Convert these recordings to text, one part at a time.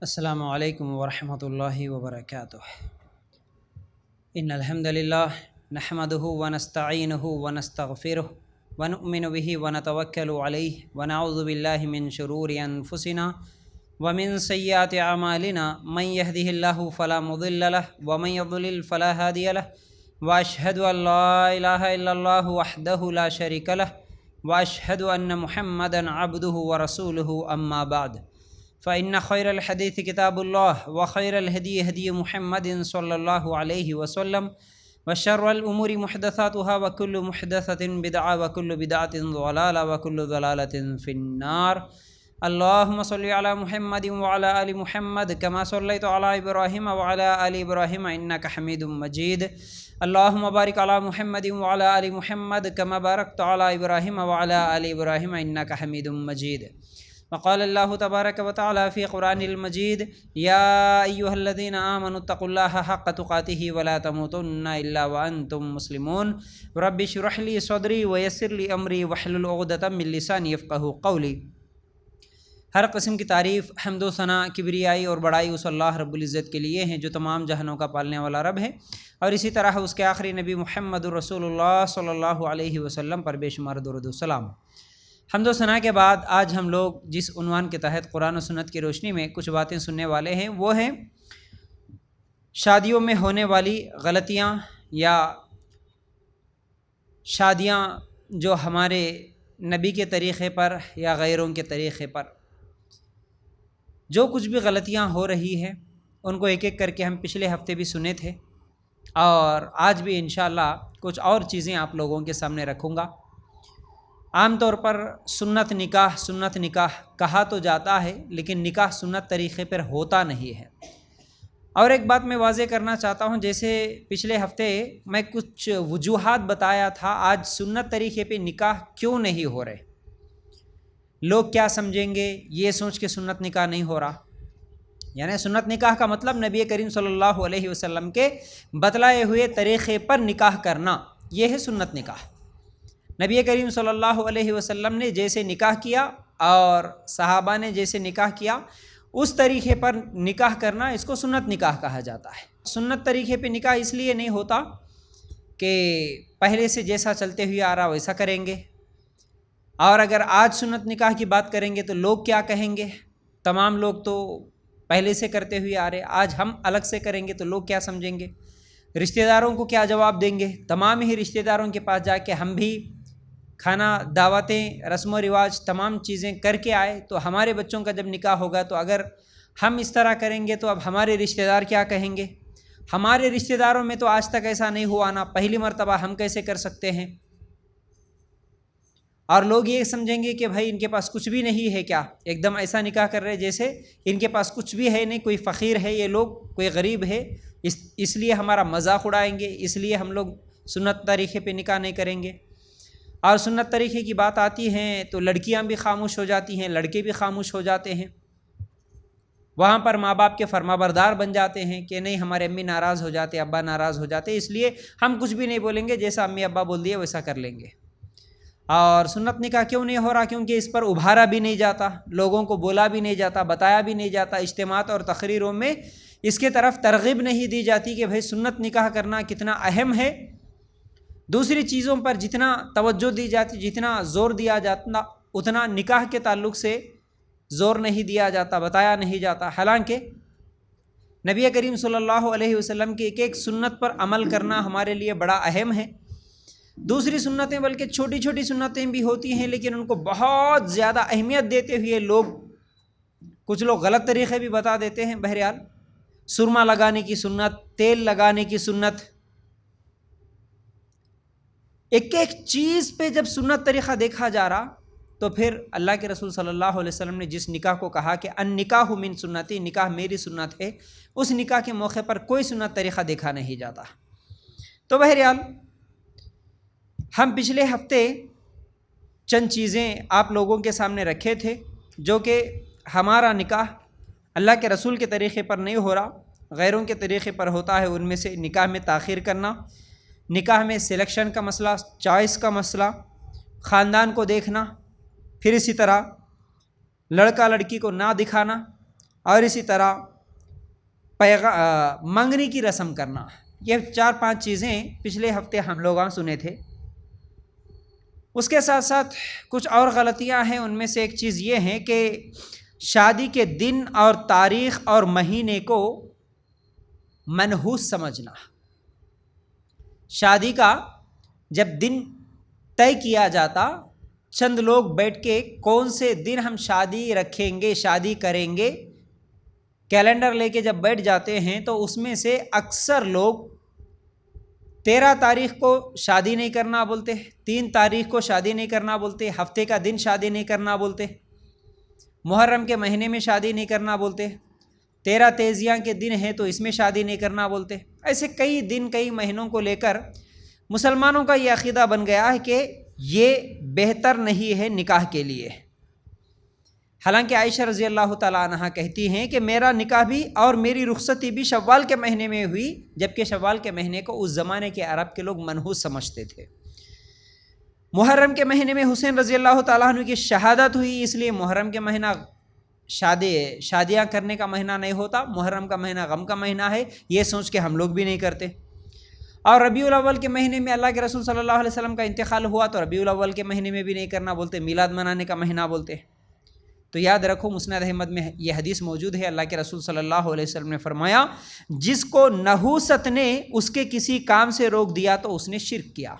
السلام علیکم ورحمۃ اللہ وبرکاتہ۔ ان الحمد للہ نحمده ونستعینه ونستغفره ونؤمن به ونتوکل علیہ ونعوذ باللہ من شرور انفسنا ومن سیئات اعمالنا من يهده الله فلا مضل له ومن يضلل فلا هادي له واشهد ان لا الہ الا اللہ وحدہ لا شریک له واشهد ان محمدا عبدہ ورسولہ اما بعد فإن خير الحديث كتاب الله وخير الهدي هدي محمد صلى الله عليه وسلم وشر الأمور محدثاتها وكل محدثة بدعة وكل بدعة ضلالة وكل ضلالة في النار. اللهم صل على محمد وعلى آل محمد كما صليت على إبراهيم وعلى آل إبراهيم إنك حميد مجيد. اللهم بارك على محمد وعلى آل محمد كما باركت على إبراهيم وعلى آل إبراهيم إنك حميد مجيد. وقال الله تبارك وتعالى في قرآن المجيد يا أيها الذين آمنوا اتقوا الله حق تقاته ولا تموتن إلا وأنتم مسلمون. رب اشرح لي صدري ويسر لي أمري واحلل عقدة من لساني يفقهوا قولي. ہر قسم کی تعریف، حمد و ثنا، کبریائی اور بڑائی اس اللہ رب العزت کے لیے ہیں جو تمام جہانوں کا پالنے والا رب ہے، اور اسی طرح اس کے آخری نبی محمد رسول اللہ صلی اللہ علیہ وسلم پر بے شمار درود و سلام. حمد و ثنا کے بعد آج ہم لوگ جس عنوان کے تحت قرآن و سنت کی روشنی میں کچھ باتیں سننے والے ہیں وہ ہیں شادیوں میں ہونے والی غلطیاں، یا شادیاں جو ہمارے نبی کے طریقے پر یا غیروں کے طریقے پر جو کچھ بھی غلطیاں ہو رہی ہیں ان کو ایک ایک کر کے ہم پچھلے ہفتے بھی سنے تھے، اور آج بھی انشاءاللہ کچھ اور چیزیں آپ لوگوں کے سامنے رکھوں گا. عام طور پر سنت نکاح کہا تو جاتا ہے، لیکن نکاح سنت طریقے پر ہوتا نہیں ہے. اور ایک بات میں واضح کرنا چاہتا ہوں، جیسے پچھلے ہفتے میں کچھ وجوہات بتایا تھا آج سنت طریقے پہ نکاح کیوں نہیں ہو رہے، لوگ کیا سمجھیں گے، یہ سوچ کے سنت نکاح نہیں ہو رہا. یعنی سنت نکاح کا مطلب نبی کریم صلی اللہ علیہ وسلم کے بتلائے ہوئے طریقے پر نکاح کرنا، یہ ہے سنت نکاح. نبی کریم صلی اللہ علیہ وسلم نے جیسے نکاح کیا اور صحابہ نے جیسے نکاح کیا اس طریقے پر نکاح کرنا، اس کو سنت نکاح کہا جاتا ہے. سنت طریقے پہ نکاح اس لیے نہیں ہوتا کہ پہلے سے جیسا چلتے ہوئے آ رہا ویسا کریں گے، اور اگر آج سنت نکاح کی بات کریں گے تو لوگ کیا کہیں گے، تمام لوگ تو پہلے سے کرتے ہوئے آ رہے، آج ہم الگ سے کریں گے تو لوگ کیا سمجھیں گے، رشتہ داروں کو کیا جواب دیں گے. تمام ہی رشتہ داروں کے پاس جا کے ہم بھی کھانا، دعوتیں، رسم و رواج تمام چیزیں کر کے آئے، تو ہمارے بچوں کا جب نکاح ہوگا تو اگر ہم اس طرح کریں گے تو اب ہمارے رشتہ دار کیا کہیں گے. ہمارے رشتہ داروں میں تو آج تک ایسا نہیں ہوا نا، پہلی مرتبہ ہم کیسے کر سکتے ہیں. اور لوگ یہ سمجھیں گے کہ بھائی ان کے پاس کچھ بھی نہیں ہے، کیا ایک دم ایسا نکاح کر رہے جیسے ان کے پاس کچھ بھی ہے نہیں، کوئی فقیر ہے یہ لوگ، کوئی غریب ہے، اس لیے ہمارا مذاق اڑائیں گے، اس لیے ہم لوگ سنت طریقے پہ نکاح نہیں کریں گے. اور سنت طریقے کی بات آتی ہیں تو لڑکیاں بھی خاموش ہو جاتی ہیں، لڑکے بھی خاموش ہو جاتے ہیں. وہاں پر ماں باپ کے فرما بردار بن جاتے ہیں کہ نہیں، ہمارے امی ناراض ہو جاتے، ابا ناراض ہو جاتے، اس لیے ہم کچھ بھی نہیں بولیں گے، جیسا امی ابا بول دیے ویسا کر لیں گے. اور سنت نکاح کیوں نہیں ہو رہا؟ کیونکہ اس پر ابھارا بھی نہیں جاتا، لوگوں کو بولا بھی نہیں جاتا، بتایا بھی نہیں جاتا، اجتماعات اور تقریروں میں اس کے طرف ترغیب نہیں دی جاتی کہ بھائی سنت نکاح کرنا کتنا اہم ہے. دوسری چیزوں پر جتنا توجہ دی جاتی، جتنا زور دیا جاتا، اتنا نکاح کے تعلق سے زور نہیں دیا جاتا، بتایا نہیں جاتا. حالانکہ نبی کریم صلی اللہ علیہ وسلم کی ایک ایک سنت پر عمل کرنا ہمارے لیے بڑا اہم ہے. دوسری سنتیں بلکہ چھوٹی چھوٹی سنتیں بھی ہوتی ہیں، لیکن ان کو بہت زیادہ اہمیت دیتے ہوئے کچھ لوگ غلط طریقے بھی بتا دیتے ہیں. بہرحال سرما لگانے کی سنت، تیل لگانے کی سنت، ایک ایک چیز پہ جب سنت طریقہ دیکھا جا رہا تو پھر اللہ کے رسول صلی اللہ علیہ وسلم نے جس نکاح کو کہا کہ ان نکاح من سنتی، نکاح میری سنت ہے، اس نکاح کے موقع پر کوئی سنت طریقہ دیکھا نہیں جاتا. تو بہرحال ہم پچھلے ہفتے چند چیزیں آپ لوگوں کے سامنے رکھے تھے جو کہ ہمارا نکاح اللہ کے رسول کے طریقے پر نہیں ہو رہا، غیروں کے طریقے پر ہوتا ہے. ان میں سے نکاح میں تاخیر کرنا، نکاح میں سلیکشن کا مسئلہ، چوائس کا مسئلہ، خاندان کو دیکھنا، پھر اسی طرح لڑکا لڑکی کو نہ دکھانا، اور اسی طرح منگنی کی رسم کرنا. یہ 4-5 چیزیں پچھلے ہفتے ہم لوگ سنے تھے. اس کے ساتھ ساتھ کچھ اور غلطیاں ہیں. ان میں سے ایک چیز یہ ہے کہ شادی کے دن اور تاریخ اور مہینے کو منحوس سمجھنا. شادی کا جب دن طے کیا جاتا، چند لوگ بیٹھ کے کون سے دن ہم شادی رکھیں گے، شادی کریں گے، کیلنڈر لے کے جب بیٹھ جاتے ہیں تو اس میں سے اکثر لوگ 13 تاریخ کو شادی نہیں کرنا بولتے، 3 تاریخ کو شادی نہیں کرنا بولتے، ہفتے کا دن شادی نہیں کرنا بولتے، محرم کے مہینے میں شادی نہیں کرنا بولتے، 13 تیزیاں کے دن ہیں تو اس میں شادی نہیں کرنا بولتے. ایسے کئی دن کئی مہینوں کو لے کر مسلمانوں کا یہ عقیدہ بن گیا ہے کہ یہ بہتر نہیں ہے نکاح کے لیے. حالانکہ عائشہ رضی اللہ تعالیٰ عنہا کہتی ہیں کہ میرا نکاح بھی اور میری رخصتی بھی شوال کے مہینے میں ہوئی، جبکہ شوال کے مہینے کو اس زمانے کے عرب کے لوگ منحوس سمجھتے تھے. محرم کے مہینے میں حسین رضی اللہ تعالیٰ عنہ کی شہادت ہوئی، اس لیے محرم کے مہینہ شادیاں کرنے کا مہینہ نہیں ہوتا، محرم کا مہینہ غم کا مہینہ ہے، یہ سوچ کے ہم لوگ بھی نہیں کرتے. اور ربیع الاول کے مہینے میں اللہ کے رسول صلی اللہ علیہ وسلم کا انتقال ہوا تو ربیع الاول کے مہینے میں بھی نہیں کرنا بولتے، میلاد منانے کا مہینہ بولتے. تو یاد رکھو مسند احمد میں یہ حدیث موجود ہے. اللہ کے رسول صلی اللہ علیہ وسلم نے فرمایا جس کو نحوست نے اس کے کسی کام سے روک دیا تو اس نے شرک کیا.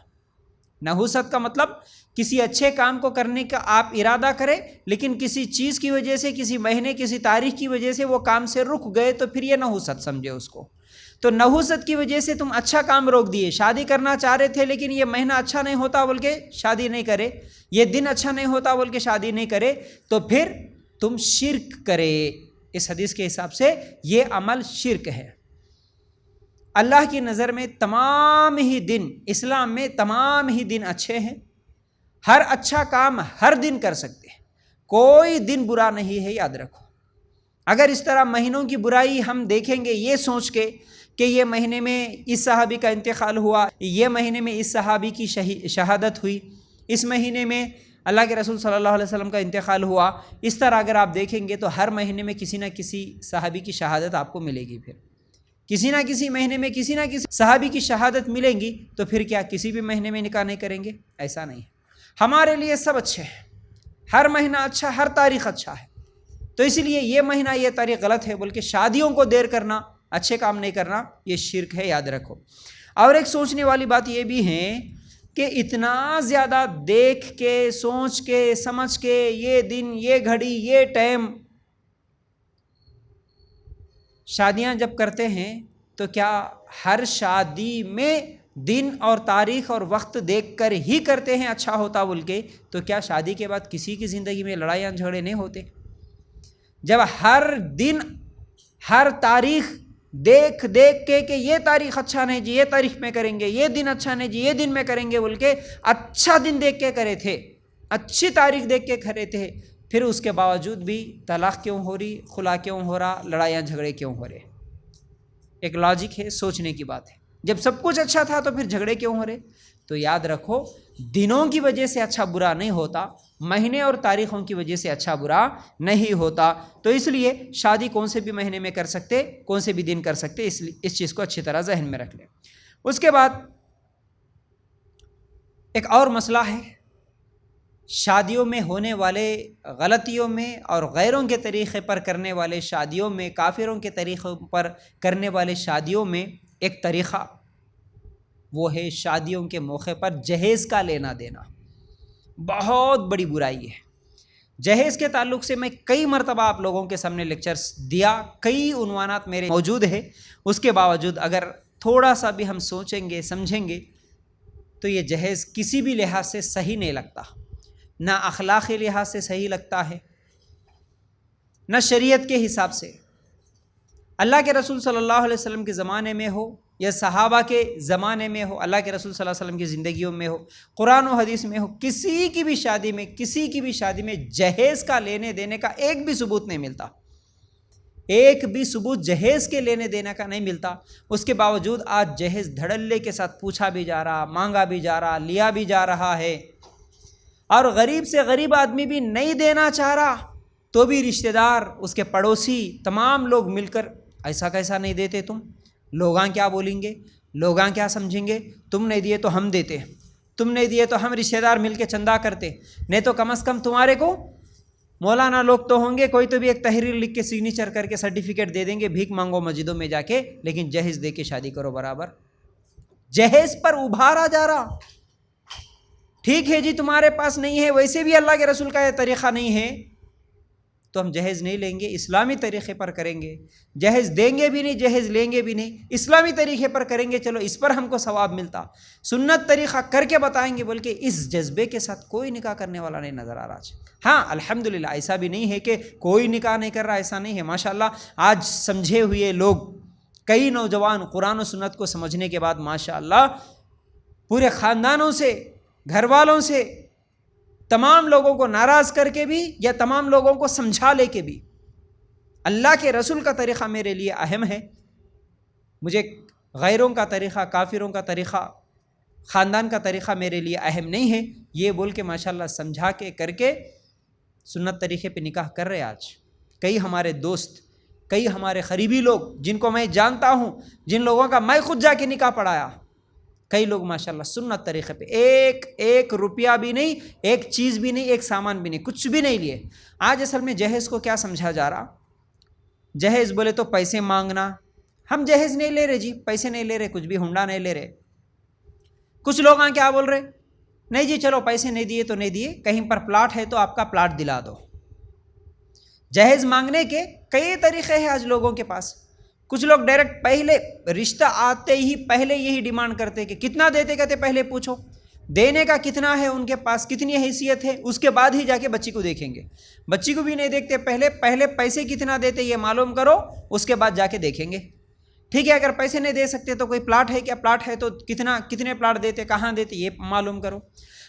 نحوست کا مطلب کسی اچھے کام کو کرنے کا آپ ارادہ کریں لیکن کسی چیز کی وجہ سے، کسی مہینے کسی تاریخ کی وجہ سے وہ کام سے رک گئے تو پھر یہ نحوست سمجھے اس کو. تو نحوست کی وجہ سے تم اچھا کام روک دیے، شادی کرنا چاہ رہے تھے لیکن یہ مہینہ اچھا نہیں ہوتا بول کے شادی نہیں کرے، یہ دن اچھا نہیں ہوتا بول کے شادی نہیں کرے، تو پھر تم شرک کرے. اس حدیث کے حساب سے یہ عمل شرک ہے. اللہ کی نظر میں تمام ہی دن، اسلام میں تمام ہی دن اچھے ہیں، ہر اچھا کام ہر دن کر سکتے ہیں، کوئی دن برا نہیں ہے. یاد رکھو اگر اس طرح مہینوں کی برائی ہم دیکھیں گے یہ سوچ کے کہ یہ مہینے میں اس صحابی کا انتقال ہوا، یہ مہینے میں اس صحابی کی شہادت ہوئی، اس مہینے میں اللہ کے رسول صلی اللہ علیہ وسلم کا انتقال ہوا، اس طرح اگر آپ دیکھیں گے تو ہر مہینے میں کسی نہ کسی صحابی کی شہادت آپ کو ملے گی. پھر کسی نہ کسی مہینے میں کسی نہ کسی صحابی کی شہادت ملیں گی تو پھر کیا کسی بھی مہینے میں نکاح نہیں کریں گے؟ ایسا نہیں. ہمارے لیے سب اچھے ہیں، ہر مہینہ اچھا، ہر تاریخ اچھا ہے. تو اس لیے یہ مہینہ یہ تاریخ غلط ہے بلکہ شادیوں کو دیر کرنا، اچھے کام نہیں کرنا، یہ شرک ہے. یاد رکھو. اور ایک سوچنے والی بات یہ بھی ہے کہ اتنا زیادہ دیکھ کے سوچ کے سمجھ کے یہ دن، یہ گھڑی، یہ ٹائم شادیاں جب کرتے ہیں تو کیا ہر شادی میں دن اور تاریخ اور وقت دیکھ کر ہی کرتے ہیں اچھا ہوتا بول کے؟ تو کیا شادی کے بعد کسی کی زندگی میں لڑائیاں جھگڑے نہیں ہوتے؟ جب ہر دن ہر تاریخ دیکھ کے کہ یہ تاریخ اچھا نہیں جی، یہ تاریخ میں کریں گے، یہ دن اچھا نہیں جی، یہ دن میں کریں گے بول کے اچھا دن دیکھ کے کرے تھے، اچھی تاریخ دیکھ کے کرے تھے، پھر اس کے باوجود بھی طلاق کیوں ہو رہی، خلا کیوں ہو رہا، لڑائیاں جھگڑے کیوں ہو رہے؟ ایک لاجک ہے، سوچنے کی بات ہے. جب سب کچھ اچھا تھا تو پھر جھگڑے کیوں ہو رہے؟ تو یاد رکھو دنوں کی وجہ سے اچھا برا نہیں ہوتا، مہینے اور تاریخوں کی وجہ سے اچھا برا نہیں ہوتا. تو اس لیے شادی کون سے بھی مہینے میں کر سکتے، کون سے بھی دن کر سکتے، اس چیز کو اچھی طرح ذہن میں رکھ لیں. اس کے بعد ایک اور مسئلہ ہے شادیوں میں ہونے والے غلطیوں میں اور غیروں کے طریقے پر کرنے والے شادیوں میں، کافروں کے طریقوں پر کرنے والے شادیوں میں ایک طریقہ وہ ہے شادیوں کے موقع پر جہیز کا لینا دینا. بہت بڑی برائی ہے. جہیز کے تعلق سے میں کئی مرتبہ آپ لوگوں کے سامنے لیکچرز دیا، کئی عنوانات میرے موجود ہیں. اس کے باوجود اگر تھوڑا سا بھی ہم سوچیں گے سمجھیں گے تو یہ جہیز کسی بھی لحاظ سے صحیح نہیں لگتا، نہ اخلاقی لحاظ سے صحیح لگتا ہے، نہ شریعت کے حساب سے. اللہ کے رسول صلی اللہ علیہ وسلم کے زمانے میں ہو یا صحابہ کے زمانے میں ہو، اللہ کے رسول صلی اللہ علیہ وسلم کی زندگیوں میں ہو، قرآن و حدیث میں ہو، کسی کی بھی شادی میں جہیز کا لینے دینے کا ایک بھی ثبوت نہیں ملتا، ایک بھی ثبوت جہیز کے لینے دینے کا نہیں ملتا. اس کے باوجود آج جہیز دھڑلے کے ساتھ پوچھا بھی جا رہا، مانگا بھی جا رہا، لیا بھی جا رہا ہے، اور غریب سے غریب آدمی بھی نہیں دینا چاہ رہا. تو بھی رشتہ دار، اس کے پڑوسی، تمام لوگ مل کر ایسا کیسا نہیں دیتے تم، لوگاں کیا بولیں گے، لوگاں کیا سمجھیں گے، تم نہیں دیے تو ہم دیتے، تم نہیں دیے تو ہم رشتہ دار مل کے چندہ کرتے، نہیں تو کم از کم تمہارے کو مولانا لوگ تو ہوں گے، کوئی تو بھی ایک تحریر لکھ کے سگنیچر کر کے سرٹیفکیٹ دے دیں گے، بھیک مانگو مسجدوں میں جا کے، لیکن جہیز دے کے شادی کرو برابر۔ جہیز پر ابھارا جا رہا، ٹھیک ہے جی تمہارے پاس نہیں ہے، ویسے بھی اللہ کے رسول کا یہ طریقہ نہیں ہے تو ہم جہیز نہیں لیں گے، اسلامی طریقے پر کریں گے، جہیز دیں گے بھی نہیں، جہیز لیں گے بھی نہیں، اسلامی طریقے پر کریں گے، چلو اس پر ہم کو ثواب ملتا، سنت طریقہ کر کے بتائیں گے، بلکہ اس جذبے کے ساتھ کوئی نکاح کرنے والا نہیں نظر آ رہا آج۔ ہاں الحمدللہ ایسا بھی نہیں ہے کہ کوئی نکاح نہیں کر رہا، ایسا نہیں ہے، ماشاءاللہ آج سمجھے ہوئے لوگ، کئی نوجوان قرآن و سنت کو سمجھنے کے بعد ماشاءاللہ پورے خاندانوں سے، گھر والوں سے، تمام لوگوں کو ناراض کر کے بھی یا تمام لوگوں کو سمجھا لے کے بھی اللہ کے رسول کا طریقہ میرے لیے اہم ہے، مجھے غیروں کا طریقہ، کافروں کا طریقہ، خاندان کا طریقہ میرے لیے اہم نہیں ہے، یہ بول کے ماشاءاللہ سمجھا کے کر کے سنت طریقے پہ نکاح کر رہے آج کئی ہمارے دوست، کئی ہمارے قریبی لوگ جن کو میں جانتا ہوں، جن لوگوں کا میں خود جا کے نکاح پڑھایا، کئی لوگ ماشاءاللہ سنت طریقے پہ ایک روپیہ بھی نہیں، ایک چیز بھی نہیں، ایک سامان بھی نہیں، کچھ بھی نہیں لیے۔ آج اصل میں جہیز کو کیا سمجھا جا رہا، جہیز بولے تو پیسے مانگنا، ہم جہیز نہیں لے رہے جی، پیسے نہیں لے رہے، کچھ بھی ہنڈا نہیں لے رہے۔ کچھ لوگ کیا بول رہے، نہیں جی چلو پیسے نہیں دیے تو نہیں دیے، کہیں پر پلاٹ ہے تو آپ کا پلاٹ دلا دو۔ جہیز مانگنے کے کئی طریقے ہیں آج لوگوں کے پاس، کچھ لوگ ڈائریکٹ پہلے رشتہ آتے ہی پہلے یہی ڈیمانڈ کرتے کہ کتنا دیتے، کہتے پہلے پوچھو دینے کا کتنا ہے، ان کے پاس کتنی حیثیت ہے، اس کے بعد ہی جا کے بچی کو دیکھیں گے، بچی کو بھی نہیں دیکھتے، پہلے پیسے کتنا دیتے یہ معلوم کرو، اس کے بعد جا کے دیکھیں گے۔ ٹھیک ہے اگر پیسے نہیں دے سکتے تو کوئی پلاٹ ہے کیا، پلاٹ ہے تو کتنے پلاٹ دیتے، کہاں دیتے یہ معلوم کرو،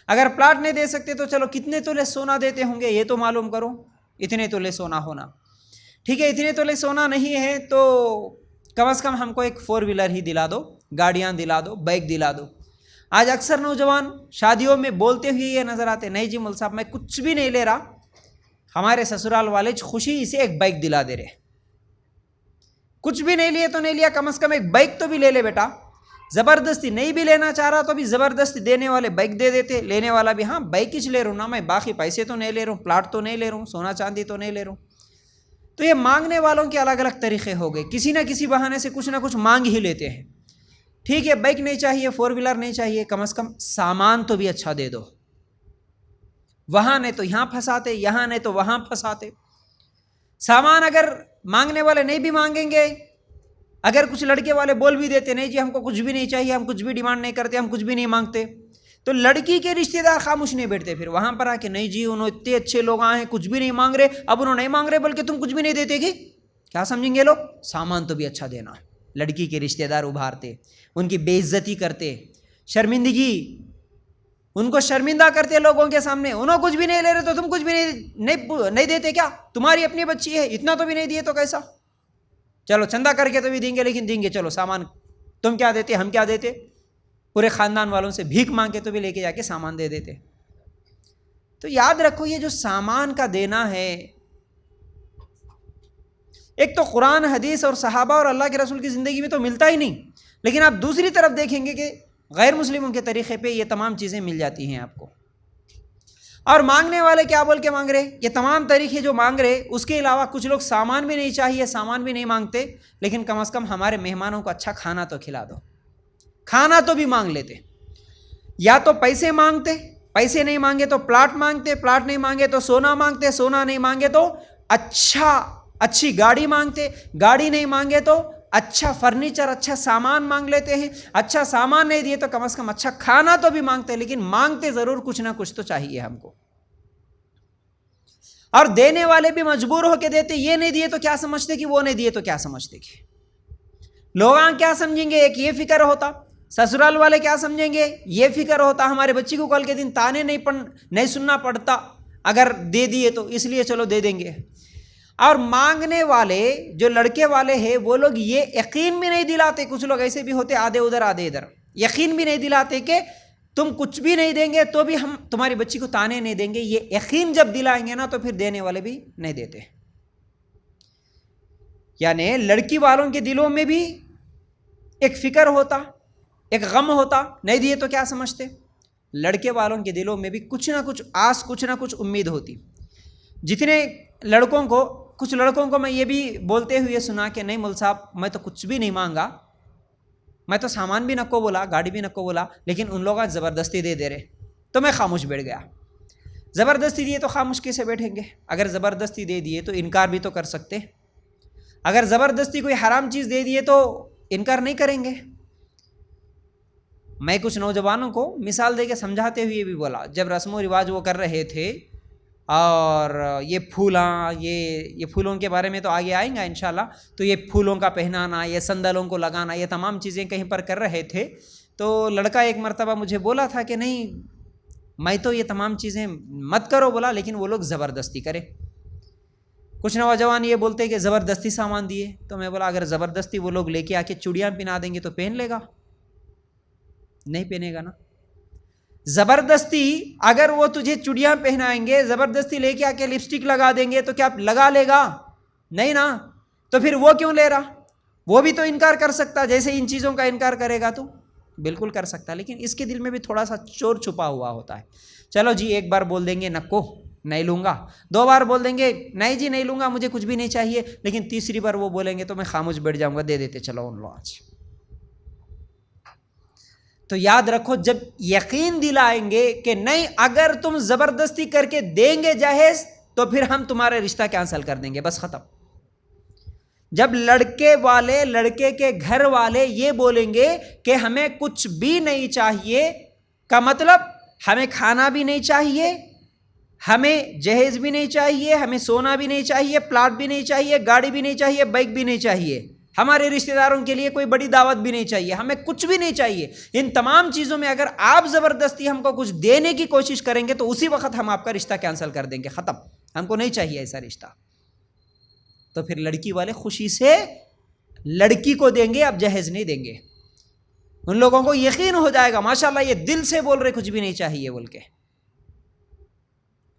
اگر پلاٹ نہیں دے سکتے تو چلو کتنے تولے سونا دیتے ہوں گے یہ تو معلوم کرو، اتنے تولے سونا ہونا، ٹھیک ہے اتنے تولے سونا نہیں ہے تو کم از کم ہم کو ایک 4 ویلر ہی دلا دو، گاڑیاں دلا دو، بائک دلا دو۔ آج اکثر نوجوان شادیوں میں بولتے ہوئے یہ نظر آتے، نہیں جی مول صاحب میں کچھ بھی نہیں لے رہا، ہمارے سسرال والے خوشی سے ایک بائک دلا دے رہے، کچھ بھی نہیں لیے تو نہیں لیا، کم از کم ایک بائک تو بھی لے لے بیٹا، زبردستی نہیں بھی لینا چاہ رہا تو بھی زبردستی دینے والے بائک دے دیتے، لینے والا بھی ہاں بائک ہی لے رہا ہوں نا میں، باقی پیسے تو نہیں لے رہا ہوں، پلاٹ تو نہیں لے رہا ہوں، سونا چاندی تو نہیں لے رہا ہوں۔ تو یہ مانگنے والوں کے الگ الگ طریقے ہو گئے، کسی نہ کسی بہانے سے کچھ نہ کچھ مانگ ہی لیتے ہیں۔ ٹھیک ہے بائک نہیں چاہیے، 4 ویلر نہیں چاہیے، کم از کم سامان تو بھی اچھا دے دو، وہاں نہیں تو یہاں پھنساتے، یہاں نہیں تو وہاں پھنساتے۔ سامان اگر مانگنے والے نہیں بھی مانگیں گے، اگر کچھ لڑکے والے بول بھی دیتے نہیں جی ہم کو کچھ بھی نہیں چاہیے، ہم کچھ بھی ڈیمانڈ نہیں کرتے، ہم کچھ بھی نہیں مانگتے، تو لڑکی کے رشتہ دار خاموش نہیں بیٹھتے، پھر وہاں پر آ کے نہیں جی انہوں اتنے اچھے لوگ آئے ہیں کچھ بھی نہیں مانگ رہے، اب انہوں نہیں مانگ رہے بلکہ تم کچھ بھی نہیں دیتے گی، کیا سمجھیں گے لوگ، سامان تو بھی اچھا دینا۔ لڑکی کے رشتہ دار ابھارتے، ان کی بے عزتی کرتے، شرمندگی، ان کو شرمندہ کرتے لوگوں کے سامنے، انہوں کچھ بھی نہیں لے رہے تو تم کچھ بھی نہیں دیتے کیا، تمہاری اپنی بچی ہے اتنا تو بھی نہیں دیے تو کیسا، چلو چندہ کر کے تو بھی دیں گے لیکن دیں گے، چلو سامان تم کیا دیتے ہم کیا دیتے، پورے خاندان والوں سے بھیک مانگ کے تو بھی لے کے جا کے سامان دے دیتے۔ تو یاد رکھو یہ جو سامان کا دینا ہے، ایک تو قرآن حدیث اور صحابہ اور اللہ کے رسول کی زندگی میں تو ملتا ہی نہیں، لیکن آپ دوسری طرف دیکھیں گے کہ غیر مسلموں کے طریقے پہ یہ تمام چیزیں مل جاتی ہیں آپ کو۔ اور مانگنے والے کیا بول کے مانگ رہے، یہ تمام طریقے جو مانگ رہے، اس کے علاوہ کچھ لوگ سامان بھی نہیں چاہیے، سامان بھی نہیں مانگتے، لیکن کم از کم ہمارے مہمانوں کو اچھا کھانا تو کھلا دو، کھانا تو بھی مانگ لیتے، یا تو پیسے مانگتے، پیسے نہیں مانگے تو پلاٹ مانگتے، پلاٹ نہیں مانگے تو سونا مانگتے، سونا نہیں مانگے تو اچھی گاڑی مانگتے، گاڑی نہیں مانگے تو اچھا فرنیچر، اچھا سامان مانگ لیتے ہیں، اچھا سامان نہیں دیے تو کم از کم اچھا کھانا تو بھی مانگتے، لیکن مانگتے ضرور کچھ نہ کچھ تو چاہیے ہم کو۔ اور دینے والے بھی مجبور ہو کے دیتے، یہ نہیں دیے تو کیا سمجھتے کہ وہ نہیں دیے تو کیا سمجھتے کہ لوگ کیا سمجھیں گے، ایک یہ فکر ہوتا، سسرال والے کیا سمجھیں گے یہ فکر ہوتا، ہمارے بچی کو کل کے دن تانے نہیں سننا پڑتا اگر دے دیے تو، اس لیے چلو دے دیں گے۔ اور مانگنے والے جو لڑکے والے ہیں وہ لوگ یہ یقین بھی نہیں دلاتے، کچھ لوگ ایسے بھی ہوتے آدھے ادھر آدھے ادھر، یقین بھی نہیں دلاتے کہ تم کچھ بھی نہیں دیں گے تو بھی ہم تمہاری بچی کو تانے نہیں دیں گے. یہ یقین جب دلائیں گے نا تو پھر دینے والے بھی نہیں دیتے. یعنی لڑکی والوں کے دلوں میں بھی ایک فکر ہوتا, ایک غم ہوتا, نہیں دیے تو کیا سمجھتے. لڑکے والوں کے دلوں میں بھی کچھ نہ کچھ آس, کچھ نہ کچھ امید ہوتی. جتنے کچھ لڑکوں کو میں یہ بھی بولتے ہوئے سنا کہ نہیں مول صاحب میں تو کچھ بھی نہیں مانگا, میں تو سامان بھی نہ کو بولا, گاڑی بھی نہ کو بولا, لیکن ان لوگ آج زبردستی دے رہے تو میں خاموش بیٹھ گیا. زبردستی دیے تو خاموش کیسے بیٹھیں گے؟ اگر زبردستی دے دیے تو انکار بھی تو کر سکتے. اگر زبردستی کوئی حرام چیز دے دیے تو انکار نہیں کریں گے. میں کچھ نوجوانوں کو مثال دے کے سمجھاتے ہوئے بھی بولا, جب رسم و رواج وہ کر رہے تھے اور یہ پھولاں, یہ پھولوں کے بارے میں تو آگے آئیں گا انشاءاللہ, تو یہ پھولوں کا پہنانا, یہ سندلوں کو لگانا, یہ تمام چیزیں کہیں پر کر رہے تھے. تو لڑکا ایک مرتبہ مجھے بولا تھا کہ نہیں میں تو یہ تمام چیزیں مت کرو بولا, لیکن وہ لوگ زبردستی کرے. کچھ نوجوان یہ بولتے کہ زبردستی سامان دیے, تو میں بولا اگر زبردستی وہ لوگ لے کے آ کے چوڑیاں پہنا دیں گے تو پہن لے گا؟ نہیں پہنے گا نا. زبردستی اگر وہ تجھے چوڑیاں پہنائیں گے, زبردستی لے کے آ کے لپسٹک لگا دیں گے تو کیا لگا لے گا؟ نہیں نا. تو پھر وہ کیوں لے رہا؟ وہ بھی تو انکار کر سکتا, جیسے ان چیزوں کا انکار کرے گا تو بالکل کر سکتا, لیکن اس کے دل میں بھی تھوڑا سا چور چھپا ہوا ہوتا ہے. چلو جی ایک بار بول دیں گے نکو نہیں لوں گا, 2 بار بول دیں گے نہیں جی نہیں لوں گا, مجھے کچھ بھی نہیں چاہیے, لیکن تیسری بار وہ بولیں گے تو میں خاموش بیٹھ جاؤں گا, دے دیتے چلو ان لوگ آج. تو یاد رکھو جب یقین دلائیں گے کہ نہیں اگر تم زبردستی کر کے دیں گے جہیز تو پھر ہم تمہارا رشتہ کینسل کر دیں گے, بس ختم. جب لڑکے والے لڑکے کے گھر والے یہ بولیں گے کہ ہمیں کچھ بھی نہیں چاہیے, کا مطلب ہمیں کھانا بھی نہیں چاہیے, ہمیں جہیز بھی نہیں چاہیے, ہمیں سونا بھی نہیں چاہیے, پلاٹ بھی نہیں چاہیے, گاڑی بھی نہیں چاہیے, بائک بھی نہیں چاہیے, ہمارے رشتہ داروں کے لیے کوئی بڑی دعوت بھی نہیں چاہیے, ہمیں کچھ بھی نہیں چاہیے. ان تمام چیزوں میں اگر آپ زبردستی ہم کو کچھ دینے کی کوشش کریں گے تو اسی وقت ہم آپ کا رشتہ کینسل کر دیں گے, ختم, ہم کو نہیں چاہیے ایسا رشتہ. تو پھر لڑکی والے خوشی سے لڑکی کو دیں گے, اب جہیز نہیں دیں گے. ان لوگوں کو یقین ہو جائے گا ماشاءاللہ یہ دل سے بول رہے کچھ بھی نہیں چاہیے بول کے.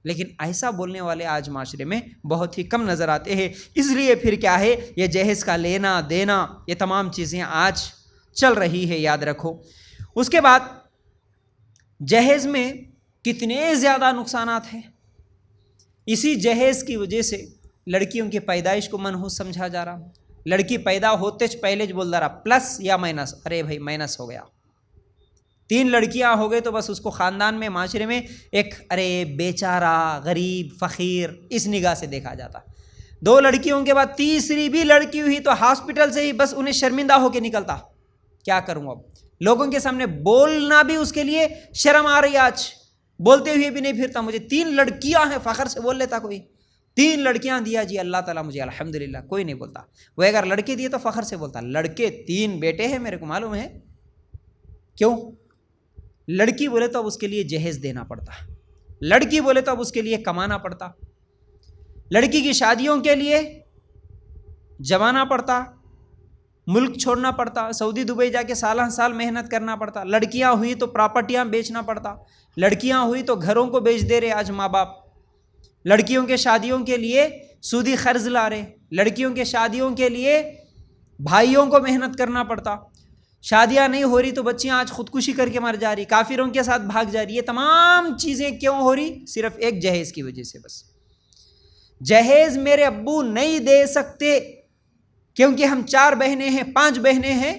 لیکن ایسا بولنے والے آج معاشرے میں بہت ہی کم نظر آتے ہیں. اس لیے پھر کیا ہے, یہ جہیز کا لینا دینا, یہ تمام چیزیں آج چل رہی ہے, یاد رکھو. اس کے بعد جہیز میں کتنے زیادہ نقصانات ہیں. اسی جہیز کی وجہ سے لڑکیوں کی پیدائش کو منحوس سمجھا جا رہا. لڑکی پیدا ہوتے پہلے بول رہا پلس یا مائنس, ارے بھائی مائنس ہو گیا. 3 لڑکیاں ہو گئے تو بس اس کو خاندان میں معاشرے میں ایک ارے بیچارہ غریب فقیر اس نگاہ سے دیکھا جاتا. 2 لڑکیوں کے بعد تیسری بھی لڑکی ہوئی تو ہاسپٹل سے ہی بس انہیں شرمندہ ہو کے نکلتا, کیا کروں اب, لوگوں کے سامنے بولنا بھی اس کے لیے شرم آ رہی. آج بولتے ہوئے بھی نہیں پھرتا, مجھے 3 لڑکیاں ہیں, فخر سے بول لیتا کوئی 3 لڑکیاں دیا جی اللہ تعالیٰ مجھے الحمدللہ, کوئی نہیں بولتا. وہ اگر لڑکے دیے تو فخر سے بولتا, لڑکے 3 بیٹے ہیں میرے کو معلوم ہے. کیوں؟ لڑکی بولے تو اب اس کے لیے جہیز دینا پڑتا, لڑکی بولے تو اب اس کے لیے کمانا پڑتا, لڑکی کی شادیوں کے لیے جمانا پڑتا, ملک چھوڑنا پڑتا, سعودی دبئی جا کے سالہ سال محنت کرنا پڑتا. لڑکیاں ہوئی تو پراپرٹیاں بیچنا پڑتا, لڑکیاں ہوئی تو گھروں کو بیچ دے رہے آج ماں باپ. لڑکیوں کے شادیوں کے لیے سودی قرض لا رہے, لڑکیوں کے شادیوں کے لیے بھائیوں کو محنت کرنا پڑتا. شادیاں نہیں ہو رہی تو بچیاں آج خودکشی کر کے مر جا رہی, کافروں کے ساتھ بھاگ جا رہی. یہ تمام چیزیں کیوں ہو رہی؟ صرف ایک جہیز کی وجہ سے. بس جہیز میرے ابو نہیں دے سکتے کیونکہ ہم 4 بہنیں ہیں 5 بہنیں ہیں,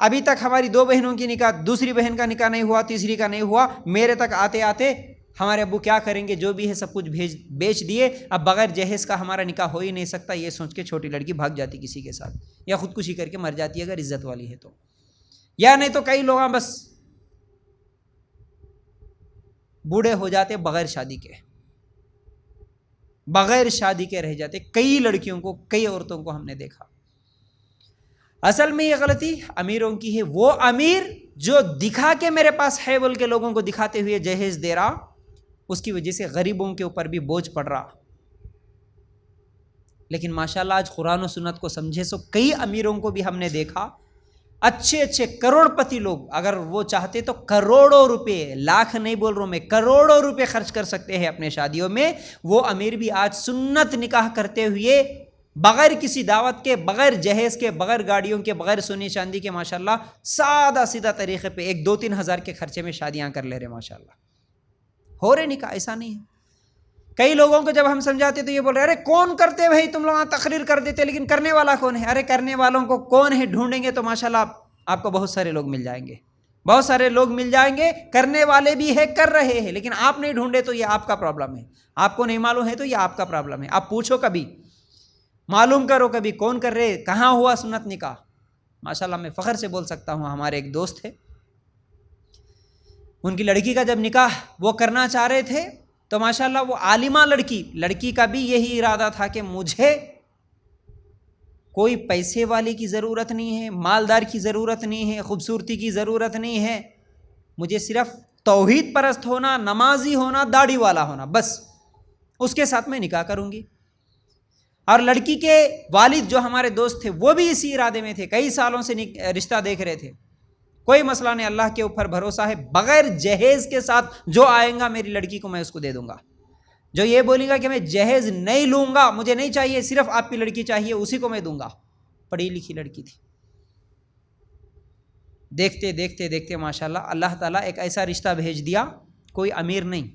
ابھی تک ہماری 2 بہنوں کی نکاح, دوسری بہن کا نکاح نہیں ہوا, تیسری کا نہیں ہوا, میرے تک آتے آتے ہمارے ابو کیا کریں گے, جو بھی ہے سب کچھ بیچ دیے, اب بغیر جہیز کا ہمارا نکاح ہو ہی نہیں سکتا. یہ سوچ کے چھوٹی لڑکی بھاگ جاتی کسی کے ساتھ, یا خودکشی کر کے مر جاتی اگر عزت والی ہے تو. یا نہیں تو کئی لوگ بس بوڑھے ہو جاتے بغیر شادی کے رہ جاتے. کئی لڑکیوں کو, کئی عورتوں کو ہم نے دیکھا. اصل میں یہ غلطی امیروں کی ہے. وہ امیر جو دکھا کے میرے پاس ہے بول کے لوگوں کو دکھاتے ہوئے جہیز دے رہا, اس کی وجہ سے غریبوں کے اوپر بھی بوجھ پڑ رہا. لیکن ماشاءاللہ آج قرآن و سنت کو سمجھے سو کئی امیروں کو بھی ہم نے دیکھا اچھے اچھے کروڑ پتی لوگ اگر وہ چاہتے تو کروڑوں روپے، لاکھ نہیں بول رہا ہوں میں، کروڑوں روپے خرچ کر سکتے ہیں اپنے شادیوں میں. وہ امیر بھی آج سنت نکاح کرتے ہوئے بغیر کسی دعوت کے، بغیر جہیز کے، بغیر گاڑیوں کے، بغیر سونے چاندی کے ماشاءاللہ سادہ سیدھا طریقے پہ 1-2-3 ہزار کے خرچے میں شادیاں کر لے رہے ماشاءاللہ. ہو رہے نکاح، ایسا نہیں ہے. کئی لوگوں کو جب ہم سمجھاتے تو یہ بول رہے ارے کون کرتے بھائی، تم لوگ تقریر کر دیتے لیکن کرنے والا کون ہے؟ ارے کرنے والوں کو کون ہے ڈھونڈیں گے تو ماشاءاللہ آپ کو بہت سارے لوگ مل جائیں گے، بہت سارے لوگ مل جائیں گے. کرنے والے بھی ہے، کر رہے ہیں، لیکن آپ نہیں ڈھونڈے تو یہ آپ کا پرابلم ہے. آپ کو نہیں معلوم ہے تو یہ آپ کا پرابلم ہے. آپ پوچھو کبھی، معلوم کرو کبھی کون کر رہے، کہاں ہوا سنت نکاح. ماشاءاللہ میں فخر سے بول سکتا ہوں، ہمارے ایک دوست تھے، ان کی لڑکی کا جب نکاح وہ کرنا چاہ رہے تھے تو ماشاءاللہ وہ عالمہ لڑکی کا بھی یہی ارادہ تھا کہ مجھے کوئی پیسے والی کی ضرورت نہیں ہے، مالدار کی ضرورت نہیں ہے، خوبصورتی کی ضرورت نہیں ہے، مجھے صرف توحید پرست ہونا، نمازی ہونا، داڑھی والا ہونا، بس اس کے ساتھ میں نکاح کروں گی. اور لڑکی کے والد جو ہمارے دوست تھے وہ بھی اسی ارادے میں تھے، کئی سالوں سے رشتہ دیکھ رہے تھے. کوئی مسئلہ نہیں، اللہ کے اوپر بھروسہ ہے، بغیر جہیز کے ساتھ جو آئے گا میری لڑکی کو میں اس کو دے دوں گا. جو یہ بولے گا کہ میں جہیز نہیں لوں گا، مجھے نہیں چاہیے، صرف آپ کی لڑکی چاہیے، اسی کو میں دوں گا. پڑھی لکھی لڑکی تھی. دیکھتے دیکھتے دیکھتے ماشاءاللہ اللہ تعالیٰ ایک ایسا رشتہ بھیج دیا، کوئی امیر نہیں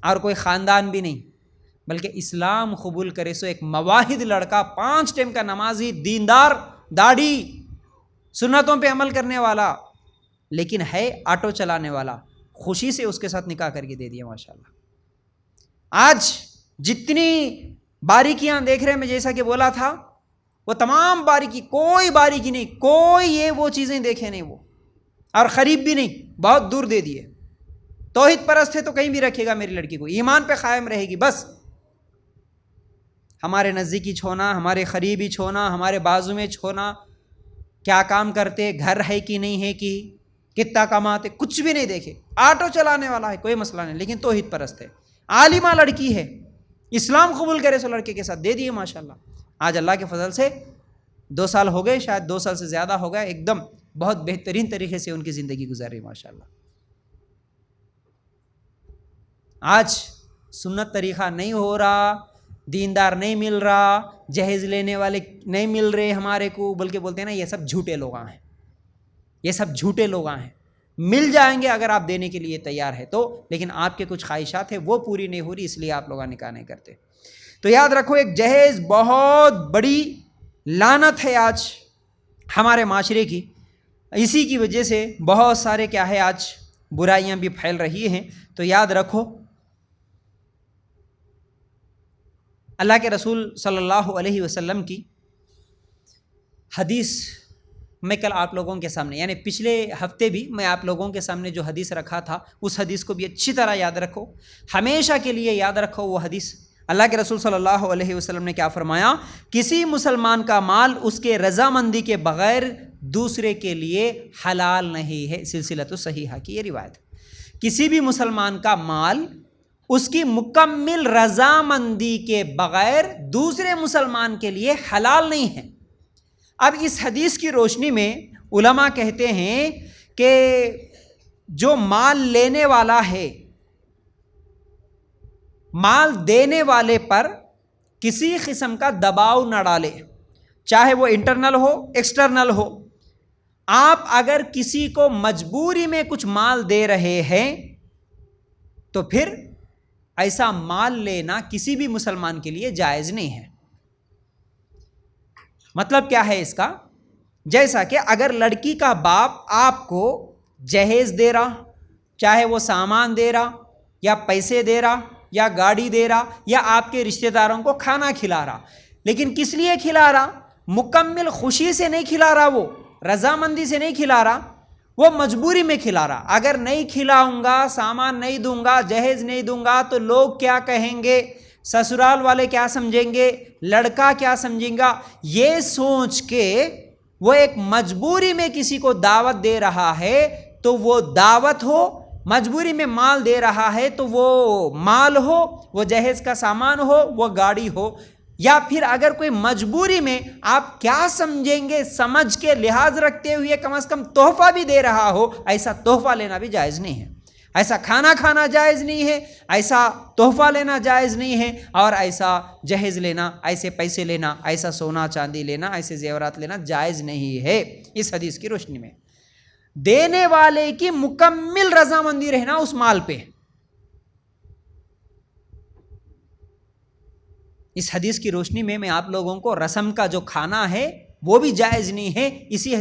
اور کوئی خاندان بھی نہیں، بلکہ اسلام قبول کرے سو ایک مواحد لڑکا، 5 ٹائم کا نمازی، دیندار، داڑھی، سنتوں پہ عمل کرنے والا، لیکن ہے آٹو چلانے والا. خوشی سے اس کے ساتھ نکاح کر کے دے دیا ماشاءاللہ. آج جتنی باریکیاں دیکھ رہے ہیں، میں جیسا کہ بولا تھا وہ تمام باریکی، کوئی باریکی نہیں، کوئی یہ وہ چیزیں دیکھے نہیں وہ، اور قریب بھی نہیں، بہت دور دے دیے. توحید پرست ہے تو کہیں بھی رکھے گا میری لڑکی کو، ایمان پہ قائم رہے گی، بس ہمارے نزدیکی چھونا، ہمارے قریبی چھونا، ہمارے بازو میں چھونا، کیا کام کرتے، گھر ہے کہ نہیں ہے، کہ کتنا کماتے، کچھ بھی نہیں دیکھے. آٹو چلانے والا ہے، کوئی مسئلہ نہیں، لیکن توحید پرست ہے، عالمہ لڑکی ہے، اسلام قبول کرے سو لڑکے کے ساتھ دے دیے ماشاءاللہ. آج اللہ کے فضل سے 2 سال ہو گئے، شاید 2 سال سے زیادہ ہو گئے، ایک دم بہت بہترین طریقے سے ان کی زندگی گزر رہی ماشاءاللہ. آج سنت طریقہ نہیں ہو رہا، دیندار نہیں مل رہا، جہیز لینے والے نہیں مل رہے ہمارے کو، بلکہ بولتے ہیں نا یہ سب جھوٹے لوگ ہیں، یہ سب جھوٹے لوگ ہیں. مل جائیں گے اگر آپ دینے کے لیے تیار ہے تو، لیکن آپ کے کچھ خواہشات ہیں وہ پوری نہیں ہو رہی، اس لیے آپ لوگ نکاح نہیں کرتے. تو یاد رکھو، ایک جہیز بہت بڑی لعنت ہے آج ہمارے معاشرے کی. اسی کی وجہ سے بہت سارے کیا ہے آج برائیاں بھی پھیل رہی ہیں. تو یاد رکھو، اللہ کے رسول صلی اللہ علیہ وسلم کی حدیث میں کل آپ لوگوں کے سامنے، یعنی پچھلے ہفتے بھی میں آپ لوگوں کے سامنے جو حدیث رکھا تھا، اس حدیث کو بھی اچھی طرح یاد رکھو، ہمیشہ کے لیے یاد رکھو وہ حدیث. اللہ کے رسول صلی اللہ علیہ وسلم نے کیا فرمایا؟ کسی مسلمان کا مال اس کے رضامندی کے بغیر دوسرے کے لیے حلال نہیں ہے. سلسلۃ الصحیحہ کی یہ روایت. کسی بھی مسلمان کا مال اس کی مکمل رضامندی کے بغیر دوسرے مسلمان کے لیے حلال نہیں ہے. اب اس حدیث کی روشنی میں علماء کہتے ہیں کہ جو مال لینے والا ہے، مال دینے والے پر کسی قسم کا دباؤ نہ ڈالے، چاہے وہ انٹرنل ہو ایکسٹرنل ہو. آپ اگر کسی کو مجبوری میں کچھ مال دے رہے ہیں تو پھر ایسا مال لینا کسی بھی مسلمان کے لیے جائز نہیں ہے. مطلب کیا ہے اس کا؟ جیسا کہ اگر لڑکی کا باپ آپ کو جہیز دے رہا، چاہے وہ سامان دے رہا یا پیسے دے رہا یا گاڑی دے رہا یا آپ کے رشتہ داروں کو کھانا کھلا رہا، لیکن کس لیے کھلا رہا؟ مکمل خوشی سے نہیں کھلا رہا، وہ رضامندی سے نہیں کھلا رہا، وہ مجبوری میں کھلا رہا. اگر نہیں کھلاؤں گا، سامان نہیں دوں گا، جہیز نہیں دوں گا تو لوگ کیا کہیں گے، سسرال والے کیا سمجھیں گے، لڑکا کیا سمجھیں گا، یہ سوچ کے وہ ایک مجبوری میں کسی کو دعوت دے رہا ہے تو وہ دعوت ہو، مجبوری میں مال دے رہا ہے تو وہ مال ہو، وہ جہیز کا سامان ہو، وہ گاڑی ہو، یا پھر اگر کوئی مجبوری میں آپ کیا سمجھیں گے سمجھ کے لحاظ رکھتے ہوئے کم از کم تحفہ بھی دے رہا ہو، ایسا تحفہ لینا بھی جائز نہیں ہے، ایسا کھانا کھانا جائز نہیں ہے، ایسا تحفہ لینا جائز نہیں ہے، اور ایسا جہیز لینا، ایسے پیسے لینا، ایسا سونا چاندی لینا، ایسے زیورات لینا جائز نہیں ہے۔ اس حدیث کی روشنی میں دینے والے کی مکمل رضامندی رہنا اس مال پہ، اس حدیث کی روشنی میں آپ لوگوں کو رسم کا جو کھانا ہے وہ بھی جائز نہیں ہے۔ اسی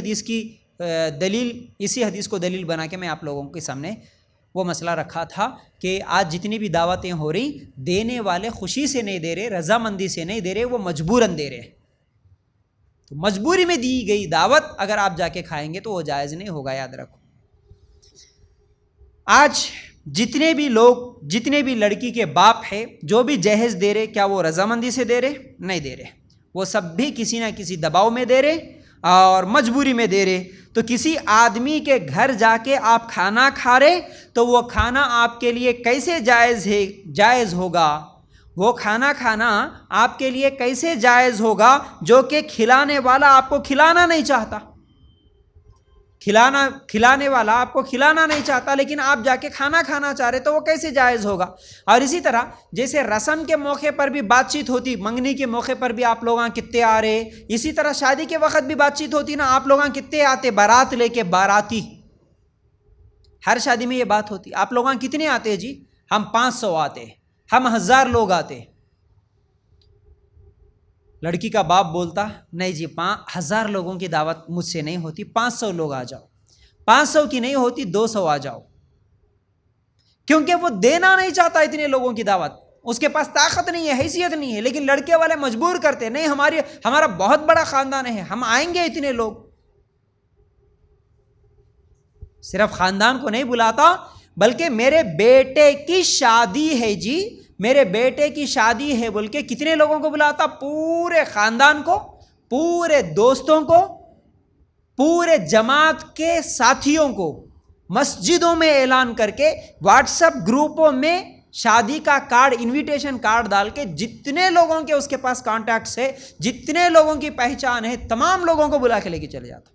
حدیث کو دلیل بنا کے میں آپ لوگوں کے سامنے وہ مسئلہ رکھا تھا کہ آج جتنی بھی دعوتیں ہو رہی، دینے والے خوشی سے نہیں دے رہے، رضامندی سے نہیں دے رہے، وہ مجبوراً دے رہے۔ تو مجبوری میں دی گئی دعوت اگر آپ جا کے کھائیں گے تو وہ جائز نہیں ہوگا، یاد رکھو۔ آج جتنے بھی لڑکی کے باپ ہے جو بھی جہیز دے رہے، کیا وہ رضامندی سے دے رہے؟ نہیں دے رہے، وہ سب بھی کسی نہ کسی دباؤ میں دے رہے اور مجبوری میں دے رہے۔ تو کسی آدمی کے گھر جا کے آپ کھانا کھا رہے تو وہ کھانا آپ کے لیے کیسے جائز ہوگا؟ وہ کھانا کھانا آپ کے لیے کیسے جائز ہوگا جو کہ کھلانے والا آپ کو کھلانا نہیں چاہتا؟ کھلانے والا آپ کو کھلانا نہیں چاہتا لیکن آپ جا کے کھانا کھانا چاہ رہے تو وہ کیسے جائز ہوگا؟ اور اسی طرح جیسے رسم کے موقع پر بھی بات چیت ہوتی، منگنی کے موقع پر بھی آپ لوگاں کتنے آ رہے، اسی طرح شادی کے وقت بھی بات چیت ہوتی نا، آپ لوگاں کتنے آتے بارات لے کے، باراتی، ہر شادی میں یہ بات ہوتی، آپ لوگاں کتنے آتے؟ جی ہم 500 آتے، ہم 1000 لوگ آتے۔ لڑکی کا باپ بولتا نہیں جی 1000 لوگوں کی دعوت مجھ سے نہیں ہوتی، 500 لوگ آ جاؤ، 500 کی نہیں ہوتی 200 آ جاؤ، کیونکہ وہ دینا نہیں چاہتا اتنے لوگوں کی دعوت، اس کے پاس طاقت نہیں ہے، حیثیت نہیں ہے، لیکن لڑکے والے مجبور کرتے نہیں، ہمارا بہت بڑا خاندان ہے، ہم آئیں گے اتنے لوگ۔ صرف خاندان کو نہیں بلاتا بلکہ میرے بیٹے کی شادی ہے جی، میرے بیٹے کی شادی ہے بول کے کتنے لوگوں کو بلاتا؟ پورے خاندان کو، پورے دوستوں کو، پورے جماعت کے ساتھیوں کو، مسجدوں میں اعلان کر کے، واٹس ایپ گروپوں میں شادی کا کارڈ، انویٹیشن کارڈ ڈال کے، جتنے لوگوں کے اس کے پاس کانٹیکٹس ہے، جتنے لوگوں کی پہچان ہے، تمام لوگوں کو بلا کے لے کے چلے جاتا،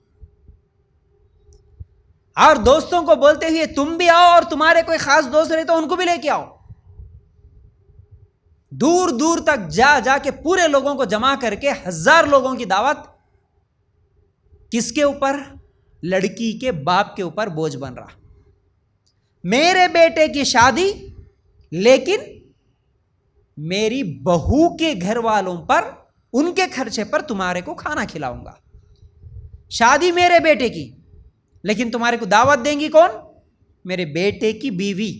اور دوستوں کو بولتے ہوئے تم بھی آؤ، اور تمہارے کوئی خاص دوست رہے تو ان کو بھی لے کے آؤ۔ دور دور تک جا کے پورے لوگوں کو جمع کر کے 1000 لوگوں کی دعوت، کس کے اوپر؟ لڑکی کے باپ کے اوپر بوجھ بن رہا، میرے بیٹے کی شادی لیکن میری بہو کے گھر والوں پر، ان کے خرچے پر تمہارے کو کھانا کھلاؤں گا۔ شادی میرے بیٹے کی لیکن تمہارے کو دعوت دیں گی کون؟ میرے بیٹے کی بیوی،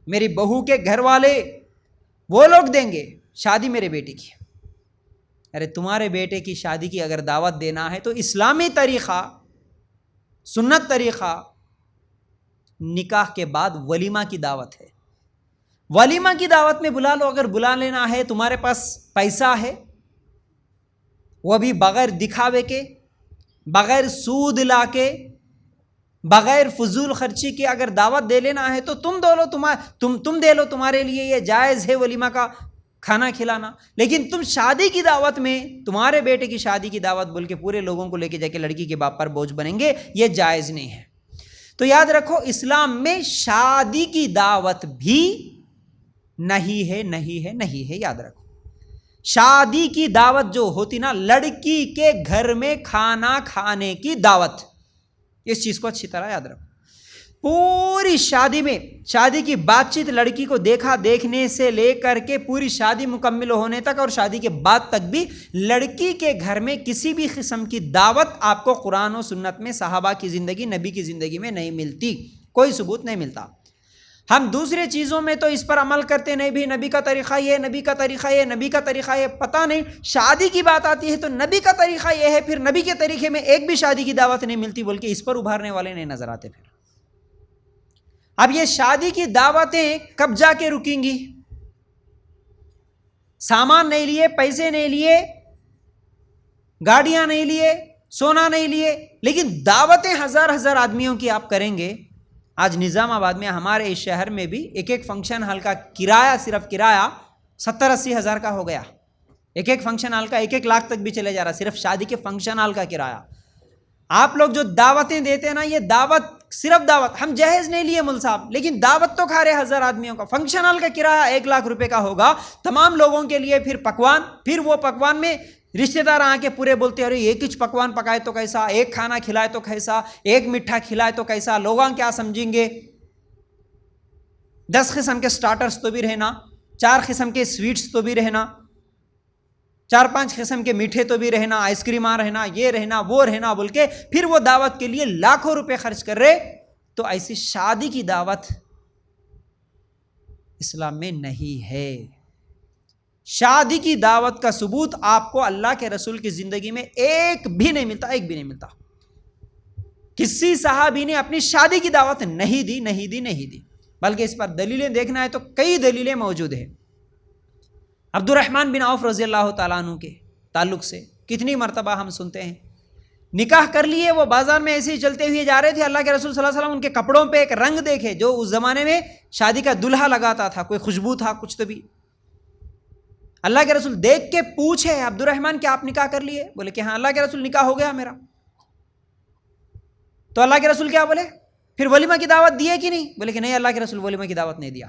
میری بہو کے گھر والے، وہ لوگ دیں گے شادی میرے بیٹے کی۔ ارے تمہارے بیٹے کی شادی کی اگر دعوت دینا ہے تو اسلامی طریقہ، سنت طریقہ، نکاح کے بعد ولیمہ کی دعوت ہے، ولیمہ کی دعوت میں بلا لو، اگر بلا لینا ہے، تمہارے پاس پیسہ ہے، وہ بھی بغیر دکھاوے کے، بغیر سود لا کے، بغیر فضول خرچی کے اگر دعوت دے لینا ہے تو تم دے لو، تمہارے لیے یہ جائز ہے ولیمہ کا کھانا کھلانا۔ لیکن تم شادی کی دعوت میں، تمہارے بیٹے کی شادی کی دعوت بول کے پورے لوگوں کو لے کے جا کے لڑکی کے باپ پر بوجھ بنیں گے، یہ جائز نہیں ہے۔ تو یاد رکھو اسلام میں شادی کی دعوت بھی نہیں ہے، یاد رکھو شادی کی دعوت جو ہوتی نا، لڑکی کے گھر میں کھانا کھانے کی دعوت، اس چیز کو اچھی طرح یاد رکھو۔ پوری شادی میں، شادی کی بات چیت، لڑکی کو دیکھنے سے لے کر کے پوری شادی مکمل ہونے تک اور شادی کے بعد تک بھی لڑکی کے گھر میں کسی بھی قسم کی دعوت آپ کو قرآن و سنت میں، صحابہ کی زندگی، نبی کی زندگی میں نہیں ملتی، کوئی ثبوت نہیں ملتا۔ ہم دوسرے چیزوں میں تو اس پر عمل کرتے نہیں، بھی نبی کا طریقہ یہ، نبی کا طریقہ یہ، نبی کا طریقہ یہ، پتہ نہیں شادی کی بات آتی ہے تو نبی کا طریقہ یہ ہے، پھر نبی کے طریقے میں ایک بھی شادی کی دعوت نہیں ملتی بول کے اس پر ابھارنے والے نہیں نظر آتے۔ پھر اب یہ شادی کی دعوتیں کب جا کے رکیں گی؟ سامان نہیں لیے، پیسے نہیں لیے، گاڑیاں نہیں لیے، سونا نہیں لیے، لیکن دعوتیں 1000 آدمیوں کی آپ کریں گے۔ آج نظام آباد میں، ہمارے اس شہر میں بھی ایک فنکشن ہال کا کرایہ، صرف کرایہ 70-80 ہزار کا ہو گیا، ایک فنکشن ہال کا 1 لاکھ تک بھی چلے جا رہا صرف شادی کے فنکشن ہال کا کرایہ. آپ لوگ جو دعوتیں دیتے ہیں نا، یہ دعوت صرف دعوت، ہم جہیز نہیں لیے مل صاحب، لیکن دعوت تو کھا رہے 1000 آدمیوں کا. فنکشن ہال کا کرایہ 1 لاکھ روپے کا ہوگا تمام لوگوں کے لیے، پھر پکوان، پھر وہ پکوان میں رشتہ دار آ کے پورے بولتے ہیں ارے ایک ہی پکوان پکائے تو کیسا، ایک کھانا کھلائے تو کیسا، ایک میٹھا کھلائے تو کیسا، لوگاں کیا سمجھیں گے. 10 قسم کے سٹارٹرز تو بھی رہنا، 4 قسم کے سویٹس تو بھی رہنا، 4-5 قسم کے میٹھے تو بھی رہنا، آئس کریم رہنا، یہ رہنا وہ رہنا بول کے پھر وہ دعوت کے لیے لاکھوں روپے خرچ کر رہے. تو ایسی شادی کی دعوت اسلام میں نہیں ہے. شادی کی دعوت کا ثبوت آپ کو اللہ کے رسول کی زندگی میں ایک بھی نہیں ملتا. کسی صحابی نے اپنی شادی کی دعوت نہیں دی. بلکہ اس پر دلیلیں دیکھنا ہے تو کئی دلیلیں موجود ہیں. عبد الرحمن بن عوف رضی اللہ تعالیٰ عنہ کے تعلق سے کتنی مرتبہ ہم سنتے ہیں نکاح کر لیے، وہ بازار میں ایسے ہی چلتے ہوئے جا رہے تھے، اللہ کے رسول صلی اللہ علیہ وسلم ان کے کپڑوں پہ ایک رنگ دیکھے جو اس زمانے میں شادی کا دلہا لگاتا تھا، کوئی خوشبو تھا کچھ تو بھی. اللہ کے رسول دیکھ کے پوچھے عبد الرحمن کیا آپ نکاح کر لیے؟ بولے کہ ہاں. اللہ کے رسول نکاح ہو گیا میرا. تو اللہ کے رسول کیا بولے؟ پھر ولیمہ کی دعوت دیے کہ نہیں؟ بولے کہ نہیں، اللہ کے رسول ولیمہ کی دعوت نہیں دیا.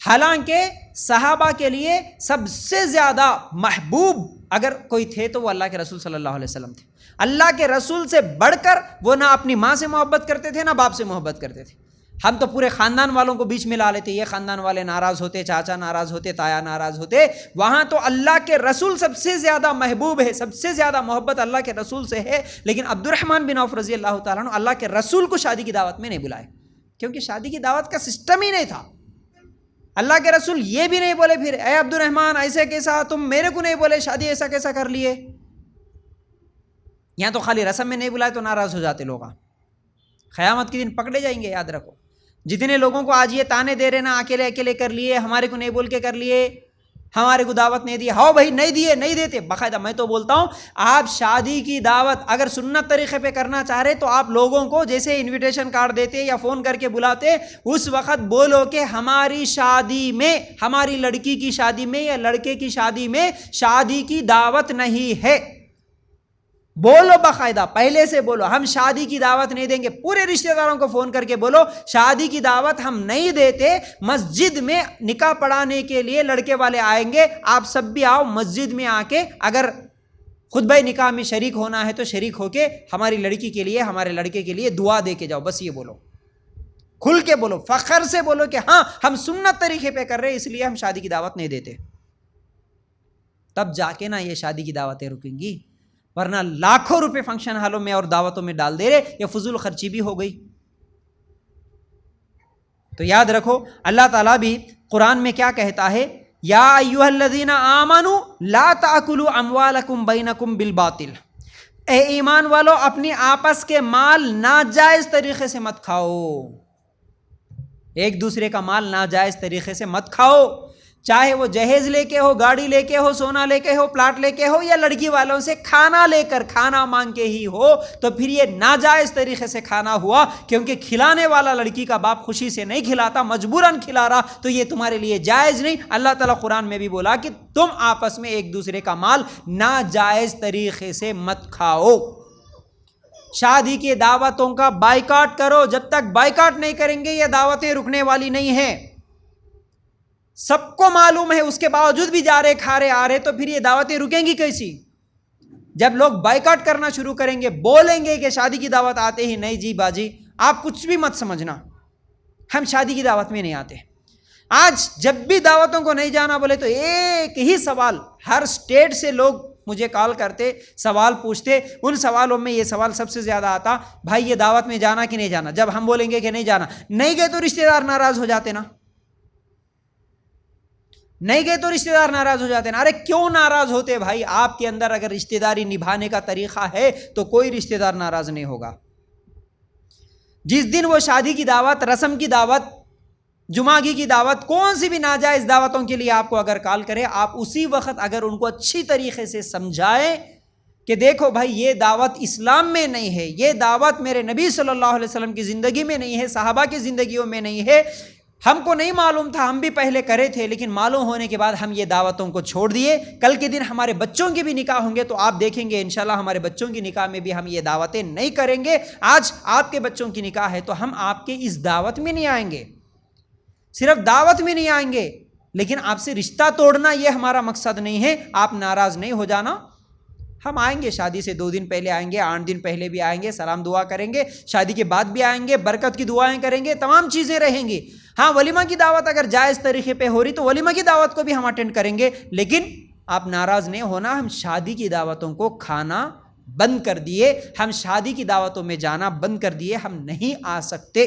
حالانکہ صحابہ کے لیے سب سے زیادہ محبوب اگر کوئی تھے تو وہ اللہ کے رسول صلی اللہ علیہ وسلم تھے. اللہ کے رسول سے بڑھ کر وہ نہ اپنی ماں سے محبت کرتے تھے نہ باپ سے محبت کرتے تھے. ہم تو پورے خاندان والوں کو بیچ میں لا لیتے، یہ خاندان والے ناراض ہوتے، چاچا ناراض ہوتے، تایا ناراض ہوتے. وہاں تو اللہ کے رسول سب سے زیادہ محبوب ہے، سب سے زیادہ محبت اللہ کے رسول سے ہے. لیکن عبد الرحمن بن عوف رضی اللہ تعالیٰ عنہ اللہ کے رسول کو شادی کی دعوت میں نہیں بلائے، کیونکہ شادی کی دعوت کا سسٹم ہی نہیں تھا. اللہ کے رسول یہ بھی نہیں بولے پھر اے عبد الرحمن ایسے کیسا، تم میرے کو نہیں بولے شادی ایسا کیسا کر لیے. یہاں تو خالی رسم میں نہیں بلائے تو ناراض ہو جاتے لوگ، قیامت کے دن پکڑے جائیں گے. یاد رکھو، جتنے لوگوں کو آج یہ تانے دے رہے نا اکیلے اکیلے کر لیے، ہمارے کو نہیں بول کے کر لیے، ہمارے کو دعوت نہیں دی، ہاں بھائی نہیں دیے نہیں دیتے. باقاعدہ میں تو بولتا ہوں آپ شادی کی دعوت اگر سنت طریقے پہ کرنا چاہ رہے تو آپ لوگوں کو جیسے انویٹیشن کارڈ دیتے یا فون کر کے بلاتے، اس وقت بولو کہ ہماری شادی میں، ہماری لڑکی کی شادی میں یا لڑکے کی شادی میں شادی کی دعوت نہیں ہے. بولو باقاعدہ پہلے سے بولو ہم شادی کی دعوت نہیں دیں گے. پورے رشتہ داروں کو فون کر کے بولو شادی کی دعوت ہم نہیں دیتے. مسجد میں نکاح پڑھانے کے لیے لڑکے والے آئیں گے، آپ سب بھی آؤ مسجد میں آ کے، اگر خطبہ نکاح میں شریک ہونا ہے تو شریک ہو کے ہماری لڑکی کے لیے ہمارے لڑکے کے لیے دعا دے کے جاؤ. بس یہ بولو، کھل کے بولو، فخر سے بولو کہ ہاں ہم سنت طریقے پہ کر رہے ہیں اس لیے ہم شادی کی دعوت نہیں دیتے. تب جا کے نا یہ شادی کی دعوتیں رکیں گی، ورنہ لاکھوں روپے فنکشن ہالوں میں اور دعوتوں میں ڈال دے رہے، یہ فضول خرچی بھی ہو گئی. تو یاد رکھو اللہ تعالیٰ بھی قرآن میں کیا کہتا ہے، یا ایھا الذین آمنوا لا تأکلوا اموالکم بینکم بالباطل. اے ایمان والو اپنی آپس کے مال ناجائز طریقے سے مت کھاؤ. ایک دوسرے کا مال ناجائز طریقے سے مت کھاؤ، چاہے وہ جہیز لے کے ہو، گاڑی لے کے ہو، سونا لے کے ہو، پلاٹ لے کے ہو، یا لڑکی والوں سے کھانا لے کر کھانا مانگ کے ہی ہو، تو پھر یہ ناجائز طریقے سے کھانا ہوا. کیونکہ کھلانے والا لڑکی کا باپ خوشی سے نہیں کھلاتا، مجبوراً کھلا رہا، تو یہ تمہارے لیے جائز نہیں. اللہ تعالیٰ قرآن میں بھی بولا کہ تم آپس میں ایک دوسرے کا مال ناجائز طریقے سے مت کھاؤ. شادی کی دعوتوں کا بائیکاٹ کرو. جب تک بائیکاٹ نہیں کریں گے یہ دعوتیں رکنے والی نہیں ہیں. سب کو معلوم ہے، اس کے باوجود بھی جا رہے کھا رہے آ رہے، تو پھر یہ دعوتیں رکیں گی کیسی؟ جب لوگ بائیکاٹ کرنا شروع کریں گے، بولیں گے کہ شادی کی دعوت آتے ہی نہیں جی باجی آپ کچھ بھی مت سمجھنا، ہم شادی کی دعوت میں نہیں آتے. آج جب بھی دعوتوں کو نہیں جانا بولے تو ایک ہی سوال، ہر اسٹیٹ سے لوگ مجھے کال کرتے، سوال پوچھتے. ان سوالوں میں یہ سوال سب سے زیادہ آتا، بھائی یہ دعوت میں جانا کہ نہیں جانا. جب ہم بولیں گے کہ نہیں جانا، نہیں گئے تو رشتہ دار ناراض ہو جاتے نا، نہیں گئے تو رشتہ دار ناراض ہو جاتے نا. ارے کیوں ناراض ہوتے بھائی؟ آپ کے اندر اگر رشتہ داری نبھانے کا طریقہ ہے تو کوئی رشتہ دار ناراض نہیں ہوگا. جس دن وہ شادی کی دعوت، رسم کی دعوت، جمعگی کی دعوت، کون سی بھی ناجائز دعوتوں کے لیے آپ کو اگر کال کرے، آپ اسی وقت اگر ان کو اچھی طریقے سے سمجھائیں کہ دیکھو بھائی یہ دعوت اسلام میں نہیں ہے، یہ دعوت میرے نبی صلی اللہ علیہ وسلم کی زندگی میں نہیں ہے، صحابہ کی زندگیوں میں نہیں ہے. ہم کو نہیں معلوم تھا، ہم بھی پہلے کرے تھے، لیکن معلوم ہونے کے بعد ہم یہ دعوتوں کو چھوڑ دیے۔ کل کے دن ہمارے بچوں کے بھی نکاح ہوں گے تو آپ دیکھیں گے انشاءاللہ ہمارے بچوں کی نکاح میں بھی ہم یہ دعوتیں نہیں کریں گے۔ آج آپ کے بچوں کی نکاح ہے تو ہم آپ کے اس دعوت میں نہیں آئیں گے، صرف دعوت میں نہیں آئیں گے، لیکن آپ سے رشتہ توڑنا یہ ہمارا مقصد نہیں ہے۔ آپ ناراض نہیں ہو جانا، ہم آئیں گے، شادی سے 2 دن پہلے آئیں گے، 8 دن پہلے بھی آئیں گے، سلام دعا کریں گے، شادی کے بعد بھی آئیں گے، برکت کی دعائیں کریں گے، تمام چیزیں رہیں گی۔ ہاں ولیمہ کی دعوت اگر جائز طریقے پہ ہو رہی تو ولیمہ کی دعوت کو بھی ہم اٹینڈ کریں گے، لیکن آپ ناراض نہیں ہونا، ہم شادی کی دعوتوں کو کھانا بند کر دیے، ہم شادی کی دعوتوں میں جانا بند کر دیے، ہم نہیں آ سکتے۔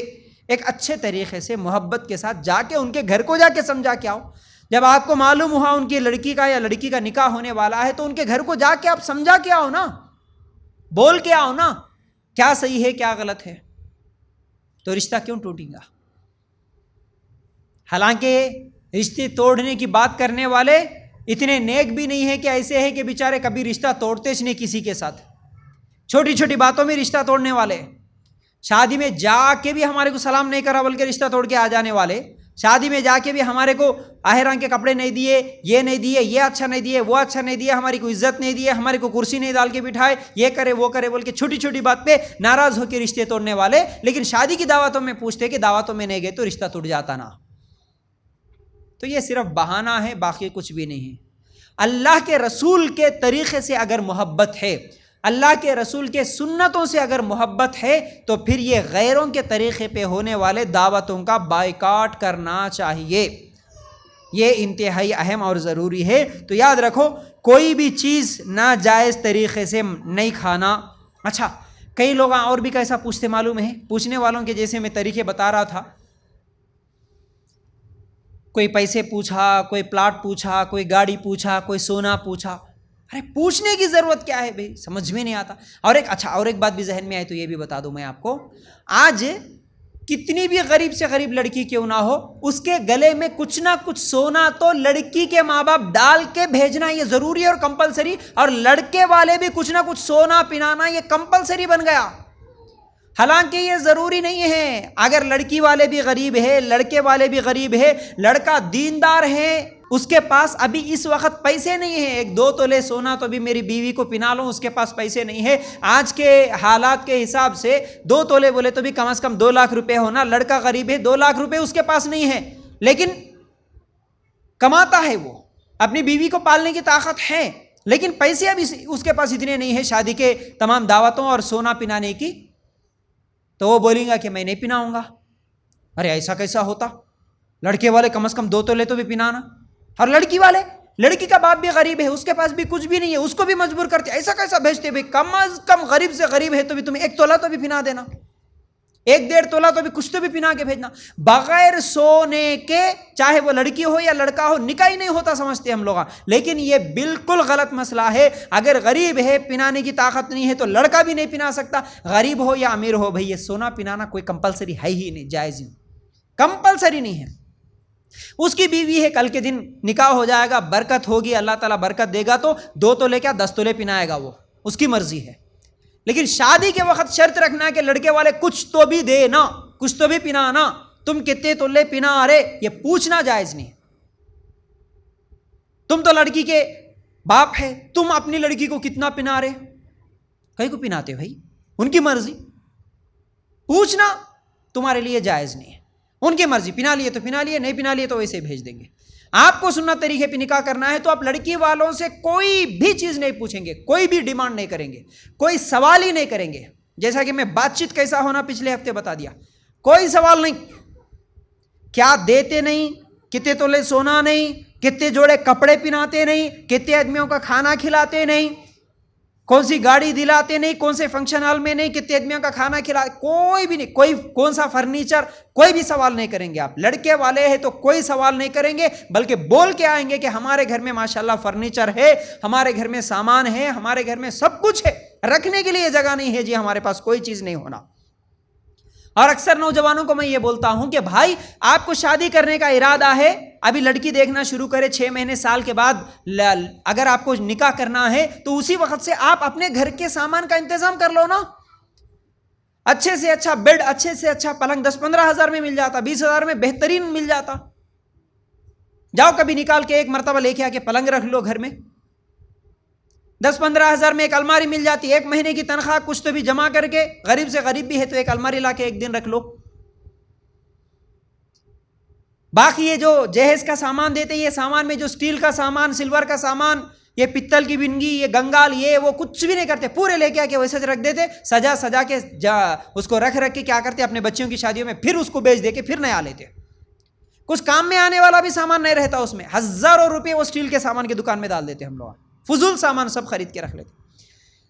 ایک اچھے طریقے سے محبت کے ساتھ جا کے ان کے گھر کو جا کے سمجھا کے آؤ۔ جب آپ کو معلوم ہوا ان کی لڑکی کا یا لڑکی کا نکاح ہونے والا ہے تو ان کے گھر کو جا کے آپ سمجھا کے آؤ نا، بول کے آؤ نا، کیا صحیح ہے کیا غلط ہے، تو رشتہ کیوں ٹوٹے گا؟ حالانکہ رشتے توڑنے کی بات کرنے والے اتنے نیک بھی نہیں ہیں کہ ایسے ہے کہ بیچارے کبھی رشتہ توڑتے ہی نہیں کسی کے ساتھ، چھوٹی چھوٹی باتوں میں رشتہ توڑنے والے، شادی میں جا کے بھی ہمارے کو سلام نہیں کرا بلکہ رشتہ توڑ کے آ جانے والے، شادی میں جا کے بھی ہمارے کو آہران کے کپڑے نہیں دیے، یہ نہیں دیے، یہ اچھا نہیں دیے، وہ اچھا نہیں دیا، ہماری کو عزت نہیں دی، ہمارے کو کرسی نہیں ڈال کے بٹھائے، یہ کرے وہ کرے بول کے چھوٹی چھوٹی بات پہ ناراض ہو کے رشتے توڑنے والے، لیکن شادی کی دعوتوں میں پوچھتے کہ دعوتوں میں نہیں گئے تو رشتہ ٹوٹ جاتا نا۔ تو یہ صرف بہانہ ہے، باقی کچھ بھی نہیں ہے۔ اللہ کے رسول کے طریقے سے اگر محبت ہے، اللہ کے رسول کے سنتوں سے اگر محبت ہے تو پھر یہ غیروں کے طریقے پہ ہونے والے دعوتوں کا بائیکاٹ کرنا چاہیے، یہ انتہائی اہم اور ضروری ہے۔ تو یاد رکھو کوئی بھی چیز ناجائز طریقے سے نہیں کھانا۔ اچھا کئی لوگ اور بھی کیسا پوچھتے معلوم ہے، پوچھنے والوں کے جیسے میں طریقے بتا رہا تھا، کوئی پیسے پوچھا، کوئی پلاٹ پوچھا، کوئی گاڑی پوچھا، کوئی سونا پوچھا۔ ارے پوچھنے کی ضرورت کیا ہے بھائی، سمجھ میں نہیں آتا۔ اور ایک بات بھی ذہن میں آئی تو یہ بھی بتا دوں میں آپ کو، آج کتنی بھی غریب سے غریب لڑکی کیوں نہ ہو، اس کے گلے میں کچھ نہ کچھ سونا تو لڑکی کے ماں باپ ڈال کے بھیجنا یہ ضروری ہے اور کمپلسری، اور لڑکے والے بھی کچھ نہ کچھ سونا پنانا یہ کمپلسری بن گیا۔ حالانکہ یہ ضروری نہیں ہے، اگر لڑکی والے بھی غریب ہے، لڑکے والے بھی غریب ہے، لڑکا دیندار ہے، اس کے پاس ابھی اس وقت پیسے نہیں ہیں، 1-2 تولے سونا تو ابھی میری بیوی کو پہنا لوں، اس کے پاس پیسے نہیں ہے، آج کے حالات کے حساب سے 2 تولے بولے تو بھی کم از کم 2 لاکھ روپے ہونا، لڑکا غریب ہے 2 لاکھ روپے اس کے پاس نہیں ہے، لیکن کماتا ہے، وہ اپنی بیوی کو پالنے کی طاقت ہے، لیکن پیسے ابھی اس کے پاس اتنے نہیں ہیں شادی کے تمام دعوتوں اور سونا پنانے کی، تو وہ بولیں گا کہ میں نہیں پناؤں گا۔ ارے ایسا کیسا ہوتا، لڑکے والے کم از کم 2 تولے تو بھی پنانا، اور لڑکی کا باپ بھی غریب ہے، اس کے پاس بھی کچھ بھی نہیں ہے، اس کو بھی مجبور کرتے، ایسا کیسا بھیجتے بھائی، کم از کم غریب سے غریب ہے تو بھی تمہیں 1 تولا تو بھی پنا دینا، 1-1.5 تولا تو بھی کچھ تو بھی پنا کے بھیجنا، بغیر سونے کے چاہے وہ لڑکی ہو یا لڑکا ہو نکاح ہی نہیں ہوتا سمجھتے ہم لوگ، لیکن یہ بالکل غلط مسئلہ ہے۔ اگر غریب ہے پنانے کی طاقت نہیں ہے تو لڑکا بھی نہیں پنا سکتا، غریب ہو یا امیر ہو بھائی، یہ سونا پنانا کوئی کمپلسری ہے ہی نہیں، جائز ہی کمپلسری نہیں ہے۔ اس کی بیوی ہے، کل کے دن نکاح ہو جائے گا، برکت ہوگی، اللہ تعالیٰ برکت دے گا تو 2 تولے کیا 10 تولے پنائے گا، وہ اس کی مرضی ہے، لیکن شادی کے وقت شرط رکھنا ہے کہ لڑکے والے کچھ تو بھی دینا، کچھ تو بھی پنانا، تم کتنے تولے پنا رہے یہ پوچھنا جائز نہیں۔ تم تو لڑکی کے باپ ہے، تم اپنی لڑکی کو کتنا پنا رہے، کہیں کو پناتے بھائی، ان کی مرضی، پوچھنا تمہارے لیے جائز نہیں ہے، ان کی مرضی، پنا لیے تو پنا لیے، نہیں پنا لیے تو ویسے بھیج دیں گے۔ آپ کو سنت طریقے پہ نکاح کرنا ہے تو آپ لڑکی والوں سے کوئی بھی چیز نہیں پوچھیں گے، کوئی بھی ڈیمانڈ نہیں کریں گے، کوئی سوال ہی نہیں کریں گے، جیسا کہ میں بات چیت کیسا ہونا پچھلے ہفتے بتا دیا، کوئی سوال نہیں، کیا دیتے نہیں، کتنے تولے سونا نہیں، کتنے جوڑے کپڑے پہناتے نہیں، کتنے آدمیوں کا کھانا کھلاتے نہیں، کون سی گاڑی دلاتے نہیں، کون سے فنکشن ہال میں نہیں، کتنے آدمیوں کا کھانا کھلاتے، کوئی بھی نہیں، کوئی کون سا فرنیچر، کوئی بھی سوال نہیں کریں گے آپ۔ لڑکے والے ہیں تو کوئی سوال نہیں کریں گے، بلکہ بول کے آئیں گے کہ ہمارے گھر میں ماشاءاللہ فرنیچر ہے، ہمارے گھر میں سامان ہے، ہمارے گھر میں سب کچھ ہے، رکھنے کے لیے جگہ نہیں ہے جی، ہمارے پاس کوئی چیز نہیں ہونا۔ اور اکثر نوجوانوں کو میں یہ بولتا ہوں کہ بھائی آپ کو شادی کرنے کا ارادہ ہے، ابھی لڑکی دیکھنا شروع کرے 6 مہینے سال کے بعد، اگر آپ کو نکاح کرنا ہے تو اسی وقت سے آپ اپنے گھر کے سامان کا انتظام کر لو نا۔ اچھے سے اچھا بیڈ، اچھے سے اچھا پلنگ 10-15 ہزار میں مل جاتا، 20 ہزار میں بہترین مل جاتا. جاؤ کبھی نکال کے ایک مرتبہ لے کے آ کے پلنگ رکھ لو گھر میں. 10-15 ہزار میں ایک الماری مل جاتی. ایک مہینے کی تنخواہ کچھ تو بھی جمع کر کے، غریب سے غریب بھی ہے تو ایک الماری لا کے ایک دن رکھ لو. باقی یہ جو جہیز کا سامان دیتے ہیں، یہ سامان میں جو اسٹیل کا سامان، سلور کا سامان، یہ پتل کی بنگی، یہ گنگال، یہ وہ کچھ بھی نہیں کرتے، پورے لے کے آ کے ویسے رکھ دیتے، سجا کے اس کو رکھ کے کیا کرتے، اپنے بچیوں کی شادیوں میں پھر اس کو بیچ دے کے پھر نیا لیتے. کچھ کام میں آنے والا بھی سامان نہیں رہتا اس میں. ہزاروں روپے وہ اسٹیل کے سامان کی دکان میں ڈال دیتے ہم لوگ. فضول سامان سب خرید کے رکھ لیتے.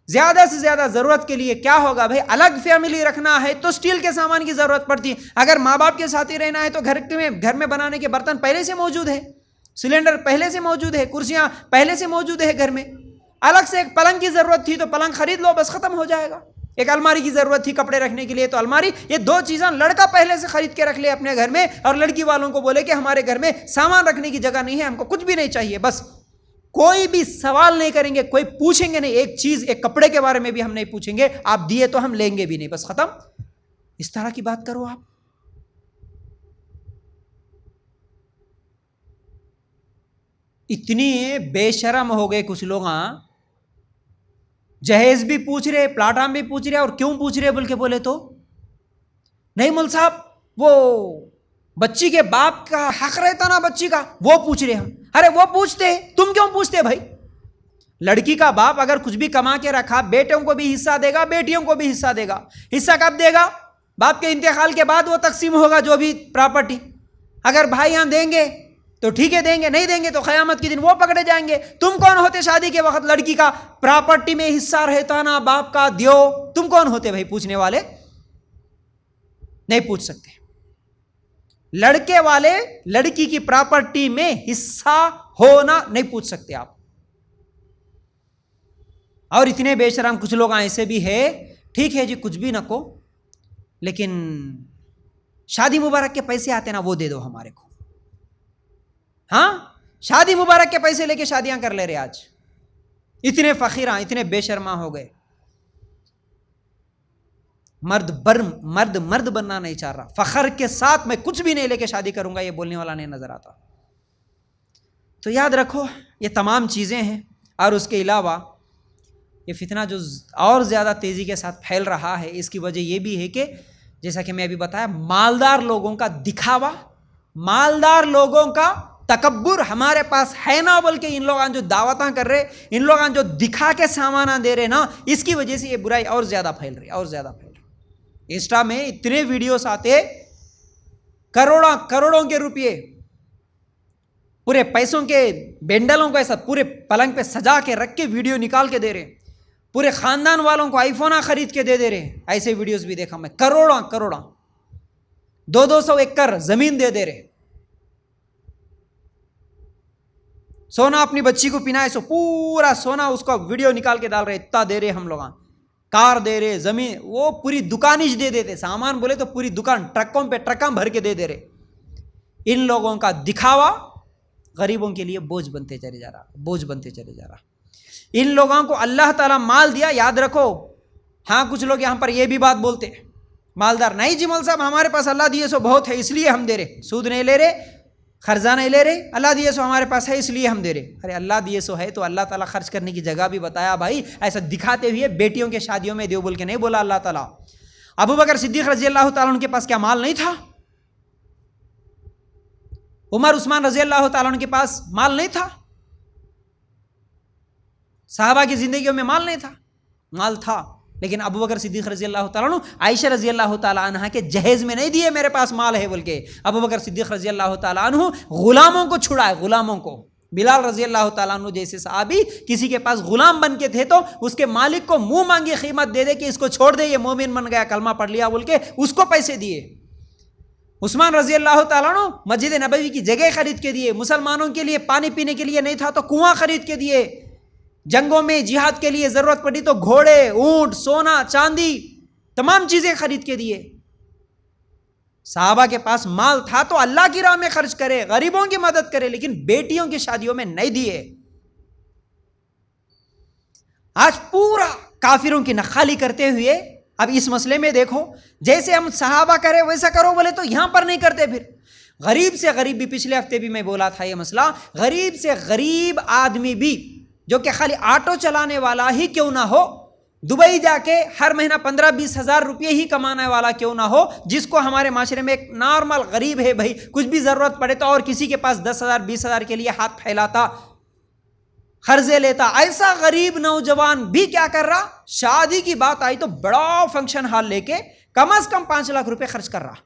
زیادہ سے زیادہ ضرورت کے لیے کیا ہوگا بھائی، الگ فیملی رکھنا ہے تو اسٹیل کے سامان کی ضرورت پڑتی ہے. اگر ماں باپ کے ساتھ ہی رہنا ہے تو گھر میں بنانے کے برتن پہلے سے موجود ہے، سلنڈر پہلے سے موجود ہے، کرسیاں پہلے سے موجود ہے گھر میں. الگ سے ایک پلنگ کی ضرورت تھی تو پلنگ خرید لو، بس ختم ہو جائے گا. ایک الماری کی ضرورت تھی کپڑے رکھنے کے لیے تو الماری. یہ دو چیزاں لڑکا پہلے سے خرید کے رکھ لے اپنے گھر میں، اور لڑکی والوں کو بولے کہ ہمارے گھر میں سامان رکھنے کی جگہ نہیں ہے، ہم کو کچھ بھی نہیں چاہیے. بس کوئی بھی سوال نہیں کریں گے، کوئی پوچھیں گے نہیں. ایک چیز، ایک کپڑے کے بارے میں بھی ہم نہیں پوچھیں گے، آپ دیے تو ہم لیں گے بھی نہیں، بس ختم. اس طرح کی بات کرو آپ. اتنی بے شرم ہو گئے کچھ لوگ. جہیز بھی پوچھ رہے، پلاٹام بھی پوچھ رہے، اور کیوں پوچھ رہے بول کے بولے تو نہیں مول صاحب، وہ بچی کے باپ کا حق رہتا نا بچی کا، وہ پوچھ رہے ہم. ارے وہ پوچھتے ہیں، تم کیوں پوچھتے بھائی؟ لڑکی کا باپ اگر کچھ بھی کما کے رکھا، بیٹوں کو بھی حصہ دے گا، بیٹیوں کو بھی حصہ دے گا. حصہ کب دے گا؟ باپ کے انتقال کے بعد وہ تقسیم ہوگا جو بھی پراپرٹی. اگر بھائی یہاں دیں گے تو ٹھیک ہے دیں گے، نہیں دیں گے تو قیامت کے دن وہ پکڑے جائیں گے. تم کون ہوتے شادی کے وقت لڑکی کا پراپرٹی میں حصہ رہتا نا باپ کا دیو؟ تم کون ہوتے بھائی پوچھنے والے؟ نہیں پوچھ سکتے. لڑکے والے لڑکی کی پراپرٹی میں حصہ ہونا نہیں پوچھ سکتے آپ. اور اتنے بے شرم کچھ لوگ ایسے بھی ہے، ٹھیک ہے جی کچھ بھی نہ کو، لیکن شادی مبارک کے پیسے آتے نا وہ دے دو ہمارے کو. ہاں، شادی مبارک کے پیسے لے کے شادیاں کر لے رہے آج. اتنے فقیراں، اتنے بے شرما ہو گئے. مرد بننا نہیں چاہ رہا. فخر کے ساتھ میں کچھ بھی نہیں لے کے شادی کروں گا، یہ بولنے والا نہیں نظر آتا. تو یاد رکھو یہ تمام چیزیں ہیں. اور اس کے علاوہ یہ فتنہ جو اور زیادہ تیزی کے ساتھ پھیل رہا ہے، اس کی وجہ یہ بھی ہے کہ جیسا کہ میں ابھی بتایا، مالدار لوگوں کا دکھاوا، مالدار لوگوں کا تکبر ہمارے پاس ہے نا، بلکہ ان لوگاں جو دعوتاں کر رہے، ان لوگاں جو دکھا کے سامانہ دے رہے نا، اس کی وجہ سے یہ برائی اور زیادہ پھیل رہی، اور زیادہ پھیل رہی. انسٹا میں اتنے ویڈیوز آتے، کروڑوں کے روپئے، پورے پیسوں کے بینڈلوں کو ایسا پورے پلنگ پہ سجا کے رکھ کے ویڈیو نکال کے دے رہے، پورے خاندان والوں کو آئی فون خرید کے دے رہے. ایسے ویڈیوز بھی دیکھا میں. کروڑاں 200 ایکڑ زمین دے رہے. سونا اپنی بچی کو پہنائے سو پورا سونا اس کو ویڈیو نکال کے ڈال رہے. اتنا دے رہے ہم لوگ، کار دے رہے، زمین، وہ پوری دکان ہی دے دیتے. سامان بولے تو پوری دکان ٹرکوں پہ ٹرکاں بھر کے دے رہے. ان لوگوں کا دکھاوا غریبوں کے لیے بوجھ بنتے چلے جا رہا. ان لوگوں کو اللہ تعالیٰ مال دیا، یاد رکھو. ہاں کچھ لوگ یہاں پر یہ بھی بات بولتے، مالدار نہیں جی مول صاحب ہمارے پاس اللہ دیے سو بہت ہے اس لیے ہم دے رہے. سود نہیں لے رہے، قرضہ نہیں لے رہے، اللہ دیے سو ہمارے پاس ہے اس لیے ہم دے رہے. ارے اللہ دیے سو ہے تو اللہ تعالیٰ خرچ کرنے کی جگہ بھی بتایا بھائی. ایسا دکھاتے ہوئے بیٹیوں کے شادیوں میں دیو بول کے نہیں بولا اللہ تعالیٰ. ابو بکر صدیق رضی اللہ تعالیٰ عنہ کے پاس کیا مال نہیں تھا؟ عمر عثمان رضی اللہ تعالیٰ عنہ کے پاس مال نہیں تھا؟ صحابہ کی زندگیوں میں مال نہیں تھا؟ مال تھا. لیکن ابو بکر صدیق رضی اللہ تعالیٰ عنہ عائشہ رضی اللہ تعالیٰ عنہ کے جہیز میں نہیں دیے میرے پاس مال ہے بول کے. ابو بکر صدیق رضی اللہ تعالیٰ عنہ غلاموں کو چھڑائے، غلاموں کو. بلال رضی اللہ تعالیٰ عنہ جیسے صحابی کسی کے پاس غلام بن کے تھے تو اس کے مالک کو منہ مانگی قیمت دے کہ اس کو چھوڑ دے، یہ مومن بن گیا، کلمہ پڑھ لیا بول کے اس کو پیسے دیے. عثمان رضی اللہ تعالیٰ عنہ مسجد نبوی کی جگہ خرید کے دیے. مسلمانوں کے لیے پانی پینے کے لیے نہیں تھا تو کنواں خرید کے دیے. جنگوں میں جہاد کے لیے ضرورت پڑی تو گھوڑے، اونٹ، سونا، چاندی، تمام چیزیں خرید کے دیے. صحابہ کے پاس مال تھا تو اللہ کی راہ میں خرچ کرے، غریبوں کی مدد کرے، لیکن بیٹیوں کی شادیوں میں نہیں دیے. آج پورا کافروں کی نخالی کرتے ہوئے اب اس مسئلے میں دیکھو، جیسے ہم صحابہ کرے ویسا کرو بولے تو یہاں پر نہیں کرتے. پھر غریب سے غریب بھی، پچھلے ہفتے بھی میں بولا تھا یہ مسئلہ، غریب سے غریب آدمی بھی جو کہ خالی آٹو چلانے والا ہی کیوں نہ ہو، دبئی جا کے ہر مہینہ 15-20 ہزار روپے ہی کمانے والا کیوں نہ ہو، جس کو ہمارے معاشرے میں ایک نارمل غریب ہے بھائی، کچھ بھی ضرورت پڑے تو اور کسی کے پاس 10,000 20,000 کے لیے ہاتھ پھیلاتا، قرضے لیتا، ایسا غریب نوجوان بھی کیا کر رہا، شادی کی بات آئی تو بڑا فنکشن ہال لے کے کم از کم 5 لاکھ روپے خرچ کر رہا.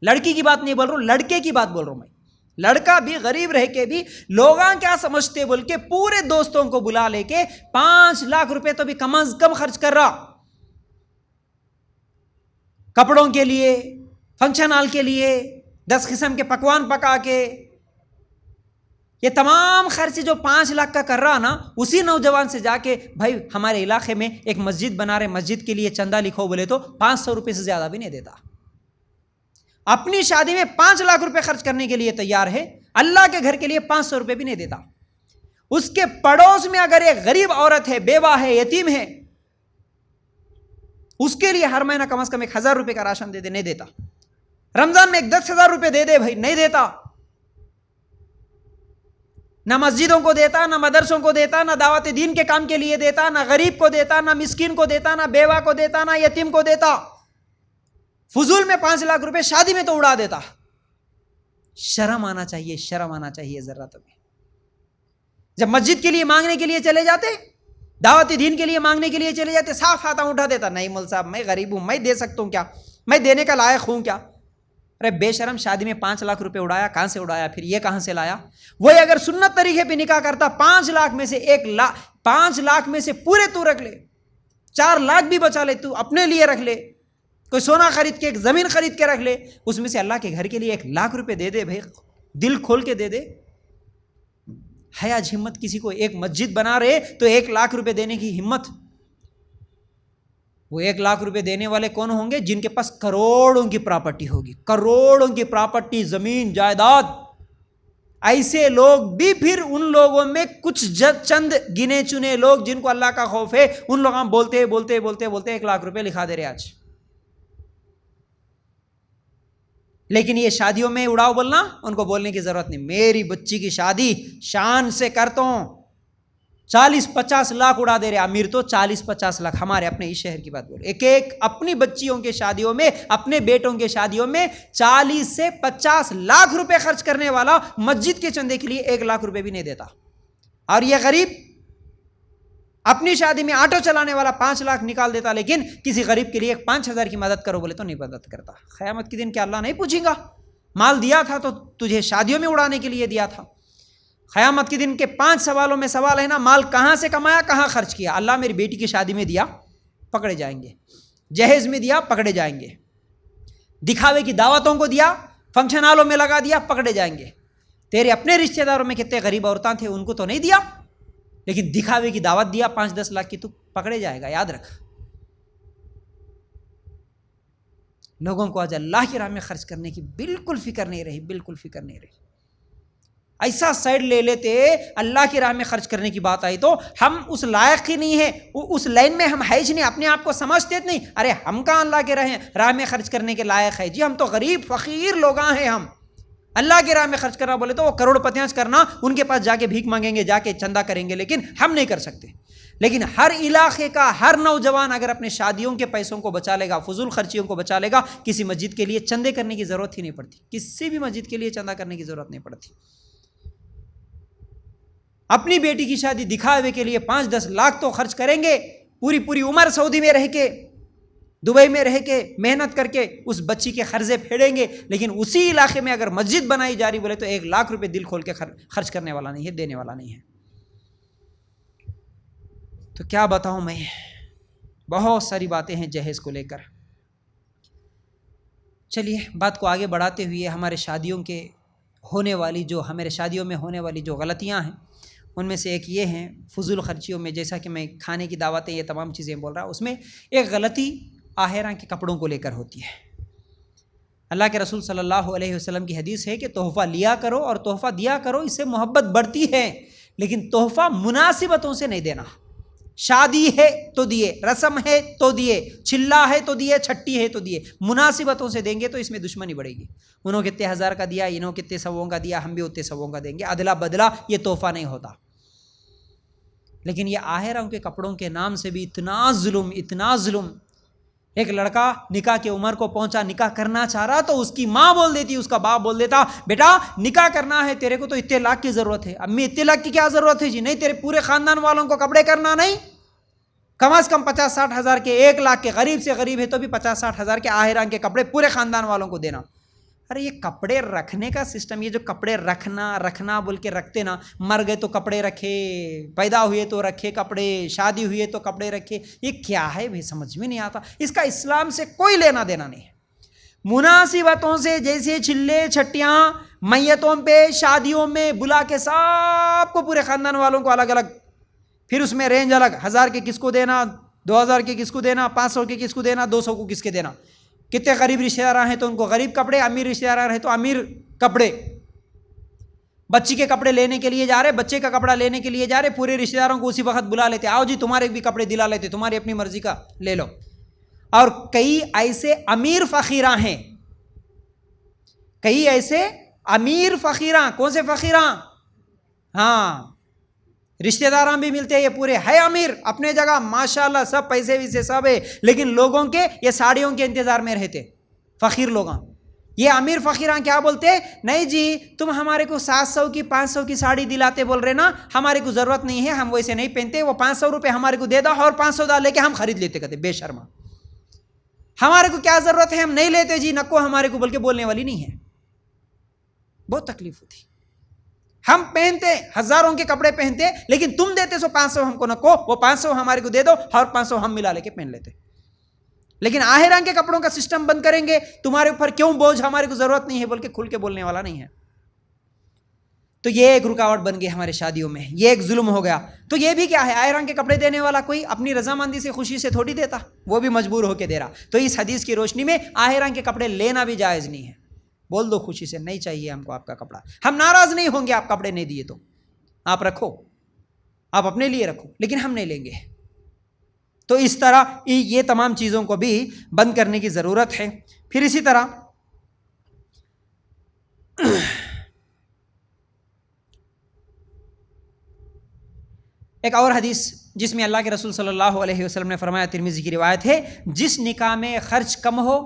لڑکی کی بات نہیں بول رہا ہوں، لڑکے کی بات بول رہا ہوں میں. لڑکا بھی غریب رہ کے بھی لوگاں کیا سمجھتے بول کے پورے دوستوں کو بلا لے کے 5 لاکھ روپے تو بھی کم از کم خرچ کر رہا، کپڑوں کے لیے، فنکشن ہال کے لیے، 10 قسم کے پکوان پکا کے. یہ تمام خرچ جو 5 لاکھ کا کر رہا نا، اسی نوجوان سے جا کے بھائی ہمارے علاقے میں ایک مسجد بنا رہے، مسجد کے لیے چندہ لکھو بولے تو 500 روپے سے زیادہ بھی نہیں دیتا. اپنی شادی میں 5 لاکھ روپے خرچ کرنے کے لیے تیار ہے، اللہ کے گھر کے لیے 500 روپے بھی نہیں دیتا. اس کے پڑوس میں اگر ایک غریب عورت ہے، بیوہ ہے، یتیم ہے، اس کے لیے ہر مہینہ کم از کم 1,000 روپے کا راشن دے دے، نہیں دیتا. رمضان میں 10,000 روپے دے دے بھائی، نہیں دیتا. نہ مسجدوں کو دیتا، نہ مدرسوں کو دیتا، نہ دعوت دین کے کام کے لیے دیتا، نہ غریب کو دیتا، نہ مسکین کو دیتا، نہ بیوہ کو دیتا، نہ یتیم کو دیتا. فضول میں 5 لاکھ روپے شادی میں تو اڑا دیتا. شرم آنا چاہیے، شرم آنا چاہیے ذرا تمہیں. جب مسجد کے لیے مانگنے کے لیے چلے جاتے، دعوت دین کے لیے مانگنے کے لیے چلے جاتے، صاف ہاتھ اٹھا دیتا، نہیں مول صاحب میں غریب ہوں، میں دے سکتا ہوں کیا، میں دینے کا لائق ہوں کیا. ارے بے شرم، شادی میں 5 لاکھ روپے اڑایا، کہاں سے اڑایا، پھر یہ کہاں سے لایا. وہی اگر سنت طریقے پہ نکاح کرتا، 5 لاکھ میں سے 5 لاکھ میں سے پورے تو رکھ لے، 4 لاکھ بھی بچا لے، تو اپنے لیے رکھ لے، کوئی سونا خرید کے، ایک زمین خرید کے رکھ لے، اس میں سے اللہ کے گھر کے لیے 1 لاکھ روپے دے دے بھائی، دل کھول کے دے دے. ہے آج ہمت کسی کو، ایک مسجد بنا رہے تو 1 لاکھ روپے دینے کی ہمت. وہ 1 لاکھ روپے دینے والے کون ہوں گے؟ جن کے پاس کروڑوں کی پراپرٹی ہوگی، کروڑوں کی پراپرٹی، زمین جائیداد. ایسے لوگ بھی پھر ان لوگوں میں کچھ چند گنے چنے لوگ جن کو اللہ کا خوف ہے، ان لوگ ہم بولتے 1 لاکھ روپے لکھا دے رہے آج. لیکن یہ شادیوں میں اڑاؤ بولنا، ان کو بولنے کی ضرورت نہیں. میری بچی کی شادی شان سے کرتا ہوں، 40-50 لاکھ اڑا دے رہے. امیر تو 40-50 لاکھ. ہمارے اپنے اس شہر کی بات بول، ایک اپنی بچیوں کے شادیوں میں، اپنے بیٹوں کے شادیوں میں 40 سے 50 لاکھ روپے خرچ کرنے والا مسجد کے چندے کے لیے 1 لاکھ روپے بھی نہیں دیتا. اور یہ غریب اپنی شادی میں آٹو چلانے والا 5 لاکھ نکال دیتا، لیکن کسی غریب کے لیے 5,000 کی مدد کرو بولے تو نہیں مدد کرتا. قیامت کے دن کیا اللہ نہیں پوچھے گا؟ مال دیا تھا تو تجھے شادیوں میں اڑانے کے لیے دیا تھا. قیامت کے دن کے 5 سوالوں میں سوال ہے نا، مال کہاں سے کمایا، کہاں خرچ کیا. اللہ میری بیٹی کی شادی میں دیا، پکڑے جائیں گے. جہیز میں دیا، پکڑے جائیں گے. دکھاوے کی دعوتوں کو دیا، فنکشن ہالوں میں لگا دیا، پکڑے جائیں گے. تیرے اپنے رشتہ داروں میں کتنے غریب عورتیں تھے، ان کو تو نہیں دیا، لیکن دکھاوے کی دعوت دیا 5-10 لاکھ کی، تو پکڑے جائے گا. یاد رکھ. لوگوں کو آج اللہ کی راہ میں خرچ کرنے کی بالکل فکر نہیں رہی، بالکل فکر نہیں رہی. ایسا سائڈ لے لیتے، اللہ کی راہ میں خرچ کرنے کی بات آئی تو ہم اس لائق ہی نہیں ہے، اس لائن میں ہم ہے ہی نہیں. اپنے آپ کو سمجھتے نہیں، ارے ہم کہاں اللہ کے راہ میں خرچ کرنے کے لائق ہے جی، ہم تو غریب فقیر لوگ ہیں. ہم اللہ کی راہ میں خرچ کرنا بولے تو وہ کروڑ پتیاں کرنا، ان کے پاس جا کے بھیک مانگیں گے، جا کے چندہ کریں گے، لیکن ہم نہیں کر سکتے. لیکن ہر علاقے کا ہر نوجوان اگر اپنے شادیوں کے پیسوں کو بچا لے گا، فضول خرچیوں کو بچا لے گا، کسی مسجد کے لیے چندے کرنے کی ضرورت ہی نہیں پڑتی. کسی بھی مسجد کے لیے چندہ کرنے کی ضرورت نہیں پڑتی. اپنی بیٹی کی شادی دکھاوے کے لیے 5-10 لاکھ تو خرچ کریں گے، پوری عمر سعودی میں رہ کے، دبئی میں رہ کے، محنت کر کے اس بچی کے قرضے پھیڑیں گے. لیکن اسی علاقے میں اگر مسجد بنائی جا رہی بولے تو 1 لاکھ روپے دل کھول کے خرچ کرنے والا نہیں ہے، دینے والا نہیں ہے. تو کیا بتاؤں میں، بہت ساری باتیں ہیں جہیز کو لے کر. چلیے بات کو آگے بڑھاتے ہوئے ہمارے شادیوں میں ہونے والی جو غلطیاں ہیں، ان میں سے ایک یہ ہیں فضول خرچیوں میں. جیسا کہ میں کھانے کی دعوتیں یہ تمام چیزیں بول رہا ہوں، اس میں ایک غلطی آہراں کے کپڑوں کو لے کر ہوتی ہے. اللہ کے رسول صلی اللہ علیہ وسلم کی حدیث ہے کہ تحفہ لیا کرو اور تحفہ دیا کرو، اس سے محبت بڑھتی ہے، لیکن تحفہ مناسبتوں سے نہیں دینا. شادی ہے تو دیے، رسم ہے تو دیے، چلا ہے تو دیے، چھٹی ہے تو دیے، مناسبتوں سے دیں گے تو اس میں دشمنی بڑھے گی. انہوں کتنے ہزار کا دیا، انہوں کتنے سووں کا دیا، ہم بھی اتنے سووں کا دیں گے، ادلا بدلا یہ تحفہ نہیں ہوتا. لیکن یہ آہروں کے کپڑوں کے نام سے بھی اتنا ظلم، اتنا ظلم. ایک لڑکا نکاح کی عمر کو پہنچا، نکاح کرنا چاہ رہا تو اس کی ماں بول دیتی، اس کا باپ بول دیتا، بیٹا نکاح کرنا ہے تیرے کو تو اتنے لاکھ کی ضرورت ہے. امی اتنے لاکھ کی کیا ضرورت ہے جی؟ نہیں، تیرے پورے خاندان والوں کو کپڑے کرنا نہیں، کم از کم 50-60 ہزار کے، 1 لاکھ کے، غریب سے غریب ہے تو بھی 50-60 ہزار کے آہران کے کپڑے پورے خاندان والوں کو دینا. ارے یہ کپڑے رکھنے کا سسٹم، یہ جو کپڑے رکھنا بول کے رکھتے نا، مر گئے تو کپڑے رکھے، پیدا ہوئے تو رکھے کپڑے، شادی ہوئے تو کپڑے رکھے، یہ کیا ہے بھائی؟ سمجھ میں نہیں آتا. اس کا اسلام سے کوئی لینا دینا نہیں ہے. مناسبتوں سے جیسے چلے چھٹیاں میتوں پہ، شادیوں میں بلا کے سب کو، پورے خاندان والوں کو الگ الگ، پھر اس میں رینج الگ، 1000 کے کس کو دینا، 2000 کے کس کو دینا، 500 کے کس کو دینا، 200 کو کس کے دینا. کتنے غریب رشتہ دار ہیں تو ان کو غریب کپڑے، امیر رشتہ دار ہیں تو امیر کپڑے. بچی کے کپڑے لینے کے لیے جا رہے، بچے کا کپڑا لینے کے لیے جا رہے، پورے رشتہ داروں کو اسی وقت بلا لیتے، آؤ جی تمہارے بھی کپڑے دلا لیتے، تمہاری اپنی مرضی کا لے لو. اور کئی ایسے امیر فقیراں ہیں، کئی ایسے امیر فقیراں. کون سے فقیراں؟ ہاں، رشتہ داراں بھی ملتے ہیں، یہ پورے ہے امیر اپنے جگہ ماشاءاللہ، سب پیسے ویسے سب ہے، لیکن لوگوں کے یہ ساڑیوں کے انتظار میں رہتے فقیر لوگاں. یہ امیر فقیراں کیا بولتے؟ نہیں جی تم ہمارے کو 700 کی 500 کی ساڑی دلاتے بول رہے نا، ہمارے کو ضرورت نہیں ہے، ہم ویسے نہیں پہنتے، وہ 500 روپے ہمارے کو دے دو اور 500 ڈال لے کے ہم خرید لیتے. کہتے بے شرما، ہمارے کو کیا ضرورت ہے، ہم نہیں لیتے جی، نکو ہمارے کو، بلکہ بولنے والی نہیں ہے. بہت تکلیف ہوتی. ہم پہنتے ہزاروں کے کپڑے پہنتے، لیکن تم دیتے سو 500 ہم کو نکو، وہ 500 ہمارے کو دے دو اور 500 ہم ملا لے کے پہن لیتے. لیکن آہران کے کپڑوں کا سسٹم بند کریں گے، تمہارے اوپر کیوں بوجھ، ہمارے کو ضرورت نہیں ہے، بلکہ کھل کے بولنے والا نہیں ہے. تو یہ ایک رکاوٹ بن گئی ہمارے شادیوں میں، یہ ایک ظلم ہو گیا. تو یہ بھی کیا ہے، آہران کے کپڑے دینے والا کوئی اپنی رضامندی سے خوشی سے تھوڑی دیتا، وہ بھی مجبور ہو کے دے رہا. تو اس حدیث کی روشنی میں آہران کے کپڑے لینا بھی جائز نہیں ہے. بول دو خوشی سے، نہیں چاہیے ہم کو آپ کا کپڑا، ہم ناراض نہیں ہوں گے، آپ کپڑے نہیں دیے تو آپ رکھو، آپ اپنے لیے رکھو، لیکن ہم نہیں لیں گے. تو اس طرح یہ تمام چیزوں کو بھی بند کرنے کی ضرورت ہے. پھر اسی طرح ایک اور حدیث جس میں اللہ کے رسول صلی اللہ علیہ وسلم نے فرمایا، ترمذی کی روایت ہے، جس نکاح میں خرچ کم ہو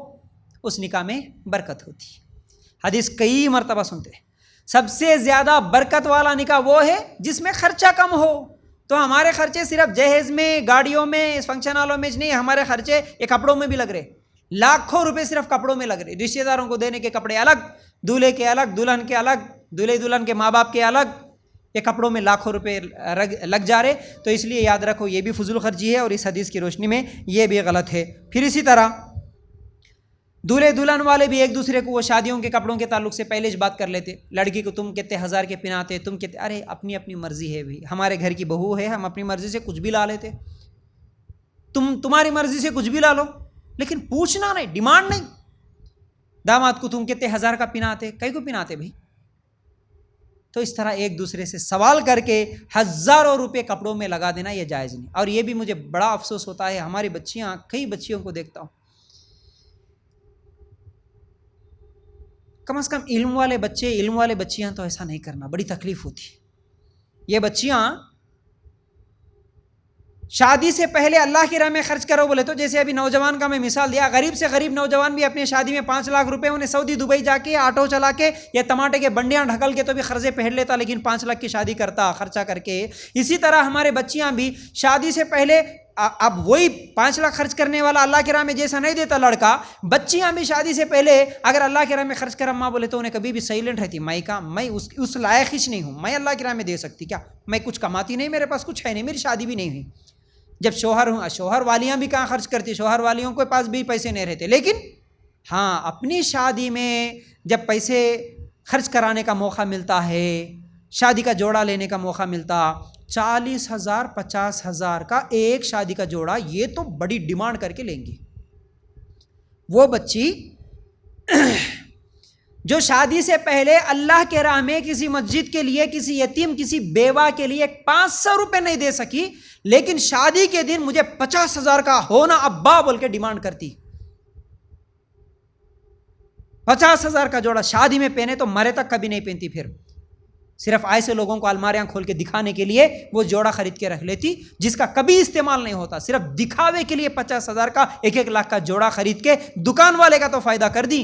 اس نکاح میں برکت ہوتی. حدیث کئی مرتبہ سنتے ہیں، سب سے زیادہ برکت والا نکاح وہ ہے جس میں خرچہ کم ہو. تو ہمارے خرچے صرف جہیز میں، گاڑیوں میں، فنکشن ہالوں میں نہیں، ہمارے خرچے یہ کپڑوں میں بھی لگ رہے، لاکھوں روپے صرف کپڑوں میں لگ رہے. رشتہ داروں کو دینے کے کپڑے الگ، دولہے کے الگ، دلہن کے الگ، دولہے دلہن کے ماں باپ کے الگ، یہ کپڑوں میں لاکھوں روپے لگ جا رہے. تو اس لیے یاد رکھو یہ بھی فضول خرچی ہے، اور اس حدیث کی روشنی میں یہ بھی غلط ہے. پھر اسی طرح دولہے دلہن والے بھی ایک دوسرے کو وہ شادیوں کے کپڑوں کے تعلق سے پہلے بات کر لیتے، لڑکی کو تم کتنے ہزار کے پہناتے، تم کتنے، ارے اپنی اپنی مرضی ہے بھی، ہمارے گھر کی بہو ہے، ہم اپنی مرضی سے کچھ بھی لا لیتے، تمہاری مرضی سے کچھ بھی لا لو، لیکن پوچھنا نہیں، ڈیمانڈ نہیں. داماد کو تم کتنے ہزار کا پہناتے، کئی کو پہناتے بھائی. تو اس طرح ایک دوسرے سے سوال کر کے ہزاروں روپے کپڑوں میں لگا دینا یہ جائز نہیں. اور یہ بھی مجھے بڑا افسوس ہوتا ہے، ہماری بچیاں، کئی بچیوں کو دیکھتا ہوں، کم از کم علم والے بچے، علم والے بچیاں تو ایسا نہیں کرنا، بڑی تکلیف ہوتی. یہ بچیاں شادی سے پہلے اللہ کی راہ میں خرچ کرو بولے تو، جیسے ابھی نوجوان کا میں مثال دیا، غریب سے غریب نوجوان بھی اپنی شادی میں 5 لاکھ روپے انہیں سعودی دبئی جا کے آٹو چلا کے یا ٹماٹے کے بنڈیاں ڈھکل کے تو بھی قرضے پہن لیتا، لیکن 5 لاکھ کی شادی کرتا خرچہ کر کے. اسی طرح ہمارے بچیاں بھی شادی سے پہلے، اب وہی 5 لاکھ خرچ کرنے والا اللہ کی راہ میں جیسا نہیں دیتا لڑکا، بچیاں بھی شادی سے پہلے اگر اللہ کی راہ میں خرچ کرا ماں بولے تو انہیں کبھی بھی سائلنٹ رہتی، میں اس لائق ہی نہیں ہوں، میں اللہ کی راہ میں دے سکتی کیا، میں کچھ کماتی نہیں، میرے پاس کچھ ہے نہیں، میری شادی بھی نہیں ہوئی. جب شوہر والیاں بھی کہاں خرچ کرتی، شوہر والیوں کے پاس بھی پیسے نہیں رہتے، لیکن ہاں اپنی شادی میں جب پیسے خرچ کرانے کا موقع ملتا ہے، شادی کا جوڑا لینے کا موقع ملتا، 40,000 50,000 کا ایک شادی کا جوڑا، یہ تو بڑی ڈیمانڈ کر کے لیں گی. وہ بچی جو شادی سے پہلے اللہ کے راہ میں کسی مسجد کے لیے، کسی یتیم، کسی بیوہ کے لیے 500 روپے نہیں دے سکی، لیکن شادی کے دن مجھے 50,000 کا ہونا ابا بول کے ڈیمانڈ کرتی. 50,000 کا جوڑا شادی میں پہنے تو مرے تک کبھی نہیں پہنتی، پھر صرف ایسے لوگوں کو الماریاں کھول کے دکھانے کے لیے وہ جوڑا خرید کے رکھ لیتی جس کا کبھی استعمال نہیں ہوتا. صرف دکھاوے کے لیے 50,000 کا 1 لاکھ کا جوڑا خرید کے دکان والے کا تو فائدہ کر دی،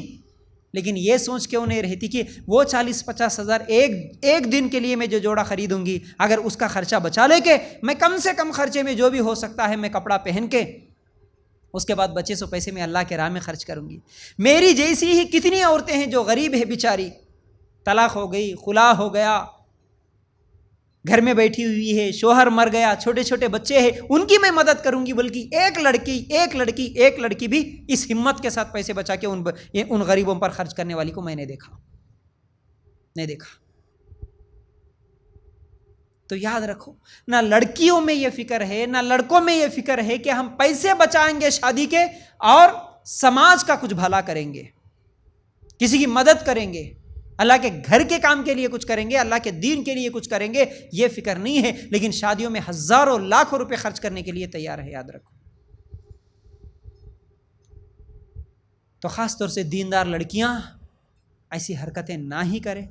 لیکن یہ سوچ کیوں نہیں رہتی کہ وہ 40-50,000 ایک دن کے لیے میں جو جوڑا خریدوں گی، اگر اس کا خرچہ بچا لے کے میں کم سے کم خرچے میں جو بھی ہو سکتا ہے میں کپڑا پہن کے اس کے بعد بچے سو پیسے میں اللہ کے راہ میں خرچ کروں گی. میری جیسی ہی کتنی عورتیں ہیں جو غریب ہے بیچاری، طلاق ہو گئی، خلا ہو گیا، گھر میں بیٹھی ہوئی ہے، شوہر مر گیا، چھوٹے چھوٹے بچے ہیں، ان کی میں مدد کروں گی. بلکہ ایک لڑکی بھی اس ہمت کے ساتھ پیسے بچا کے ان غریبوں پر خرچ کرنے والی کو میں نے نہیں دیکھا. تو یاد رکھو، نہ لڑکیوں میں یہ فکر ہے نہ لڑکوں میں یہ فکر ہے کہ ہم پیسے بچائیں گے شادی کے اور سماج کا کچھ بھلا کریں گے، کسی کی مدد کریں گے، اللہ کے گھر کے کام کے لیے کچھ کریں گے، اللہ کے دین کے لیے کچھ کریں گے. یہ فکر نہیں ہے، لیکن شادیوں میں ہزاروں لاکھوں روپے خرچ کرنے کے لیے تیار ہے. یاد رکھو. تو خاص طور سے دیندار لڑکیاں ایسی حرکتیں نہ ہی کریں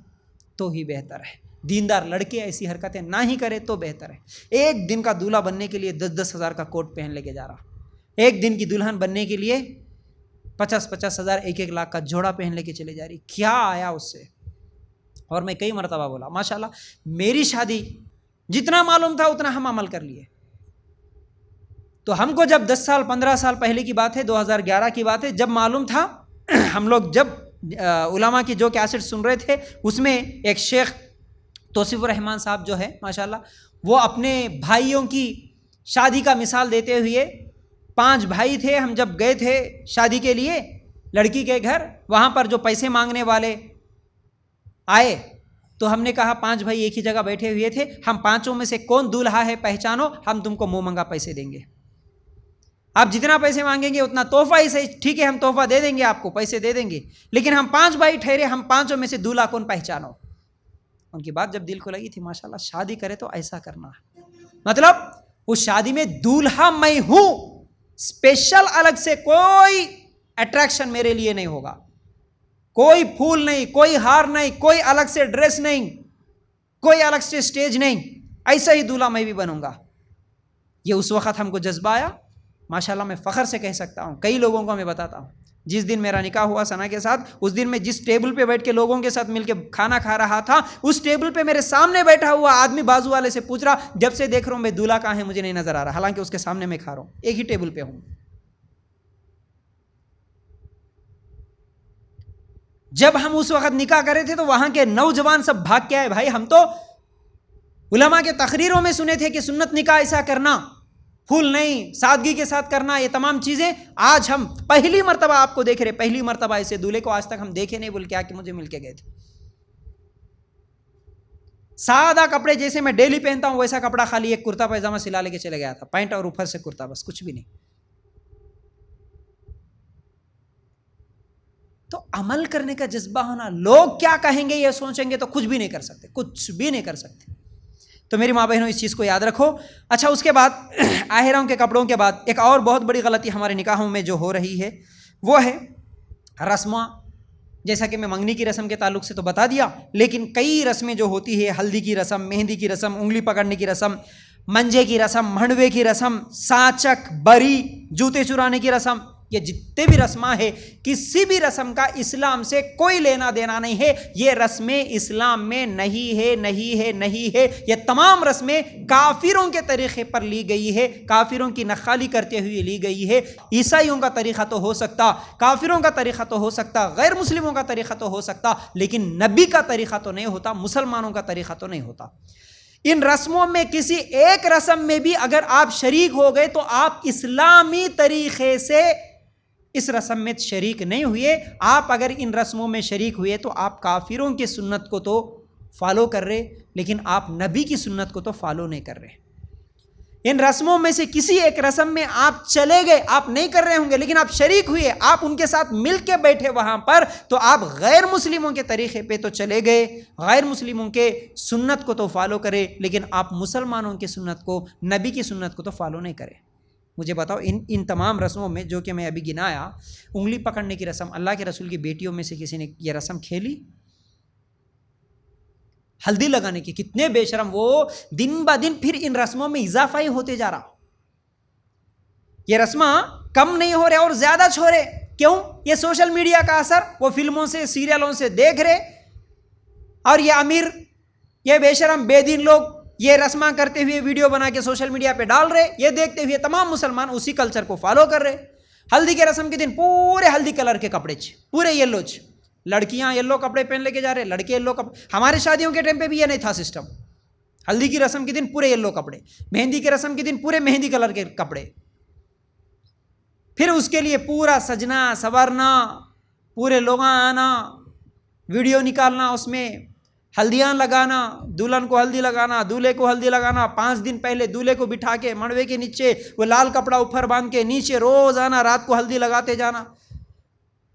تو ہی بہتر ہے. دیندار لڑکے ایسی حرکتیں نہ ہی کرے تو بہتر ہے. ایک دن کا دولہا بننے کے لیے 10,000 کا کوٹ پہن لے کے جا رہا، ایک دن کی دلہن بننے کے لیے 50,000 1 لاکھ کا جوڑا پہن لے کے چلے جا رہی. کیا آیا اس سے؟ اور میں کئی مرتبہ بولا، ماشاءاللہ میری شادی جتنا معلوم تھا اتنا ہم عمل کر لیے. تو ہم کو جب 10 سال 15 سال پہلے کی بات ہے، 2011 کی بات ہے، جب معلوم تھا، ہم لوگ جب علماء کی جو کیسٹ سن رہے تھے اس میں ایک شیخ توصیف الرحمان صاحب جو ہے ماشاءاللہ، وہ اپنے بھائیوں کی شادی کا مثال دیتے ہوئے، 5 بھائی تھے، ہم جب گئے تھے شادی کے لیے لڑکی کے گھر، وہاں پر جو پیسے مانگنے والے آئے تو ہم نے کہا 5 بھائی ایک ہی جگہ بیٹھے ہوئے تھے، ہم 5 میں سے کون دولہا ہے پہچانو، ہم تم کو منہ منگا پیسے دیں گے، آپ جتنا پیسے مانگیں گے اتنا تحفہ ہی صحیح، ٹھیک ہے ہم تحفہ دے دیں گے، آپ کو پیسے دے دیں گے، لیکن ہم 5 بھائی ٹھہرے، ہم 5 میں سے دولہا کون پہچانو. ان کی بات جب دل کو لگی تھی، ماشاءاللہ شادی کرے تو ایسا کرنا ہے، مطلب اس شادی میں دولہا میں ہوں، اسپیشل الگ سے کوئی اٹریکشن میرے لیے نہیں ہوگا، کوئی پھول نہیں، کوئی ہار نہیں، کوئی الگ سے ڈریس نہیں، کوئی الگ سے اسٹیج نہیں، ایسا ہی دولہا میں بھی بنوں گا. یہ اس وقت ہم کو جذبہ آیا، ماشاءاللہ میں فخر سے کہہ سکتا ہوں. کئی لوگوں کو میں بتاتا ہوں، جس دن میرا نکاح ہوا ثنا کے ساتھ، اس دن میں جس ٹیبل پہ بیٹھ کے لوگوں کے ساتھ مل کے کھانا کھا رہا تھا، اس ٹیبل پہ میرے سامنے بیٹھا ہوا آدمی بازو والے سے پوچھ رہا، جب سے دیکھ رہا ہوں میں دولہا کہاں ہے مجھے نہیں نظر آ رہا، حالانکہ اس کے سامنے میں کھا رہا ہوں، ایک ہی ٹیبل پہ ہوں. جب ہم اس وقت نکاح کرے تھے تو وہاں کے نوجوان سب بھاگ کے آئے، بھائی ہم تو علماء کے تقریروں میں سنے تھے کہ سنت نکاح ایسا کرنا، پھول نہیں، سادگی کے ساتھ کرنا، یہ تمام چیزیں آج ہم پہلی مرتبہ آپ کو دیکھ رہے، پہلی مرتبہ ایسے دولہے کو آج تک ہم دیکھے نہیں، بول کے کہ مجھے مل کے گئے تھے. سادہ کپڑے جیسے میں ڈیلی پہنتا ہوں ویسا کپڑا، خالی ایک کرتا پائجامہ سلا لے کے چلے گیا تھا، پینٹ اور اوپر سے کرتا، بس کچھ بھی نہیں. تو عمل کرنے کا جذبہ ہونا، لوگ کیا کہیں گے یہ سوچیں گے تو کچھ بھی نہیں کر سکتے، کچھ بھی نہیں کر سکتے. تو میری ماں بہنوں اس چیز کو یاد رکھو. اچھا اس کے بعد آہروں کے کپڑوں کے بعد ایک اور بہت بڑی غلطی ہمارے نکاحوں میں جو ہو رہی ہے وہ ہے رسماں. جیسا کہ میں منگنی کی رسم کے تعلق سے تو بتا دیا، لیکن کئی رسمیں جو ہوتی ہے، ہلدی کی رسم، مہندی کی رسم، انگلی پکڑنے کی رسم، منجے کی رسم، منڈوے کی رسم، سانچک، بری، جوتے چرانے کی رسم، یہ جتنے بھی رسماں ہیں، کسی بھی رسم کا اسلام سے کوئی لینا دینا نہیں ہے. یہ رسمیں اسلام میں نہیں ہے. یہ تمام رسمیں کافروں کے طریقے پر لی گئی ہے، کافروں کی نخالی کرتے ہوئے لی گئی ہے. عیسائیوں کا طریقہ تو ہو سکتا، کافروں کا طریقہ تو ہو سکتا، غیر مسلموں کا طریقہ تو ہو سکتا، لیکن نبی کا طریقہ تو نہیں ہوتا، مسلمانوں کا طریقہ تو نہیں ہوتا. ان رسموں میں کسی ایک رسم میں بھی اگر آپ شریک ہو گئے تو آپ اسلامی طریقے سے اس رسم میں شریک نہیں ہوئے. آپ اگر ان رسموں میں شریک ہوئے تو آپ کافروں کی سنت کو تو فالو کر رہے، لیکن آپ نبی کی سنت کو تو فالو نہیں کر رہے. ان رسموں میں سے کسی ایک رسم میں آپ چلے گئے، آپ نہیں کر رہے ہوں گے لیکن آپ شریک ہوئے، آپ ان کے ساتھ مل کے بیٹھے وہاں پر، تو آپ غیر مسلموں کے طریقے پہ تو چلے گئے، غیر مسلموں کے سنت کو تو فالو کرے، لیکن آپ مسلمانوں کی سنت کو، نبی کی سنت کو تو فالو نہیں کرے۔ مجھے بتاؤ ان تمام رسموں میں جو کہ میں ابھی گنایا، انگلی پکڑنے کی رسم، اللہ کے رسول کی بیٹیوں میں سے کسی نے یہ رسم کھیلی؟ ہلدی لگانے کی، کتنے بے شرم، وہ دن با دن پھر ان رسموں میں اضافہ ہی ہوتے جا رہا، یہ رسماں کم نہیں ہو رہے اور زیادہ چھو رہے۔ کیوں؟ یہ سوشل میڈیا کا اثر، وہ فلموں سے سیریلوں سے دیکھ رہے، اور یہ امیر، یہ بے شرم بے دین لوگ یہ رسماں کرتے ہوئے ویڈیو بنا کے سوشل میڈیا پہ ڈال رہے، یہ دیکھتے ہوئے تمام مسلمان اسی کلچر کو فالو کر رہے۔ ہلدی کے رسم کے دن پورے ہلدی کلر کے کپڑے پورے یلو لڑکیاں یلو کپڑے پہن لے کے جا رہے، لڑکے یلو کپڑے۔ ہمارے شادیوں کے ٹائم پہ بھی یہ نہیں تھا سسٹم، ہلدی کی رسم کے دن پورے یلو کپڑے، مہندی کے رسم کے دن پورے مہندی کلر کے کپڑے، پھر اس کے لیے پورا سجنا سنورنا، پورے لوگ آنا، ویڈیو نکالنا، اس میں ہلدیاں لگانا، دلہن کو ہلدی لگانا، دولہے کو ہلدی لگانا، 5 دن پہلے دولہے کو بٹھا کے مڑوے کے نیچے وہ لال کپڑا اوپر باندھ کے نیچے روز آنا، رات کو ہلدی لگاتے جانا۔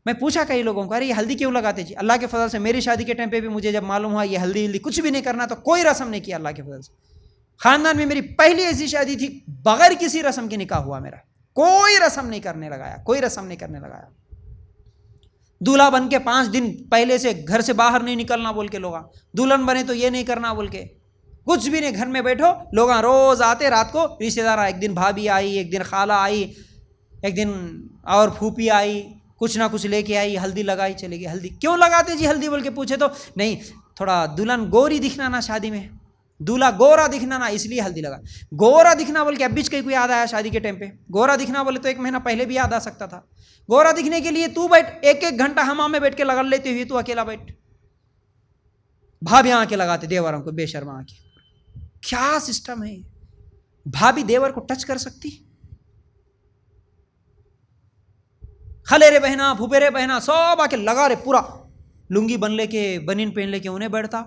میں پوچھا کئی لوگوں کو، ارے یہ ہلدی کیوں لگاتے جی؟ اللہ کے فضل سے میری شادی کے ٹائم پہ بھی مجھے جب معلوم ہوا یہ ہلدی کچھ بھی نہیں کرنا، تو کوئی رسم نہیں کیا اللہ کے فضل سے۔ خاندان میں میری پہلی ایسی شادی تھی بغیر کسی رسم کے نکاح ہوا میرا، کوئی رسم نہیں کرنے لگایا، کوئی رسم نہیں کرنے لگایا۔ دولہا بن کے 5 دن پہلے سے گھر سے باہر نہیں نکلنا بول کے لوگا، دلہن بنے تو یہ نہیں کرنا بول کے، کچھ بھی نہیں، گھر میں بیٹھو، لوگ روز آتے، رات کو رشتے دار، ایک دن بھابھی آئی، ایک دن خالہ آئی، ایک دن اور پھوپھی آئی، کچھ نہ کچھ لے کے آئی، ہلدی لگائی، چلے گی۔ ہلدی کیوں لگاتے جی ہلدی بول کے پوچھے تو نہیں، تھوڑا دلہن گوری دکھنا نا شادی میں، دولہا گورا دکھنا نا، اس لیے ہلدی لگا۔ گورا دکھنا بول کے اب بیچ کوئی یاد آیا شادی کے ٹائم پہ؟ گورا دکھنا بولے تو 1 مہینہ پہلے بھی یاد آ سکتا تھا۔ گورا دکھنے کے لیے تو بیٹھ، 1 گھنٹہ حمام میں بیٹھ کے لگا لیتے ہوئے تو اکیلا بیٹھ، بھابھی آ کے لگاتے دیوروں کو، بے شرما آ کے۔ کیا سسٹم ہے؟ بھابھی دیور کو ٹچ کر سکتی؟ خلیرے بہنا، پھوپھیرے بہنا سب آ کے لگا رہے، پورا لنگی بن لے کے، بنین پہن لے کے انہیں بیٹھتا۔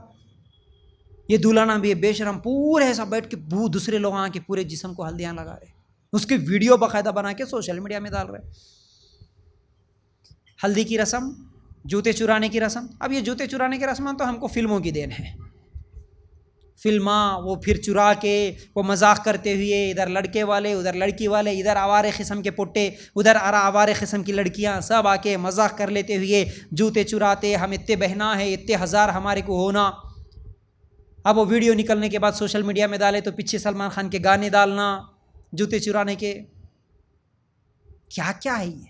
یہ دلہنا بھی بے شرم پورے ایسا بیٹھ کے دوسرے لوگ آ کے پورے جسم کو ہلدیاں لگا رہے، اس کی ویڈیو باقاعدہ بنا کے سوشل میڈیا میں ڈال رہے۔ ہلدی کی رسم، جوتے چرانے کی رسم۔ اب یہ جوتے چرانے کی رسم تو ہم کو فلموں کی دین ہے، فلماں وہ پھر چرا کے وہ مذاق کرتے ہوئے، ادھر لڑکے والے ادھر لڑکی والے، ادھر آوارے قسم کے پٹے ادھر آوارے قسم کی لڑکیاں، سب آ کے مذاق کر لیتے ہوئے جوتے چراتے، ہم اتنے بہنا ہے، اتنے ہزار ہمارے کو ہونا۔ اب وہ ویڈیو نکلنے کے بعد سوشل میڈیا میں ڈالے تو پیچھے سلمان خان کے گانے ڈالنا جوتے چرانے کے۔ کیا کیا ہے یہ؟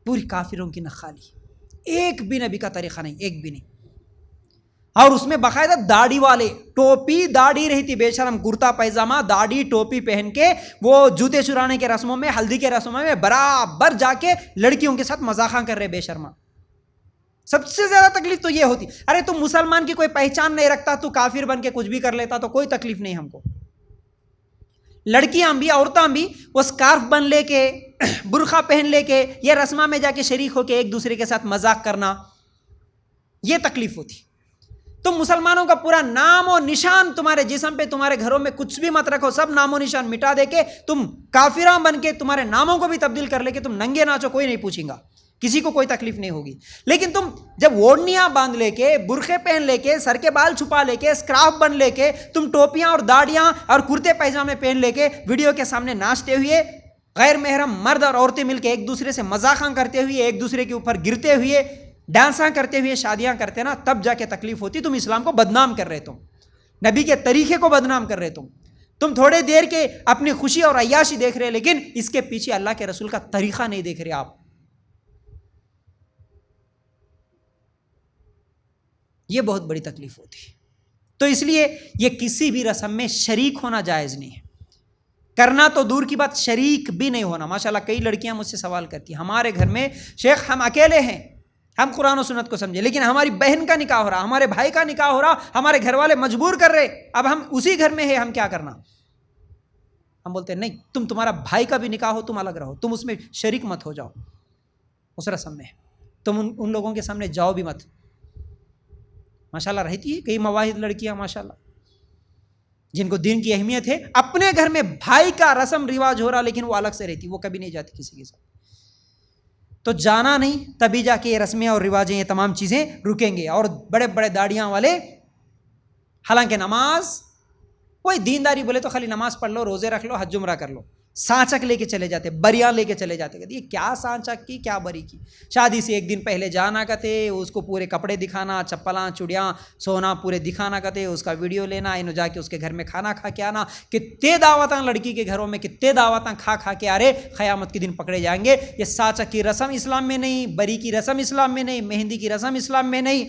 پوری کافروں کی نخالی، ایک بھی نبی کا طریقہ نہیں، ایک بھی نہیں۔ اور اس میں باقاعدہ داڑھی والے، ٹوپی داڑھی رہتی، بے شرم کرتا پیجامہ داڑھی ٹوپی پہن کے وہ جوتے چرانے کے رسموں میں، ہلدی کے رسموں میں برابر جا کے لڑکیوں کے ساتھ مذاقاں کر رہے، بے شرما۔ سب سے زیادہ تکلیف تو یہ ہوتی، ارے تم مسلمان کی کوئی پہچان نہیں رکھتا، تو کافر بن کے کچھ بھی کر لیتا تو کوئی تکلیف نہیں ہم کو۔ لڑکیاں بھی، عورتاں بھی وہ سکارف بن لے کے، برقع پہن لے کے، یہ رسمہ میں جا کے شریک ہو کے ایک دوسرے کے ساتھ مذاق کرنا، یہ تکلیف ہوتی۔ تم مسلمانوں کا پورا نام و نشان تمہارے جسم پہ، تمہارے گھروں میں کچھ بھی مت رکھو، سب نام و نشان مٹا دے کے تم کافراں بن کے تمہارے ناموں کو بھی تبدیل کر لے کے تم ننگے ناچو، کوئی نہیں پوچھیں گا، کسی کو کوئی تکلیف نہیں ہوگی۔ لیکن تم جب اوڑھنیاں باندھ لے کے، برقعے پہن لے کے، سر کے بال چھپا لے کے، اسکارف بن لے کے، تم ٹوپیاں اور داڑیاں اور کرتے پیجامے پہن لے کے ویڈیو کے سامنے ناچتے ہوئے، غیر محرم مرد اور عورتیں مل کے ایک دوسرے سے مذاقاں کرتے ہوئے، ایک دوسرے کے اوپر گرتے ہوئے، ڈانساں کرتے ہوئے شادیاں کرتے نا، تب جا کے تکلیف ہوتی۔ تم اسلام کو بدنام کر رہے، تم نبی کے طریقے کو بدنام کر رہے، تم تھوڑے دیر کے اپنی خوشی اور عیاشی دیکھ رہے، لیکن اس کے پیچھے اللہ کے رسول کا طریقہ نہیں دیکھ رہے آپ۔ یہ بہت بڑی تکلیف ہوتی ہے۔ تو اس لیے یہ کسی بھی رسم میں شریک ہونا جائز نہیں ہے، کرنا تو دور کی بات، شریک بھی نہیں ہونا۔ ماشاءاللہ کئی لڑکیاں مجھ سے سوال کرتی ہیں، ہمارے گھر میں شیخ ہم اکیلے ہیں، ہم قرآن و سنت کو سمجھے، لیکن ہماری بہن کا نکاح ہو رہا، ہمارے بھائی کا نکاح ہو رہا، ہمارے گھر والے مجبور کر رہے، اب ہم اسی گھر میں ہیں، ہم کیا کرنا؟ ہم بولتے ہیں نہیں، تمہارا بھائی کا بھی نکاح ہو، تم الگ رہو، تم اس میں شریک مت ہو جاؤ، اس رسم میں تم ان لوگوں کے سامنے جاؤ بھی مت۔ ماشاءاللہ رہتی ہے کئی مواہد لڑکیاں ماشاءاللہ جن کو دین کی اہمیت ہے، اپنے گھر میں بھائی کا رسم رواج ہو رہا لیکن وہ الگ سے رہتی، وہ کبھی نہیں جاتی کسی کے ساتھ. تو جانا نہیں، تبھی جا کے یہ رسمیں اور رواجیں، یہ تمام چیزیں رکیں گے. اور بڑے بڑے داڑیاں والے، حالانکہ نماز، کوئی دینداری بولے تو خالی نماز پڑھ لو، روزے رکھ لو، حج عمرہ کر لو، سانچک لے کے چلے جاتے، بریاں لے کے چلے جاتے. کہتے یہ کیا سانچک کی، کیا بری کی. شادی سے ایک دن پہلے جانا کہتے، اس کو پورے کپڑے دکھانا، چپلاں چوڑیاں سونا پورے دکھانا کہتے، اس کا ویڈیو لینا، انہوں جا کے اس کے گھر میں کھانا کھا کے آنا. کتنے دعوتاں لڑکی کے گھروں میں، کتنے دعوتاں کھا کے آ رہے، قیامت کے دن پکڑے جائیں گے. یہ سانچک کی رسم اسلام میں نہیں، بری کی رسم اسلام میں نہیں، مہندی کی رسم اسلام میں نہیں،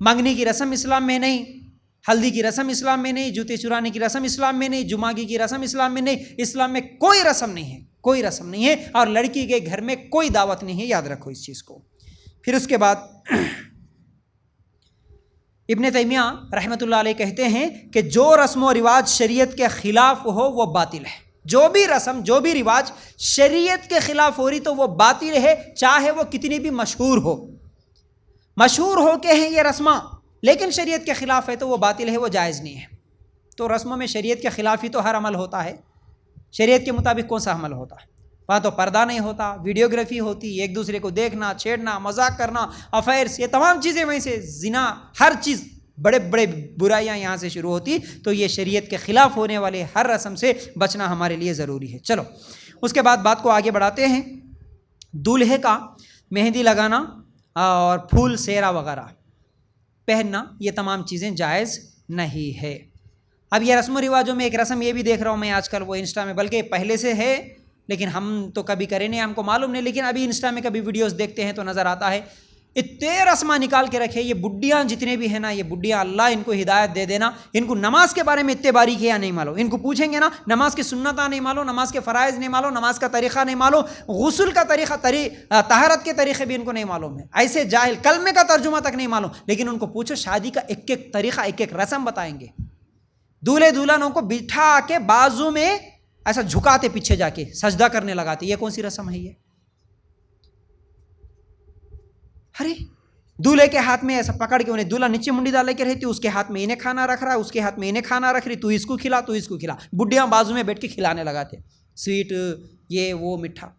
منگنی کی رسم اسلام میں نہیں، ہلدی کی رسم اسلام میں نہیں، جوتے چرانے کی رسم اسلام میں نہیں، جمعگی کی رسم اسلام میں نہیں. اسلام میں کوئی رسم نہیں ہے، کوئی رسم نہیں ہے، اور لڑکی کے گھر میں کوئی دعوت نہیں ہے. یاد رکھو اس چیز کو. پھر اس کے بعد ابن تیمیہ رحمۃ اللہ علیہ کہتے ہیں کہ جو رسم و رواج شریعت کے خلاف ہو وہ باطل ہے. جو بھی رسم، جو بھی رواج شریعت کے خلاف ہو رہی تو وہ باطل ہے، چاہے وہ کتنی بھی مشہور ہو. مشہور ہو کے ہیں یہ رسماں لیکن شریعت کے خلاف ہے تو وہ باطل ہے، وہ جائز نہیں ہے. تو رسموں میں شریعت کے خلاف ہی تو ہر عمل ہوتا ہے. شریعت کے مطابق کون سا عمل ہوتا ہے؟ وہاں تو پردہ نہیں ہوتا، ویڈیوگرافی ہوتی، ایک دوسرے کو دیکھنا، چھیڑنا، مذاق کرنا، افیئرس، یہ تمام چیزیں وہیں سے، زنا، ہر چیز، بڑے بڑے برائیاں یہاں سے شروع ہوتی. تو یہ شریعت کے خلاف ہونے والے ہر رسم سے بچنا ہمارے لیے ضروری ہے. چلو اس کے بعد بات کو آگے بڑھاتے ہیں. دولہے کا مہندی لگانا اور پھول سیرا وغیرہ پہننا، یہ تمام چیزیں جائز نہیں ہے. اب یہ رسم و رواجوں میں ایک رسم یہ بھی دیکھ رہا ہوں میں آج کل، وہ انسٹا میں، بلکہ پہلے سے ہے لیکن ہم تو کبھی کرے نہیں، ہم کو معلوم نہیں، لیکن ابھی انسٹا میں کبھی ویڈیوز دیکھتے ہیں تو نظر آتا ہے. اتنے رسماں نکال کے رکھے یہ بڈھیاں جتنے بھی ہیں نا، یہ بڈھیاں اللہ ان کو ہدایت دے دینا. ان کو نماز کے بارے میں اتنے باریک ہے یا نہیں معلوم. ان کو پوچھیں گے نا، نماز کی سنتیں نہیں معلوم، نماز کے فرائض نہیں معلوم، نماز کا طریقہ نہیں معلوم، غسل کا طریقہ، طہارت کے طریقے بھی ان کو نہیں معلوم ہے. ایسے جاہل، کلمے کا ترجمہ تک نہیں معلوم. لیکن ان کو پوچھو شادی کا ایک ایک طریقہ، ایک ایک رسم بتائیں گے. دولہے دلہنوں کو بٹھا کے بازو میں ایسا جھکاتے، پیچھے جا کے سجدہ کرنے لگاتے. یہ کون سی رسم ہے یہ؟ ارے دولہے کے ہاتھ میں ایسا پکڑ کے، انہیں دولہا نیچے منڈی ڈالے کے رہتی، اس کے ہاتھ میں انہیں کھانا رکھ رہا ہے، اس کے ہاتھ میں انہیں کھانا رکھ رہی، تو اس کو کھلا، تو اس کو کھلا. بڈھیاں بازو میں بیٹھ کے کھلانے لگاتے، سویٹ، یہ وہ میٹھا.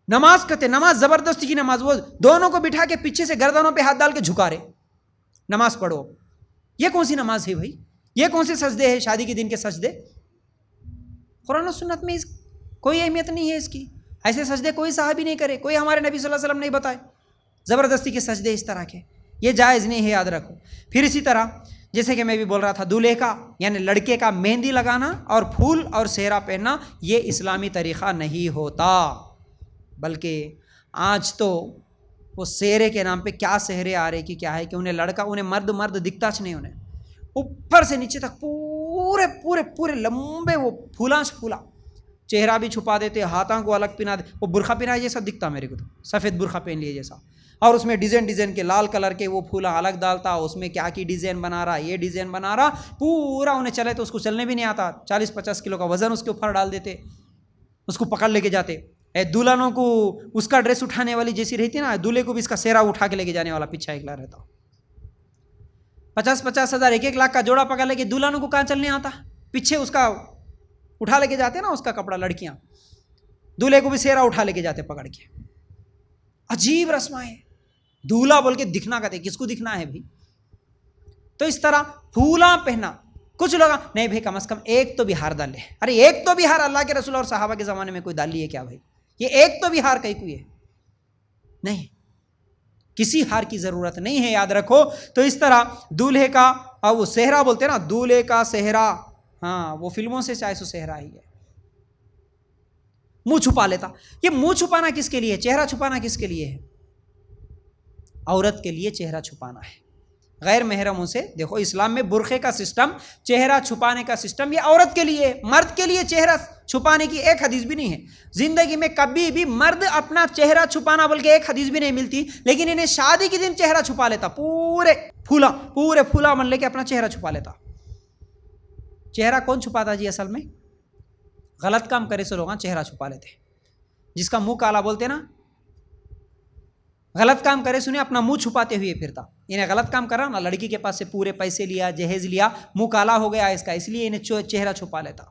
نماز کرتے، نماز زبردستی کی نماز، وہ دونوں کو بٹھا کے پیچھے سے گردنوں پہ ہاتھ ڈال کے جھکا رہے، نماز پڑھو. یہ کون سی نماز ہے بھائی؟ یہ کون سے سجدے ہیں شادی کے دن کے سجدے؟ قرآن و سنت میں کوئی اہمیت نہیں ہے اس کی. ایسے سجدے کوئی صحابی نہیں کرے، کوئی ہمارے نبی صلی اللہ علیہ وسلم نہیں بتائے. زبردستی کے سجدے اس طرح کے، یہ جائز نہیں ہے، یاد رکھو. پھر اسی طرح جیسے کہ میں بھی بول رہا تھا، دولہے کا یعنی لڑکے کا مہندی لگانا اور پھول اور سہرا پہننا یہ اسلامی طریقہ نہیں ہوتا. بلکہ آج تو وہ سہرے کے نام پہ کیا سہرے آ رہے کہ کیا ہے، کہ انہیں لڑکا، انہیں مرد دکھتا چ نہیں، انہیں اوپر سے نیچے تک پورے پورے پورے لمبے وہ پھولا، چہرہ بھی چھپا دیتے، ہاتھوں کو الگ پہنا دے. وہ برقع پہنا جیسا دکھتا میرے کو، تو سفید برقع پہن لیے جیسا، اور اس میں ڈیزائن کے لال کلر کے وہ پھولا الگ ڈالتا، اس میں کیا کی ڈیزائن بنا رہا، یہ ڈیزائن بنا رہا پورا. انہیں چلے تو اس کو چلنے بھی نہیں آتا، 40-50 کلو کا وزن اس کے اوپر ڈال دیتے، اس کو پکڑ لے کے جاتے. دلہنوں کو اس کا ڈریس اٹھانے والی جیسی رہتی ہے نا، دولہے کو بھی اس کا سہرا اٹھا کے لے کے جانے والا پیچھا ایک لا رہتا. 50-50 ہزار 1 لاکھ کا جوڑا پکڑ لے کے دلہنوں کو کہاں چلنے آتا، پیچھے اس کا اٹھا لے کے جاتے نا اس کا کپڑا. لڑکیاں دولہے کو بھی سہرا اٹھا لے کے جاتے پکڑ کے. عجیب رسمیں ہیں. دولہا بول کے دکھنا کہتے، کس کو دکھنا ہے بھائی؟ تو اس طرح پھولا پہنا. کچھ لوگ نہیں بھائی، کم از کم ایک تو بھی ہار ڈال لے. ارے ایک تو بھی ہار اللہ کے رسول اور صحابہ کے زمانے میں کوئی ڈال لی ہے کیا بھائی؟ یہ ایک تو بھی ہار کہیں کوئی ہے نہیں، کسی ہار کی ضرورت نہیں ہے، یاد رکھو. تو اس طرح دولہے کا، اور وہ صحرا بولتے ہیں نا، دولہے کا صحرا، ہاں وہ فلموں سے چاہے سو صحرا ہی ہے. منہ چھپا لیتا. یہ منہ چھپانا کس کے لیے، چہرہ چھپانا کس کے لیے ہے؟ عورت کے لیے چہرہ چھپانا ہے، غیر محرموں سے. دیکھو اسلام میں برقعے کا سسٹم، چہرہ چھپانے کا سسٹم، یہ عورت کے لیے. مرد کے لیے چہرہ چھپانے کی ایک حدیث بھی نہیں ہے. زندگی میں کبھی بھی مرد اپنا چہرہ چھپانا بلکہ ایک حدیث بھی نہیں ملتی. لیکن انہیں شادی کے دن چہرہ چھپا لیتا، پورے پھولا من لے کے اپنا چہرہ چھپا لیتا. چہرہ کون چھپاتا جی؟ اصل میں غلط کام کرے سے لوگ چہرہ چھپا لیتے. جس کا منہ کالا بولتے نا، غلط کام کرے سنے اپنا منہ چھپاتے ہوئے پھرتا. انہیں غلط کام کرا نا, لڑکی کے پاس سے پورے پیسے لیا, جہیز لیا, منہ کالا ہو گیا اس کا, اس لیے انہیں چہرہ چھپا لیتا.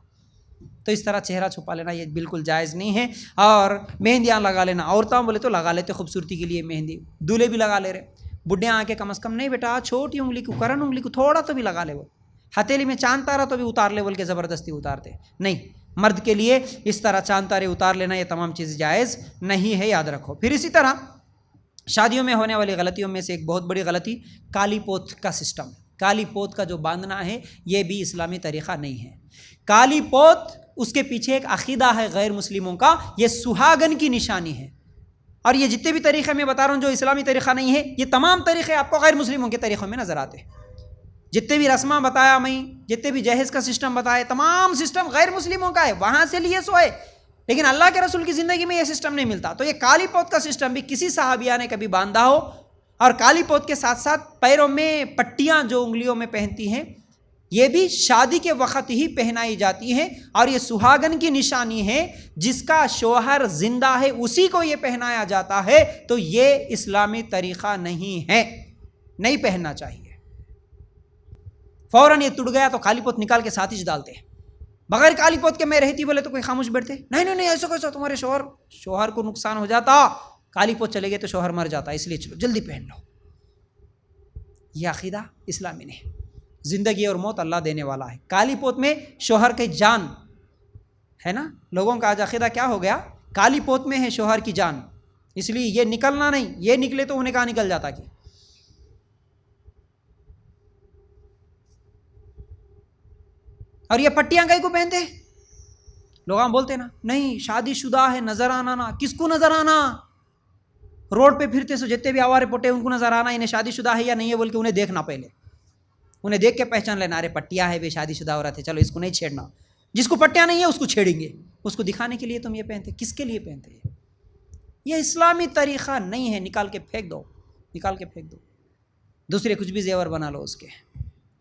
تو اس طرح چہرہ چھپا لینا یہ بالکل جائز نہیں ہے. اور مہندیاں لگا لینا, عورتوں بولے تو لگا لیتے خوبصورتی کے لیے مہندی, دولہے بھی لگا لے رہے, بڈھیاں آ کے کم از کم نہیں بیٹا چھوٹی انگلی کو, کرن انگلی کو تھوڑا تو بھی لگا لے, وہ ہتھیلی میں چاند تارا تو بھی اتار لے بول کے زبردستی اتارتے نہیں. مرد کے لیے اس طرح چاند تارے اتار لینا یہ تمام چیز جائز نہیں ہے, یاد رکھو. پھر اسی طرح شادیوں میں ہونے والی غلطیوں میں سے ایک بہت بڑی غلطی کالی پوت کا سسٹم. کالی پوت کا جو باندھنا ہے یہ بھی اسلامی طریقہ نہیں ہے. کالی پوت اس کے پیچھے ایک عقیدہ ہے غیر مسلموں کا, یہ سہاگن کی نشانی ہے. اور یہ جتنے بھی طریقے میں بتا رہا ہوں جو اسلامی طریقہ نہیں ہے, یہ تمام طریقے آپ کو غیر مسلموں کے طریقوں میں نظر آتے ہیں. جتنے بھی رسماں بتایا میں, جتنے بھی جہیز کا سسٹم بتایا, تمام سسٹم غیر مسلموں کا ہے, وہاں سے لیے سو ہے. لیکن اللہ کے رسول کی زندگی میں یہ سسٹم نہیں ملتا. تو یہ کالی پوت کا سسٹم بھی کسی صحابیہ نے کبھی باندھا ہو, اور کالی پوت کے ساتھ ساتھ پیروں میں پٹیاں جو انگلیوں میں پہنتی ہیں یہ بھی شادی کے وقت ہی پہنائی جاتی ہیں, اور یہ سہاگن کی نشانی ہے. جس کا شوہر زندہ ہے اسی کو یہ پہنایا جاتا ہے. تو یہ اسلامی طریقہ نہیں ہے, نہیں پہننا چاہیے. فوراً یہ ٹوٹ گیا تو کالی پوت نکال کے ساتھ ہی ڈالتے ہیں. بغیر کالی پوت کے میں رہتی بولے تو کوئی خاموش بیٹھتے, نہیں ایسا کیسا, تمہارے شوہر کو نقصان ہو جاتا, کالی پوت چلے گئے تو شوہر مر جاتا, اس لیے چلو جلدی پہن لو. یہ عقیدہ اسلامی نہیں. زندگی اور موت اللہ دینے والا ہے. کالی پوت میں شوہر کی جان ہے نا. لوگوں کا آج عقیدہ کیا ہو گیا, کالی پوت میں ہے شوہر کی جان, اس لیے یہ نکلنا نہیں, یہ نکلے تو انہیں کہاں نکل جاتا. کہ اور یہ پٹیاں کہیں کو پہنتے, لوگ بولتے نا نہیں شادی شدہ ہے نظر آنا نا. کس کو نظر آنا؟ روڈ پہ پھرتے سو جتنے بھی آوارے پٹے ان کو نظر آنا انہیں شادی شدہ ہے یا نہیں ہے بول کے انہیں دیکھنا, پہلے انہیں دیکھ کے پہچان لینا, ارے پٹیاں ہے بے شادی شدہ عورت ہے, چلو اس کو نہیں چھیڑنا. جس کو پٹیاں نہیں ہے اس کو چھیڑیں گے, اس کو دکھانے کے لیے تم یہ پہنتے. کس کے لیے پہنتے ہیں؟ یہ اسلامی طریقہ نہیں ہے. نکال کے پھینک دو, نکال کے پھینک دو. دوسرے کچھ بھی زیور بنا لو اس کے,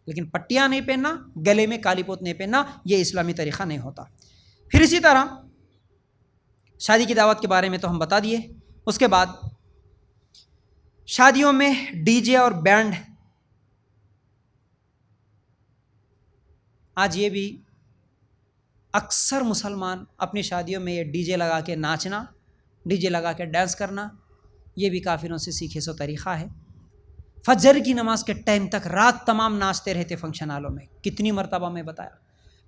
لیکن پٹیاں نہیں پہننا, گلے میں کالی پوت نہیں پہننا, یہ اسلامی طریقہ نہیں ہوتا. پھر اسی طرح شادی کی دعوت کے بارے میں تو ہم بتا دیے. اس کے بعد شادیوں میں ڈی جے اور بینڈ, آج یہ بھی اکثر مسلمان اپنی شادیوں میں یہ ڈی جے لگا کے ناچنا, ڈی جے لگا کے ڈانس کرنا, یہ بھی کافروں سے سیکھے سو طریقہ ہے. فجر کی نماز کے ٹائم تک رات تمام ناچتے رہتے فنکشن ہالوں میں. کتنی مرتبہ میں بتایا,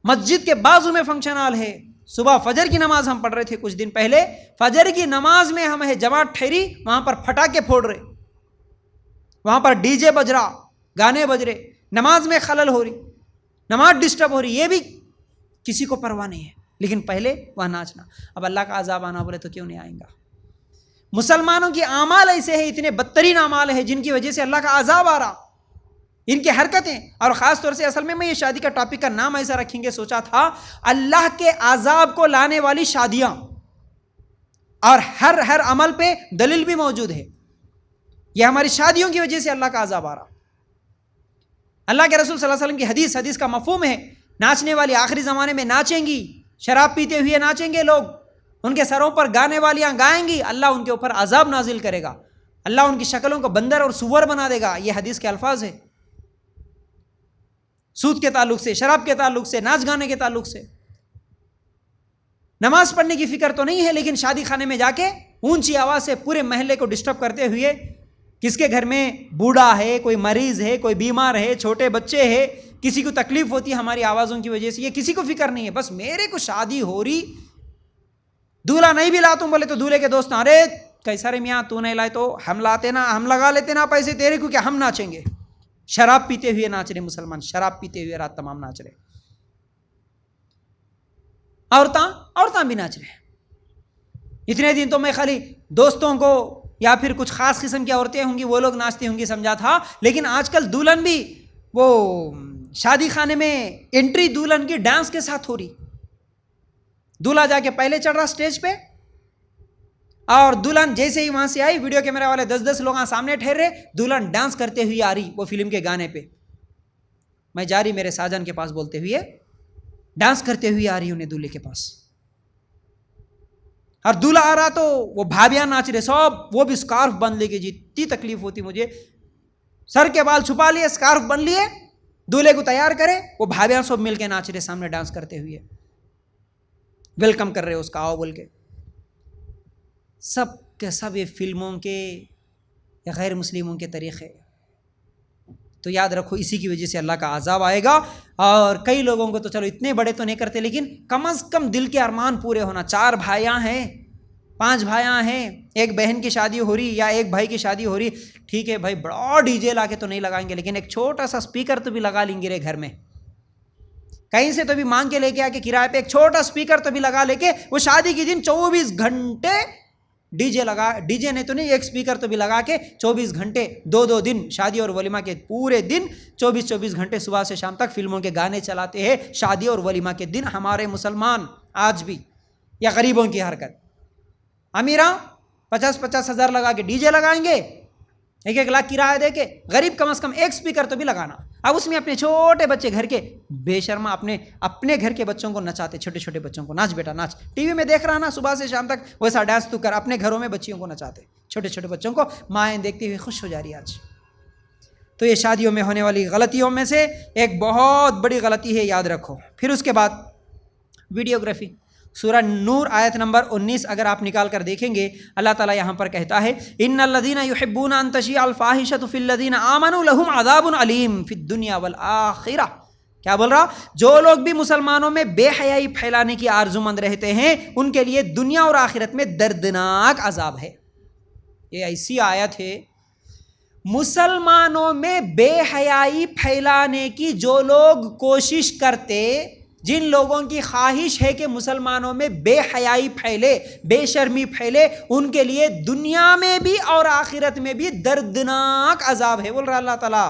مسجد کے بازو میں فنکشن ہال ہے. صبح فجر کی نماز ہم پڑھ رہے تھے کچھ دن پہلے, فجر کی نماز میں ہم ہے جماعت ٹھہری, وہاں پر پٹاخے پھوڑ رہے, وہاں پر ڈی جے بج رہا, گانے بج رہے, نماز میں خلل ہو رہی, نماز ڈسٹرب ہو رہی. یہ بھی کسی کو پرواہ نہیں ہے, لیکن پہلے وہاں ناچنا. اب اللہ کا عذاب آنا بولے تو کیوں نہیں آئیں گا؟ مسلمانوں کے اعمال ایسے ہیں, اتنے بدترین اعمال ہیں جن کی وجہ سے اللہ کا عذاب آ رہا, ان کی حرکتیں. اور خاص طور سے اصل میں یہ شادی کا ٹاپک کا نام ایسا رکھیں گے, سوچا تھا اللہ کے عذاب کو لانے والی شادیاں, اور ہر عمل پہ دلیل بھی موجود ہے. یہ ہماری شادیوں کی وجہ سے اللہ کا عذاب آ رہا. اللہ کے رسول صلی اللہ علیہ وسلم کی حدیث کا مفہوم ہے, ناچنے والی آخری زمانے میں ناچیں گی, شراب پیتے ہوئے ناچیں گے لوگ, ان کے سروں پر گانے والیاں گائیں گی, اللہ ان کے اوپر عذاب نازل کرے گا, اللہ ان کی شکلوں کو بندر اور سور بنا دے گا. یہ حدیث کے الفاظ ہے. سود کے تعلق سے, شراب کے تعلق سے, ناچ گانے کے تعلق سے. نماز پڑھنے کی فکر تو نہیں ہے, لیکن شادی خانے میں جا کے اونچی آواز سے پورے محلے کو ڈسٹرب کرتے ہوئے, کس کے گھر میں بوڑھا ہے, کوئی مریض ہے, کوئی بیمار ہے, چھوٹے بچے ہیں, کسی کو تکلیف ہوتی ہے ہماری آوازوں کی وجہ سے, یہ کسی کو فکر نہیں ہے. بس میرے کو شادی ہو رہی, دولہا نہیں بھی لاتا ہوں بولے تو دولہے کے دوست, ارے کیسا رے میاں تو نہیں لائے تو ہم لاتے نا, ہم لگا لیتے نا پیسے تیرے کو, کیا ہم ناچیں گے. شراب پیتے ہوئے ناچ رہے مسلمان, شراب پیتے ہوئے رات تمام ناچ رہے. عورتاں بھی ناچ رہے. اتنے دن تو میں خالی دوستوں کو یا پھر کچھ خاص قسم کی عورتیں ہوں گی وہ لوگ ناچتی ہوں گی سمجھا تھا, لیکن آج کل دلہن بھی وہ شادی خانے میں انٹری دلہن کی ڈانس کے ساتھ ہو رہی. دولہا جا کے پہلے چڑھ رہا سٹیج پہ, اور دلہن جیسے ہی وہاں سے آئی, ویڈیو کیمرہ والے 10 لوگ سامنے ٹھہرے, دلہن ڈانس کرتے ہوئے آ رہی وہ فلم کے گانے پہ. میں جا رہی میرے ساجن کے پاس بولتے ہوئے, ڈانس کرتے ہوئے آ رہی انہیں دولہے کے پاس. اور دولہا آ رہا تو وہ بھابیاں ناچ رہے سب، وہ بھی اسکارف بن لے کے، جی اتنی تکلیف ہوتی مجھے، سر کے بال چھپا لیے، اسکارف بن لیے، دولہے کو تیار کرے، وہ بھابیاں سب مل کے ناچ رہے سامنے ڈانس کرتے ہوئے، ویلکم کر رہے اس کا، آؤ بول کے. سب کے سب یہ فلموں کے یا غیر مسلموں کے طریقے. تو یاد رکھو اسی کی وجہ سے اللہ کا عذاب آئے گا. اور کئی لوگوں کو تو چلو اتنے بڑے تو نہیں کرتے، لیکن کم از کم دل کے ارمان پورے ہونا. 4 بھائیاں ہیں، 5 بھائیاں ہیں، ایک بہن کی شادی ہو رہی یا ایک بھائی کی شادی ہو رہی، ٹھیک ہے بھائی بڑا ڈی جے لا کے تو نہیں لگائیں گے، لیکن ایک چھوٹا سا اسپیکر تو بھی لگا لیں گے رے گھر میں، کہیں سے تو بھی مانگ کے لے کے آ کے کرائے پہ ایک چھوٹا اسپیکر تو بھی لگا لے کے وہ شادی کے دن 24 گھنٹے ڈی جے لگا، ڈی جے نہیں تو نہیں، ایک اسپیکر تو بھی لگا کے 24 گھنٹے 2 دن شادی اور ولیمہ کے پورے دن 24 گھنٹے صبح سے شام تک فلموں کے گانے چلاتے ہیں شادی اور ولیمہ کے دن. ہمارے مسلمان آج بھی، یا غریبوں کی حرکت، امیراں 50 ہزار لگا کے ڈی جے لگائیں گے، 1 لاکھ کرایہ دے کے، غریب کم از کم ایک اسپیکر تو بھی لگانا. اب اس میں اپنے چھوٹے بچے گھر کے بے شرما اپنے گھر کے بچوں کو نچاتے، چھوٹے چھوٹے بچوں کو، ناچ بیٹا ناچ، ٹی وی میں دیکھ رہا نا صبح سے شام تک ویسا ڈانس تو کر، اپنے گھروں میں بچیوں کو نچاتے، چھوٹے چھوٹے بچوں کو مائیں دیکھتی ہوئی خوش ہو جا رہی آج. تو یہ شادیوں میں ہونے والی غلطیوں میں سے ایک بہت بڑی غلطی ہے، یاد رکھو. پھر اس کے بعد ویڈیوگرافی. سورہ نور آیت نمبر 19 اگر آپ نکال کر دیکھیں گے، اللہ تعالیٰ یہاں پر کہتا ہے ان الذین یحبون ان تشیع الفاحشۃ فی الذین آمنوا لہم عذاب علیم فی الدنیا والآخرہ. کیا بول رہا؟ جو لوگ بھی مسلمانوں میں بے حیائی پھیلانے کی آرزو مند رہتے ہیں ان کے لیے دنیا اور آخرت میں دردناک عذاب ہے. یہ ایسی آیت ہے، مسلمانوں میں بے حیائی پھیلانے کی جو لوگ کوشش کرتے، جن لوگوں کی خواہش ہے کہ مسلمانوں میں بے حیائی پھیلے، بے شرمی پھیلے، ان کے لیے دنیا میں بھی اور آخرت میں بھی دردناک عذاب ہے. بول رہا اللہ تعالیٰ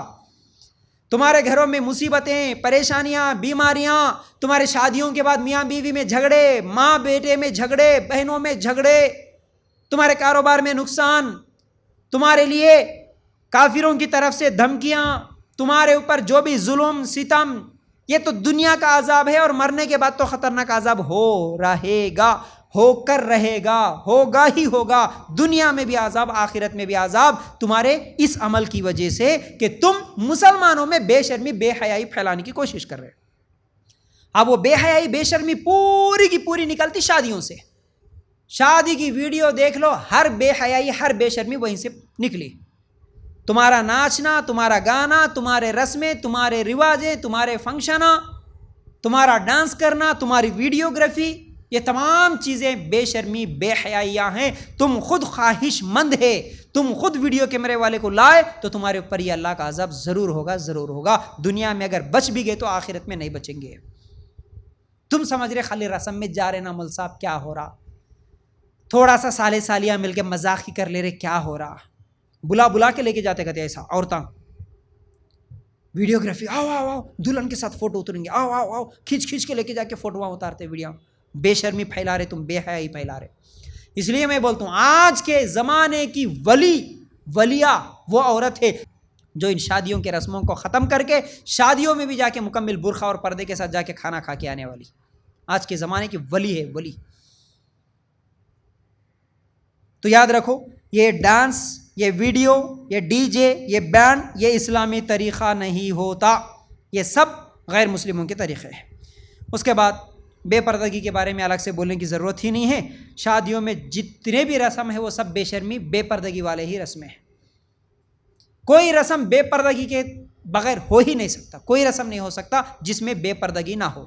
تمہارے گھروں میں مصیبتیں، پریشانیاں، بیماریاں، تمہارے شادیوں کے بعد میاں بیوی میں جھگڑے، ماں بیٹے میں جھگڑے، بہنوں میں جھگڑے، تمہارے کاروبار میں نقصان، تمہارے لیے کافروں کی طرف سے دھمکیاں، تمہارے اوپر جو بھی ظلم ستم، یہ تو دنیا کا عذاب ہے، اور مرنے کے بعد تو خطرناک عذاب ہو رہے گا، ہو کر رہے گا، ہوگا ہی ہوگا. دنیا میں بھی عذاب، آخرت میں بھی عذاب، تمہارے اس عمل کی وجہ سے کہ تم مسلمانوں میں بے شرمی بے حیائی پھیلانے کی کوشش کر رہے. اب وہ بے حیائی بے شرمی پوری کی پوری نکلتی شادیوں سے. شادی کی ویڈیو دیکھ لو، ہر بے حیائی ہر بے شرمی وہیں سے نکلی. تمہارا ناچنا، تمہارا گانا، تمہارے رسمیں، تمہارے رواجیں، تمہارے فنکشن، تمہارا ڈانس کرنا، تمہاری ویڈیوگرافی، یہ تمام چیزیں بے شرمی بے حیائیاں ہیں. تم خود خواہش مند ہے، تم خود ویڈیو کیمرے والے کو لائے تو تمہارے اوپر یہ اللہ کا عذاب ضرور ہوگا، ضرور ہوگا. دنیا میں اگر بچ بھی گئے تو آخرت میں نہیں بچیں گے. تم سمجھ رہے خالی رسم میں جا رہے نا مول صاحب، کیا ہو رہا؟ تھوڑا سا سالے سالیاں مل کے مذاق ہی کر لے رہے، کیا ہو رہا؟ بلا کے لے کے جاتے کہتے ایسا عورتاں ویڈیوگرافی، آؤ آؤ آؤ دلہن کے ساتھ فوٹو اتریں گے، آؤ آؤ آؤ کھینچ کے لے کے جا کے فوٹوਆਂ اتارتے ویڈیو. بے شرمی پھیلا رہے تم، بے حیائی پھیلا رہے. اس لیے میں بولتا ہوں آج کے زمانے کی ولیہ وہ عورت ہے جو ان شادیوں کے رسموں کو ختم کر کے شادیوں میں بھی جا کے مکمل برقع اور پردے کے ساتھ جا کے کھانا کھا کے آنے والی آج کے زمانے کی ولی ہے، ولی. تو یاد رکھو یہ ڈانس، یہ ویڈیو، یہ ڈی جے، یہ بینڈ، یہ اسلامی طریقہ نہیں ہوتا، یہ سب غیر مسلموں کے طریقے ہیں. اس کے بعد بے پردگی کے بارے میں الگ سے بولنے کی ضرورت ہی نہیں ہے. شادیوں میں جتنے بھی رسم ہیں وہ سب بے شرمی بے پردگی والے ہی رسمیں ہیں. کوئی رسم بے پردگی کے بغیر ہو ہی نہیں سکتا، کوئی رسم نہیں ہو سکتا جس میں بے پردگی نہ ہو.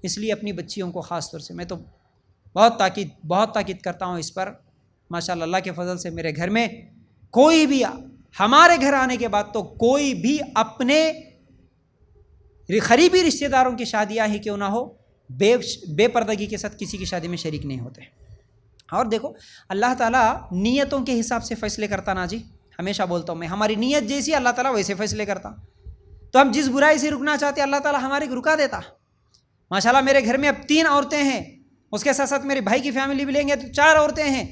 اس لیے اپنی بچیوں کو خاص طور سے میں تو بہت تاکید کرتا ہوں اس پر. ماشاءاللہ اللہ کے فضل سے میرے گھر میں کوئی بھی، ہمارے گھر آنے کے بعد تو کوئی بھی اپنے قریبی رشتہ داروں کی شادیاں ہی کیوں نہ ہو بے پردگی کے ساتھ کسی کی شادی میں شریک نہیں ہوتے. اور دیکھو اللہ تعالیٰ نیتوں کے حساب سے فیصلے کرتا نا جی. ہمیشہ بولتا ہوں میں، ہماری نیت جیسی اللہ تعالیٰ ویسے فیصلے کرتا. تو ہم جس برائی سے رکنا چاہتے اللہ تعالیٰ ہمارے رکا دیتا. ماشاءاللہ میرے گھر میں اب 3 عورتیں ہیں، اس کے ساتھ ساتھ میرے بھائی کی فیملی بھی لیں گے تو 4 عورتیں ہیں.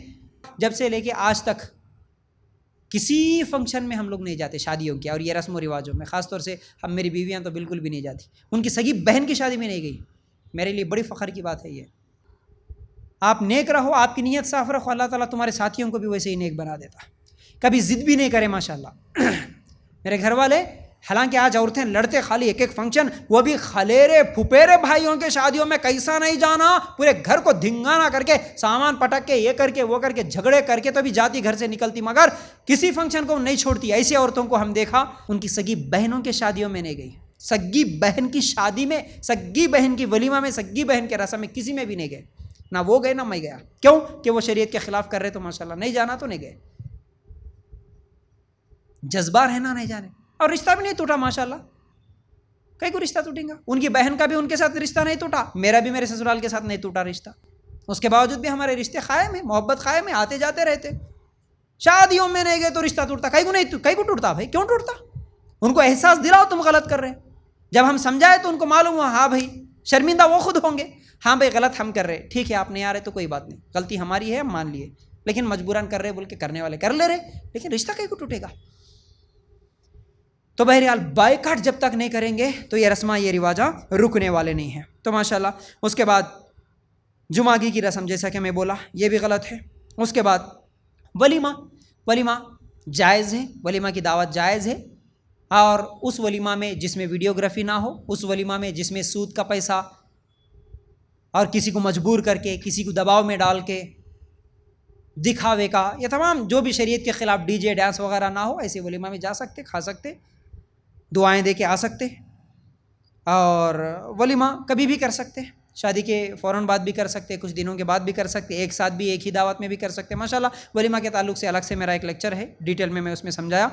جب سے لے کے آج تک کسی فنکشن میں ہم لوگ نہیں جاتے شادیوں کی اور یہ رسم و رواجوں میں. خاص طور سے ہم میری بیویاں تو بالکل بھی نہیں جاتی، ان کی سگی بہن کی شادی میں نہیں گئی. میرے لیے بڑی فخر کی بات ہے یہ. آپ نیک رہو، آپ کی نیت صاف رکھو، اللہ تعالیٰ تمہارے ساتھیوں کو بھی ویسے ہی نیک بنا دیتا. کبھی ضد بھی نہیں کرے ماشاءاللہ. میرے گھر والے حالانکہ آج عورتیں لڑتے خالی ایک فنکشن، وہ بھی خلیرے پھپیرے بھائیوں کے شادیوں میں کیسا نہیں جانا، پورے گھر کو دھنگانا کر کے سامان پٹک کے یہ کر کے وہ کر کے جھگڑے کر کے تو بھی جاتی گھر سے نکلتی، مگر کسی فنکشن کو نہیں چھوڑتی. ایسی عورتوں کو ہم دیکھا ان کی سگی بہنوں کے شادیوں میں نہیں گئی، سگی بہن کی شادی میں، سگی بہن کی ولیمہ میں، سگی بہن کے رسم میں کسی میں بھی نہیں گئے. نہ وہ گئے نہ میں گیا. کیوں کہ وہ شریعت کے خلاف کر رہے تو ماشاءاللہ نہیں جانا تو نہیں گئے. جذبہ رہنا نہیں جانے. اور رشتہ بھی نہیں ٹوٹا ماشاءاللہ. کئی کو رشتہ ٹوٹیں گا؟ ان کی بہن کا بھی ان کے ساتھ رشتہ نہیں ٹوٹا، میرا بھی میرے سسرال کے ساتھ نہیں ٹوٹا رشتہ. اس کے باوجود بھی ہمارے رشتے قائم ہیں، محبت قائم ہے، آتے جاتے رہتے. شادیوں میں نہیں گئے تو رشتہ ٹوٹتا. کئی کو ٹوٹتا بھائی؟ کیوں ٹوٹتا؟ ان کو احساس دلاؤ تم غلط کر رہے ہیں. جب ہم سمجھائے تو ان کو معلوم ہوا ہاں بھائی شرمندہ وہ خود ہوں گے، ہاں بھائی غلط ہم کر رہے، ٹھیک ہے آپ نہیں آ رہے تو کوئی بات نہیں، غلطی ہماری ہے ہم مان لیے، لیکن مجبوراً کر رہے بول کے کرنے والے کر لے رہے، لیکن رشتہ کئی کو ٹوٹے گا؟ تو بہرحال بائیکاٹ جب تک نہیں کریں گے تو یہ رسماں یہ رواجاں رکنے والے نہیں ہیں. تو ماشاءاللہ اس کے بعد جمعگی کی رسم جیسا کہ میں بولا یہ بھی غلط ہے. اس کے بعد ولیمہ جائز ہے، ولیمہ کی دعوت جائز ہے. اور اس ولیمہ میں جس میں ویڈیوگرافی نہ ہو، اس ولیمہ میں جس میں سود کا پیسہ اور کسی کو مجبور کر کے، کسی کو دباؤ میں ڈال کے، دکھاوے کا، یہ تمام جو بھی شریعت کے خلاف ڈی جے ڈانس وغیرہ نہ ہو، ایسے ولیمہ میں جا سکتے، کھا سکتے، دعائیں دے کے آ سکتے. اور ولیمہ کبھی بھی کر سکتے، شادی کے فوراً بعد بھی کر سکتے، کچھ دنوں کے بعد بھی کر سکتے، ایک ساتھ بھی ایک ہی دعوت میں بھی کر سکتے. ماشاءاللہ ولیمہ کے تعلق سے الگ سے میرا ایک لیکچر ہے، ڈیٹیل میں اس میں سمجھایا.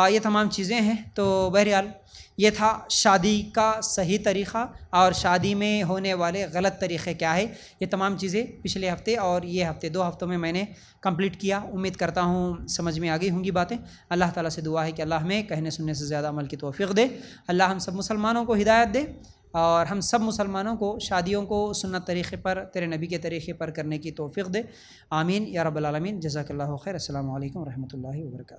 یہ تمام چیزیں ہیں. تو بہرحال یہ تھا شادی کا صحیح طریقہ اور شادی میں ہونے والے غلط طریقے کیا ہے. یہ تمام چیزیں پچھلے ہفتے اور یہ ہفتے 2 ہفتوں میں نے کمپلیٹ کیا. امید کرتا ہوں سمجھ میں آ گئی ہوں گی باتیں. اللہ تعالیٰ سے دعا ہے کہ اللہ ہمیں کہنے سننے سے زیادہ عمل کی توفیق دے. اللہ ہم سب مسلمانوں کو ہدایت دے اور ہم سب مسلمانوں کو شادیوں کو سنت طریقے پر، تیرے نبی کے طریقے پر کرنے کی توفیق دے. آمین یا رب العالمین. جزاک اللہ خیر. السلام علیکم ورحمۃ اللہ وبرکاتہ.